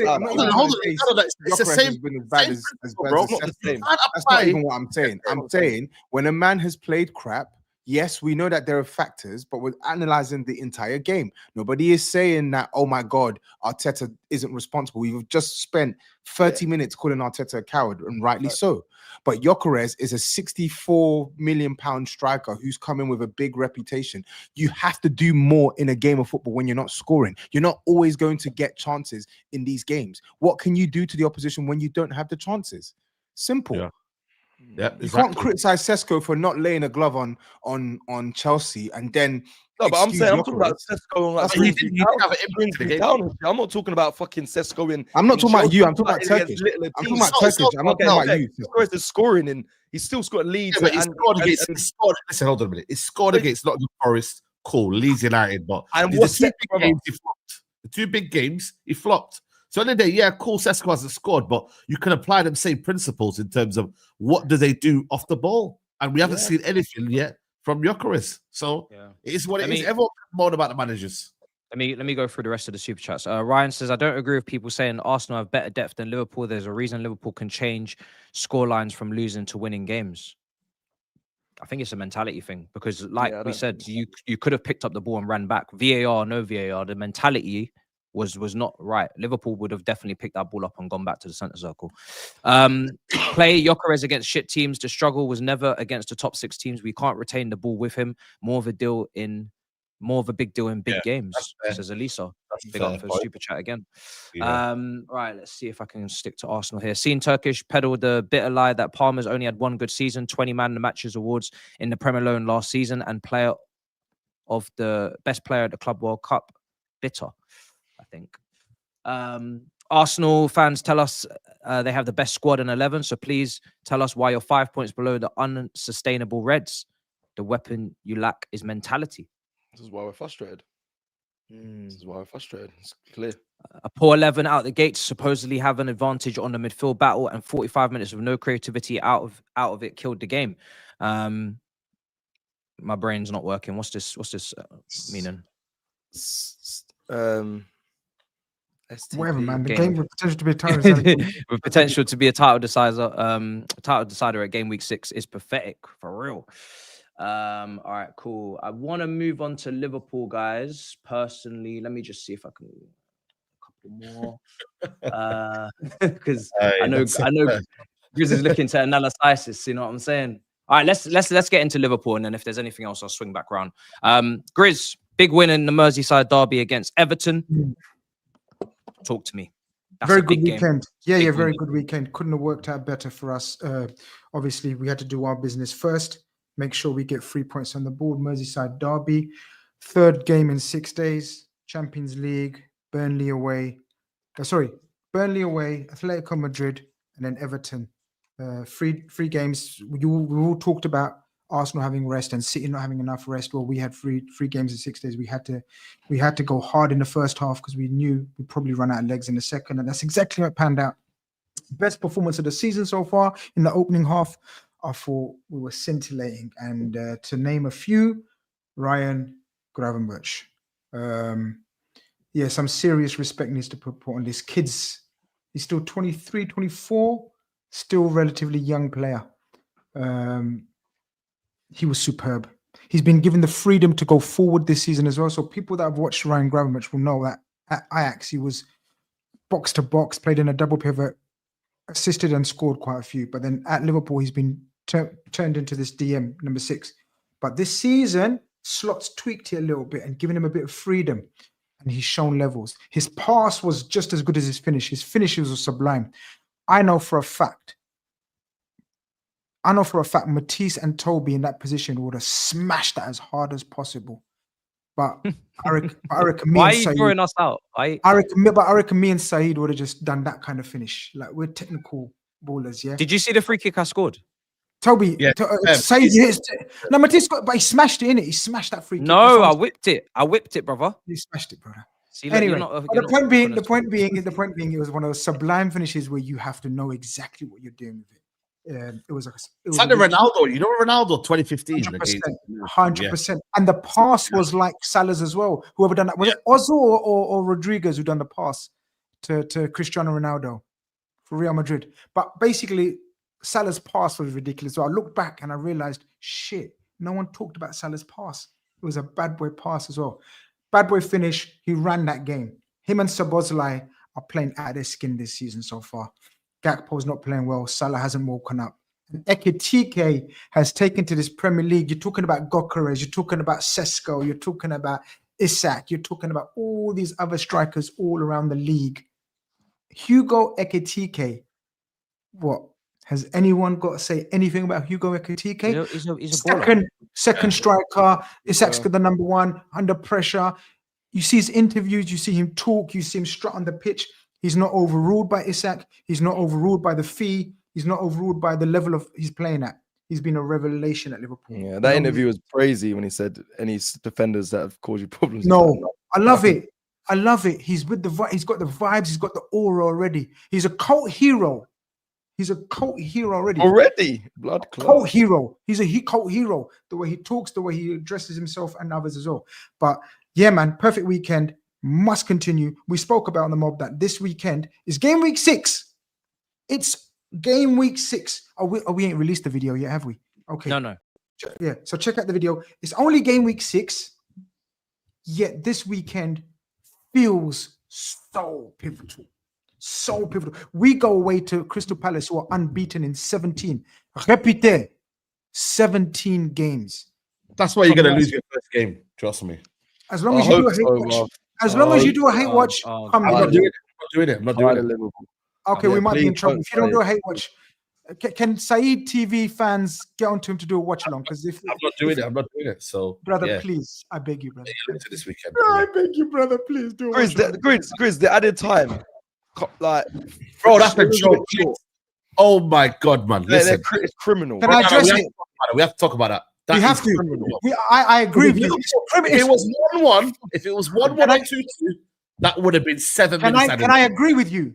the same. That's not even what I'm saying. I'm saying when a man has played crap, yes, we know that there are factors, but we're analyzing the entire game. Nobody is saying that, oh my God, Arteta isn't responsible. We've just spent 30 minutes calling Arteta a coward, and rightly so. But Gyökeres is a £64 million striker who's coming with a big reputation. You have to do more in a game of football when you're not scoring. You're not always going to get chances in these games. What can you do to the opposition when you don't have the chances? Simple. Yeah. Yeah, you can't criticize Sesko for not laying a glove on Chelsea and then. No, but I'm talking about Sesko. Like, I'm not talking about fucking Sesko in. I'm not talking about you. I'm talking about Turkish. I'm talking about Turkish. I'm not talking about you. Sesko is scoring and he's still scored Leeds. Yeah, but listen, hold on a minute. It's scored against not just Forest, cool, Leeds United, but the 2 big games he flopped. The 2 big games he flopped. So in the day, yeah, cool, Sesko hasn't scored, but you can apply them same principles in terms of what do they do off the ball, and we haven't seen anything yet from Gyökeres. So it is what it is. Everyone can moan about the managers. Let me go through the rest of the super chats. Ryan says, I don't agree with people saying Arsenal have better depth than Liverpool. There's a reason Liverpool can change score lines from losing to winning games. I think it's a mentality thing because, like we said, you could have picked up the ball and ran back. VAR, no VAR. The mentality was not right. Liverpool would have definitely picked that ball up and gone back to the centre circle. Play Gyökeres against shit teams. The struggle was never against the top 6 teams. We can't retain the ball with him. More of a big deal in big games, says Elisa. Big up for the super chat again. Right, let's see if I can stick to Arsenal here. Seeing Turkish peddled the bitter lie that Palmer's only had 1 good season, 20 man the matches awards in the Premier alone last season, and player of the best player at the Club World Cup. Bitter, I think. Arsenal fans tell us they have the best squad in 11, so please tell us why you're 5 points below the unsustainable Reds. The weapon you lack is mentality. This is why we're frustrated. This is why we're frustrated. It's clear. A poor 11 out the gate to supposedly have an advantage on the midfield battle, and 45 minutes of no creativity out of it killed the game. My brain's not working. What's this meaning? Whatever, man. The game with potential to be a title decider. With potential to be a title decider at game week 6 is pathetic for real. All right, cool. I want to move on to Liverpool, guys. Personally, let me just see if I can. A couple more. Because Hey, I know Grizz is looking to analysis. You know what I'm saying? All right, let's get into Liverpool, and then if there's anything else, I'll swing back round. Grizz, big win in the Merseyside derby against Everton. Talk to me. That's very a good big weekend. Game. Yeah, Big very win. good weekend. Couldn't have worked out better for us. Obviously, we had to do our business first. Make sure we get 3 points on the board. Merseyside derby, third game in 6 days. Champions League, Burnley away. Burnley away, Atletico Madrid, and then Everton. Three games. We all talked about Arsenal having rest and City not having enough rest. Well, we had three games in 6 days. We had to go hard in the first half because we knew we'd probably run out of legs in the second, and that's exactly what panned out. Best performance of the season so far in the opening half. I thought we were scintillating, and to name a few, Ryan Gravenberch. Yeah, some serious respect needs to put on this kid's. He's still 23, 24, still relatively young player. He was superb. He's been given the freedom to go forward this season as well. So people that have watched Ryan Gravenberch will know that at Ajax, he was box to box, played in a double pivot, assisted and scored quite a few. But then at Liverpool, he's been turned into this DM, number 6. But this season, Slot's tweaked it a little bit and given him a bit of freedom. And he's shown levels. His pass was just as good as his finish. His finishes were sublime. I know for a fact, Matisse and Toby in that position would have smashed that as hard as possible. But I reckon me Why and are you Saeed, drawing us out? I reckon me and Saeed would have just done that kind of finish. Like, we're technical ballers, yeah. Did you see the free kick I scored? Toby, Yeah, Saeed hits. No, Matisse but he smashed it in it. He smashed that free kick. No, I whipped it. I whipped it, brother. He smashed it, brother. See, look, Anyway, the point being, it was one of those sublime finishes where you have to know exactly what you're doing with it. It was It's like the Ronaldo. You know Ronaldo 2015. 100%. And the pass was like Salah's as well. Whoever done that, was it Ozil or Rodriguez who done the pass to Cristiano Ronaldo for Real Madrid? But basically, Salah's pass was ridiculous. So I looked back and I realized, shit, no one talked about Salah's pass. It was a bad boy pass as well. Bad boy finish. He ran that game. Him and Szoboszlai are playing out of their skin this season so far. Gakpo's not playing well. Salah hasn't woken up. And Ekitike has taken to this Premier League. You're talking about Gyökeres. You're talking about Sesko. You're talking about Isak. You're talking about all these other strikers all around the league. Hugo Ekitike. What? Has anyone got to say anything about Hugo Ekitike? He's a second striker. Isak's the number 1 under pressure. You see his interviews. You see him talk. You see him strut on the pitch. He's not overruled by Isak. He's not overruled by the fee. He's not overruled by the level of he's playing at. He's been a revelation at Liverpool. Yeah, that interview was crazy when he said any defenders that have caused you problems. No, I love it. I love it. He's with the he's got the vibes. He's got the aura already. He's a cult hero. He's a cult hero already. Blood clot. Cult hero. He's a cult hero. The way he talks, the way he addresses himself and others as well. But yeah, man, perfect weekend. Must continue. We spoke about on the mob that this weekend is game week 6. It's game week 6. We ain't released the video yet, have we? Okay. No. Yeah. So check out the video. It's only game week 6. Yet this weekend feels so pivotal. So pivotal. We go away to Crystal Palace, who are unbeaten in 17. Repite, 17 games. That's why you're going to lose your first game. Trust me. As long as you do a hate watch. As long as you do a hate watch, I'm not doing it. I'm not doing it. Okay, we might be in trouble. If you don't do a hate watch, can SAEED TV fans get onto him to do a watch along? Because if I'm not doing it. So, brother, please, I beg you, brother. To this weekend. I beg you, brother, please do. Grizz, the added time, like, bro, that's a joke. Oh my god, man! Listen, it's criminal. Can I address it? We have to talk about that. We have to. I agree with you. If it was 1-1, if it was 1-1 or 2-2, that would have been 7 minutes. Can I agree with you?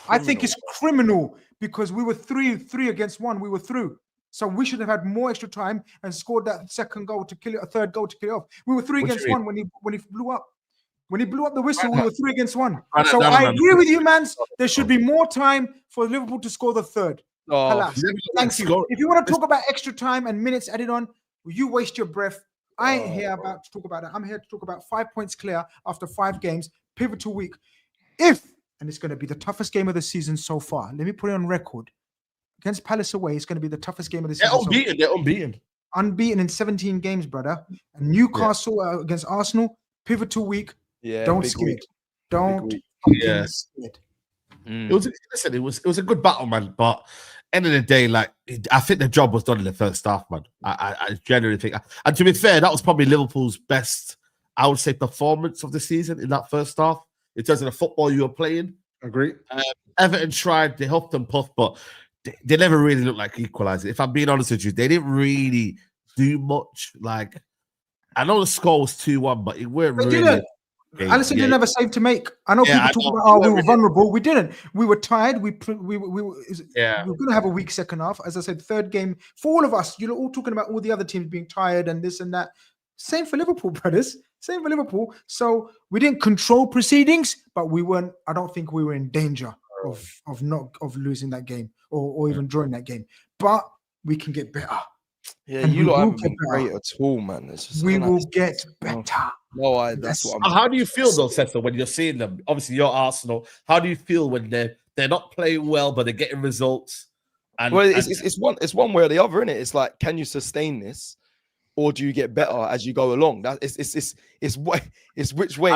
I think it's criminal because we were 3 against 1. We were through. So we should have had more extra time and scored that second goal to kill it, a third goal to kill it off. We were 3 against 1 when he blew up. When he blew up the whistle, we were 3 against 1. So I agree with you, man. There should be more time for Liverpool to score the third. Thank you. If you want to talk about extra time and minutes added on, you waste your breath. I ain't here about to talk about that. I'm here to talk about 5 points clear after 5 games. Pivotal week. And it's going to be the toughest game of the season so far. Let me put it on record. Against Palace away, it's going to be the toughest game of the season. They're unbeaten. Unbeaten in 17 games, brother. And Newcastle against Arsenal, pivotal week. Yeah, don't skid. Don't skid. It was a good battle, man. But end of the day, like I think the job was done in the first half, man. I generally think, and to be fair, that was probably Liverpool's best, I would say, performance of the season in that first half in terms of the football you were playing. Agree. Everton tried, they huffed and puffed, but they never really looked like equalizing. If I'm being honest with you, they didn't really do much. Like, I know the score was 2-1, but it weren't really. Alisson didn't have a save to make. I know people talk about, we were vulnerable. We didn't. We were tired. We were going to have a weak second half. As I said, third game for all of us. You're all talking about all the other teams being tired and this and that. Same for Liverpool, brothers. Same for Liverpool. So we didn't control proceedings, but we weren't. I don't think we were in danger of losing that game or even drawing that game. But we can get better. Yeah, and you lot haven't been great at all, man. It's just we will get better. No, that's what I'm. How do you feel though, Cecil, when you're seeing them? Obviously, you're Arsenal. How do you feel when they're not playing well, but they're getting results? It's one way or the other, isn't it? It's like, can you sustain this, or do you get better as you go along? That it's which way.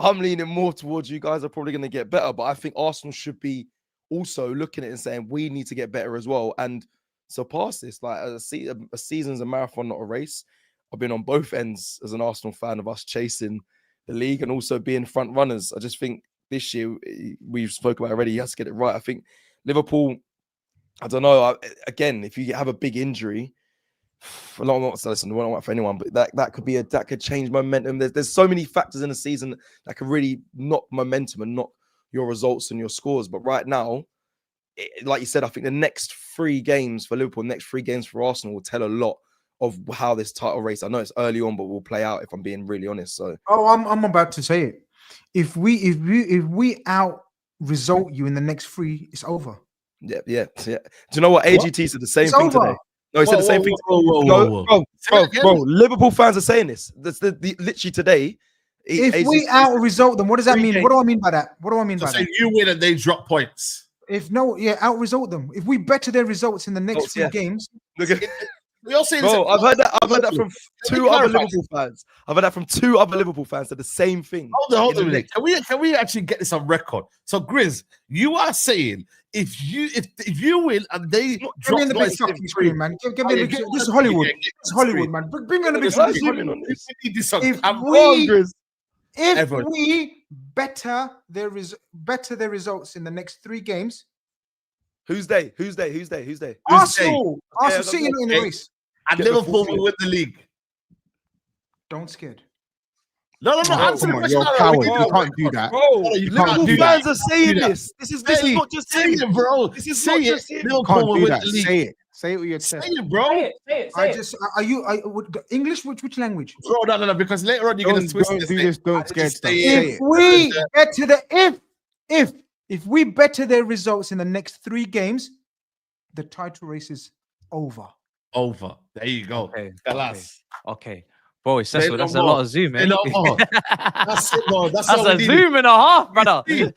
I'm leaning more towards you guys are probably going to get better, but I think Arsenal should be also looking at it and saying we need to get better as well and surpass this. Like a season's a marathon, not a race. I've been on both ends as an Arsenal fan of us chasing the league and also being front runners. I just think this year we've spoken about already. He has to get it right. I think Liverpool, I don't know. Again, if you have a big injury, not for anyone, but that could change momentum. There's so many factors in the season that could really knock momentum and knock your results and your scores. But right now, like you said, I think the next 3 games for Liverpool, next 3 games for Arsenal will tell a lot of how this title race. I know it's early on, but will play out. If I'm being really honest, so I'm about to say it. If we out result you in the next 3, it's over. Yeah. Do you know what? AGT said the same thing today. No, he said the same thing. Bro, Liverpool fans are saying this. That's literally today. If we out result them, what does that mean? What do I mean by that? What do I mean by that? You win and they drop points. Out result them. If we better their results in the next 3 games. We all say bro, I've heard that from 2 other Liverpool fans. I've heard that from 2 other Liverpool fans. They're the same thing. Hold on. Can we actually get this on record? So, Grizz, you are saying if you win and they give me the big fucking screen, man. Give me this is Hollywood. It's Hollywood, man. Bring on the big screen. If we better their results in the next 3 games. Who's they? Arsenal sitting in the race. And Liverpool will win the league. Don't scared. No. Answer the question. You're a coward. You can't do that. Bro, Liverpool fans are saying this. This is not just saying it, bro. This is not just saying Liverpool will win the league. Say it with your chest. Say it, bro. English? Which language? Bro, no. Because later on you're gonna twist this. Do this. Don't scared stuff. If we get to the if we better their results in the next 3 games, the title race is over. Over. There you go. Okay. Boy, Cecil, that's a lot of zoom, man. That's it, bro. That's a zoom and a half, brother. You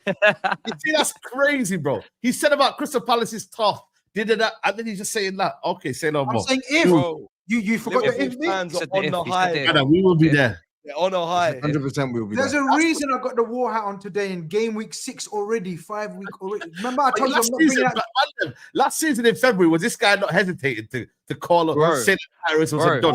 see, that's crazy, bro. He said about Crystal Palace is tough. Did that, and then he's just saying that. Okay, say no more. I'm saying if. Bro, you forgot the if. Fans are on the high. We will be there. Yeah, on a high. 100% we'll be there. There's a reason I got the war hat on today in game week 6 already, 5 week already. Remember, I told you I'm not bringing out... Last season in February, was this guy not hesitating to call up saying Harris was done?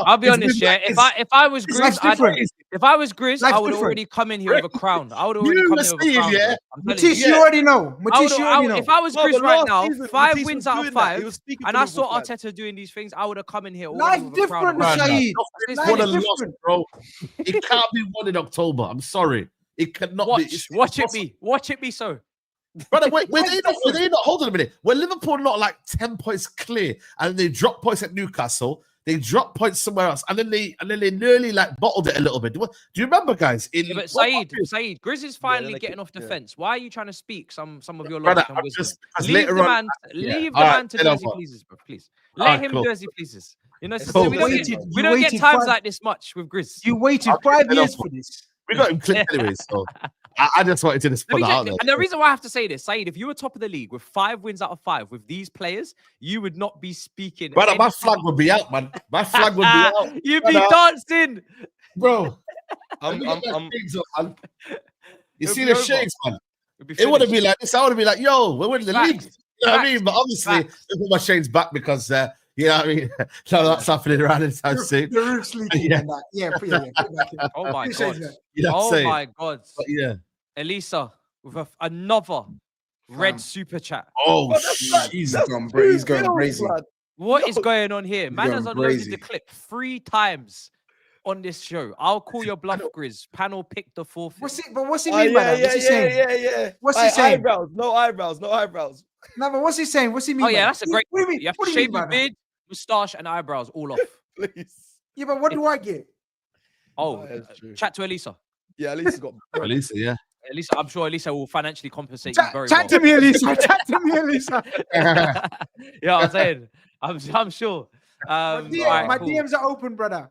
I'll be honest, yeah. If I was Grizz, I would already come in here with a crown. I would already come in with a crown. Yeah. Matisse, you already know. If I was Grizz right now, 5 wins out of 5, and I saw Arteta doing these things, I would have come in here. Life different, SAEED. Bro, it can't be won in October. I'm sorry, it cannot be. Watch it be so. Brother, were they not? Hold on a minute. Were Liverpool not like 10 points clear, and they dropped points at Newcastle? They dropped points somewhere else, and then they nearly like bottled it a little bit. Do you remember, guys? But SAEED, Grizz is finally getting off the fence. Why are you trying to speak some of your logic and wisdom? Leave the man to do as he pleases, bro. Please let him do as he pleases. You know, So we don't get times like this much with Grizz. You waited 5 years for this. We got him clipped anyway, so I just wanted to just put that out there. And the reason why I have to say this, Saeed, if you were top of the league with 5 wins out of 5 with these players, you would not be speaking. Brother, my flag would be out, man. My flag would be out. You'd be dancing, bro. You see the shades, man. It wouldn't be like this. I would be like, yo, we're winning the league. You know what I mean? But obviously, I put my shades back because, you know what I mean? No, that's happening around this time soon. The roof's leaking and that. Yeah, put it back in. Oh my God. You know what I'm saying? My God. But yeah. Elisa with another red super chat. Oh, he's going crazy. What is going on here? Man has unloaded the clip 3 times on this show. I'll call your bluff, Grizz. Panel picked the 4th. What's he mean by that? What's he saying? Yeah. What's he saying? No eyebrows. No, but what's he saying? What's he mean? Oh yeah, that's a great. What do you mean? You have to shave your beard, moustache, and eyebrows all off. Please. Yeah, but what do I get? Oh, chat to Elisa. Yeah, Elisa's got. Elisa, yeah. Elisa, I'm sure Elisa will financially compensate you very well. Chat to me, Elisa. Chat to me, Elisa. Yeah, I'm saying. I'm sure. My DMs are open, brother.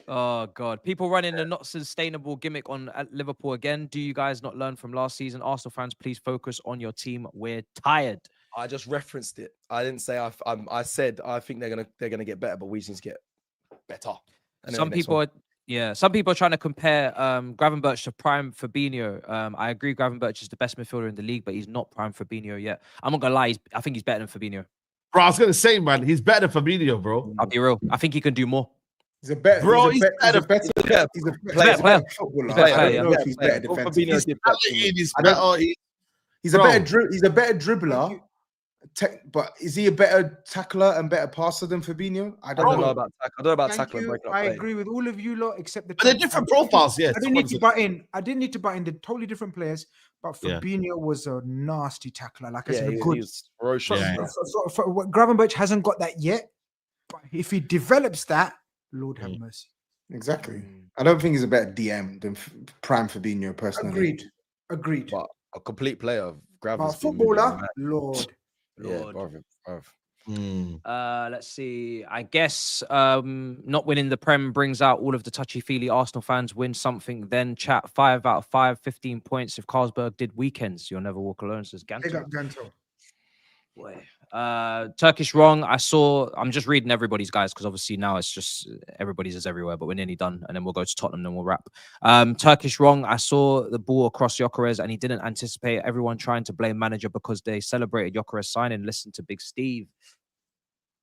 Oh God, people running a not sustainable gimmick on Liverpool again. Do you guys not learn from last season? Arsenal fans, please focus on your team. We're tired. I just referenced it. I didn't say I said I think they're gonna get better, but we just need to get better. Some people are trying to compare Gravenberch to prime Fabinho. I agree Gravenberch is the best midfielder in the league, but he's not prime Fabinho yet. I'm not gonna lie, I think he's better than Fabinho. Bro, I was gonna say, man, he's better than Fabinho, bro. I'll be real. I think he can do more. He's a better, bro. He's a better player. He's a better player. I don't know if he's better defensively. He's a better dribbler. But is he a better tackler and better passer than Fabinho? I don't know about tackling. I agree with all of you lot except the. But they're different profiles, yes. I didn't need to butt in. They're totally different players. But Fabinho was a nasty tackler. Like I said, good. Gravenberch hasn't got that yet. But if he develops that, Lord have mercy. Exactly. I don't think he's a better DM than prime Fabinho personally. Agreed. But a complete player. Footballer, Lord. Yeah, let's see. I guess not winning the Prem brings out all of the touchy-feely Arsenal fans. Win something, then chat. 5 out of 5, 15 points. If Carlsberg did weekends, you'll never walk alone, says Ganto. Big up Ganto. Boy. Turkish wrong. I'm just reading everybody's guys because obviously now it's just everybody's is everywhere, but we're nearly done and then we'll go to Tottenham and we'll wrap. Turkish wrong. I saw the ball across Gyökeres and he didn't anticipate everyone trying to blame manager because they celebrated Gyökeres signing. Listen to Big Steve.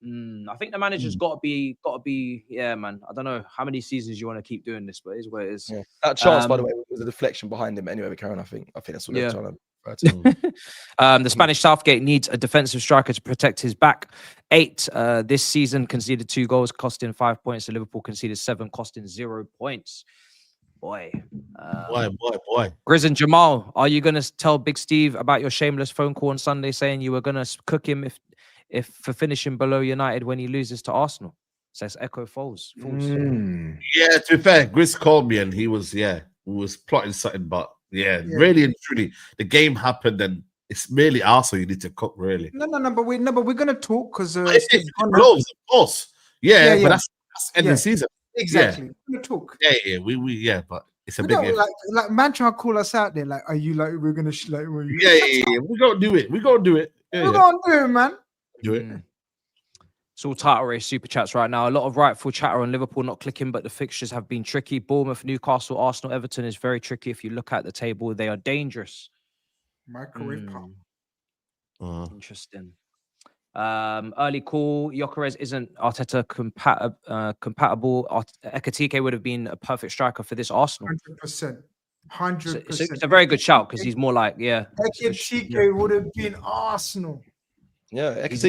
I think the manager's got to be. Yeah, man. I don't know how many seasons you want to keep doing this, but it is what it is. Yeah. That chance, by the way, was a deflection behind him. Anyway, Karen, I think that's what they're trying to. The Spanish Southgate needs a defensive striker to protect his back. 8 this season, conceded 2 goals, costing 5 points. And Liverpool conceded 7, costing 0 points. Boy. Grizz and Jamal, are you going to tell Big Steve about your shameless phone call on Sunday saying you were going to cook him if for finishing below United when he loses to Arsenal? Says Echo Foles. Yeah, to be fair, Grizz called me and he was plotting something, but really and truly, the game happened and it's merely Arsenal you need to cook, really. No, but we're gonna talk because of course. Yeah, but that's end of the season. Exactly. We're gonna talk. Yeah, but it's a big like man trying to call us out there, like, are you like we're gonna we're gonna do it. We're gonna do it. We're gonna do it, man. Do it. It's all title race super chats right now. A lot of rightful chatter on Liverpool not clicking, but the fixtures have been tricky. Bournemouth, Newcastle, Arsenal, Everton is very tricky. If you look at the table, they are dangerous. Microwave pop. Interesting. Early call. Gyökeres isn't Arteta compatible. Ekitike would have been a perfect striker for this Arsenal. 100%. It's a very good shout because he's more like Ekitike would have been Arsenal. Yeah, he's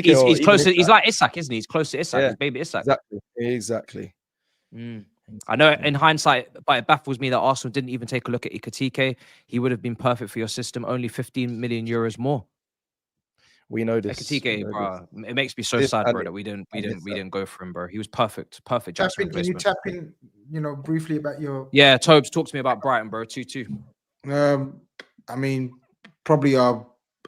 close to. He's like Isak, isn't he? He's close to Isak. Yeah. His baby Isak. Exactly. I know in hindsight, but it baffles me that Arsenal didn't even take a look at Ekitike. He would have been perfect for your system. Only 15 million euros more. We know this. Ekitike, bro. It makes me so sad, bro, that we didn't go for him, bro. He was perfect. Jackson can you tap in, briefly about your? Yeah, Tobes, talk to me about Brighton, bro. 2-2. I mean, probably our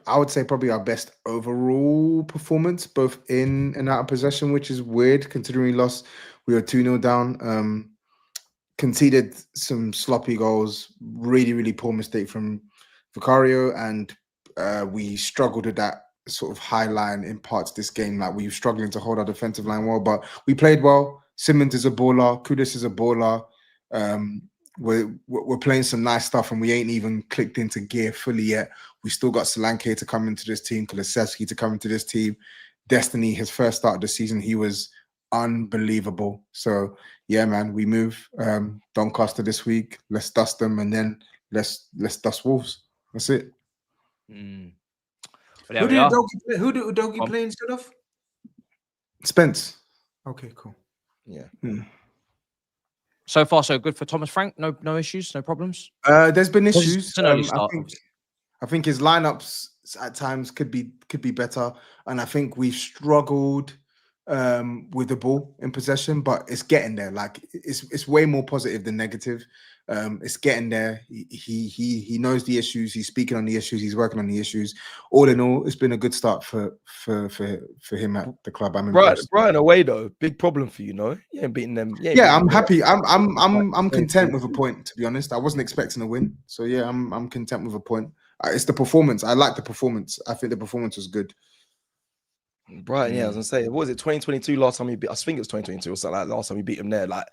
I would say probably our best overall performance, both in and out of possession, which is weird considering we lost. We were 2-0 down. Conceded some sloppy goals, really poor mistake from Vicario, and we struggled with that sort of high line in parts of this game. Like we were struggling to hold our defensive line well, but we played well. Simmons is a baller. Kudus is a baller. We're playing some nice stuff, and we ain't even clicked into gear fully yet. We still got Solanke to come into this team, Kulusevski to come into this team. Destiny, his first start of the season, he was unbelievable. So yeah, man, we move Doncaster this week. Let's dust them, and then let's dust Wolves. That's it. Who did Udogie play instead of? Spence. Okay, cool. Yeah. So far, so good for Thomas Frank. No issues, no problems. There's been issues. It's an early start, I think his lineups at times could be better, and I think we've struggled with the ball in possession, but it's getting there. Like it's way more positive than negative. It's getting there. He knows the issues. He's speaking on the issues. He's working on the issues. All in all, it's been a good start for him at the club. I'm impressed. Brighton away though, big problem for you, no? You ain't beating them. Yeah, I'm happy. I'm content with a point. To be honest, I wasn't expecting a win, so yeah, I'm content with a point. It's the performance. I like the performance. I think the performance was good. Brighton, yeah, I was gonna say, what was it, 2022 last time we beat? I think it was 2022 or something like that, last time we beat them there. Like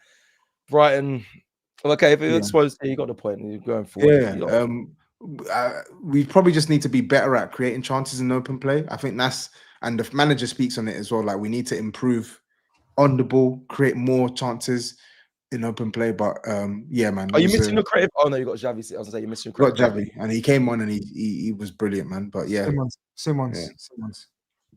Brighton, okay, if you're exposed, you got the point. You're going forward. Yeah, we probably just need to be better at creating chances in open play. I think that's, and the manager speaks on it as well. Like we need to improve on the ball, create more chances in open play. But yeah, man. Are you missing your creative? Oh no, you got Xavi. I was gonna say you're missing your creative. Got Xavi, and he came on and he was brilliant, man. But yeah, Simmons.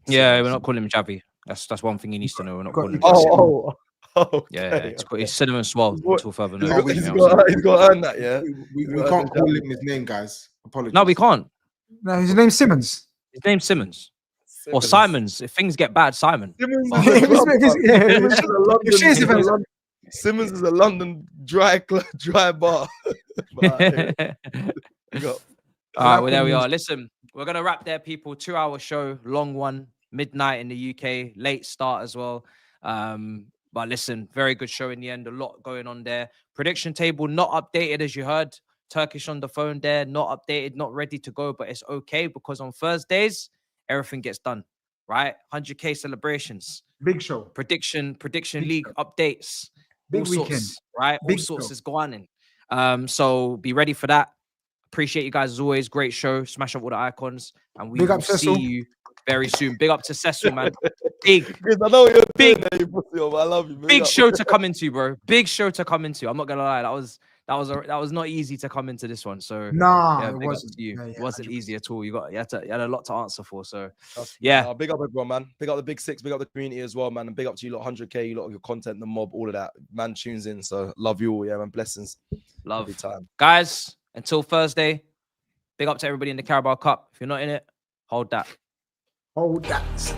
Yeah, we're not calling him Xavi. That's one thing he needs to know. We're not calling him. Okay. Yeah, it's cinnamon swell until further notice. He's got to earn that. Yeah, we can't call him his name, guys. Apologies. No, we can't. No, his name's Simmons. His name's Simmons. Or Simons. If things get bad, Simon. Simmons is a London dry bar. All right, well, there we are. Listen, we're going to wrap there, people. 2-hour show, long one, midnight in the UK, late start as well. But listen, very good show in the end. A lot going on there. Prediction table not updated, as you heard. Turkish on the phone there, not updated, not ready to go, but it's okay because on Thursdays, everything gets done, right? 100K celebrations. Big show. Prediction league updates. Big all weekend. Sorts, right? All sorts is going on. So be ready for that. Appreciate you guys as always. Great show. Smash up all the icons. And we will see you very soon. Big up to Cecil, man. Big. I know you're big. I love you. Big show to come into, bro. Big show to come into. I'm not gonna lie. That was not easy to come into this one. So nah, it wasn't. It wasn't easy at all. You had a lot to answer for. So yeah. Big up everyone, man. Big up the big six. Big up the community as well, man. And big up to you lot, 100K. You lot of your content, the mob, all of that. Man tunes in. So love you all, yeah, man. Blessings. Love every time, guys. Until Thursday. Big up to everybody in the Carabao Cup. If you're not in it, hold that. Hold that.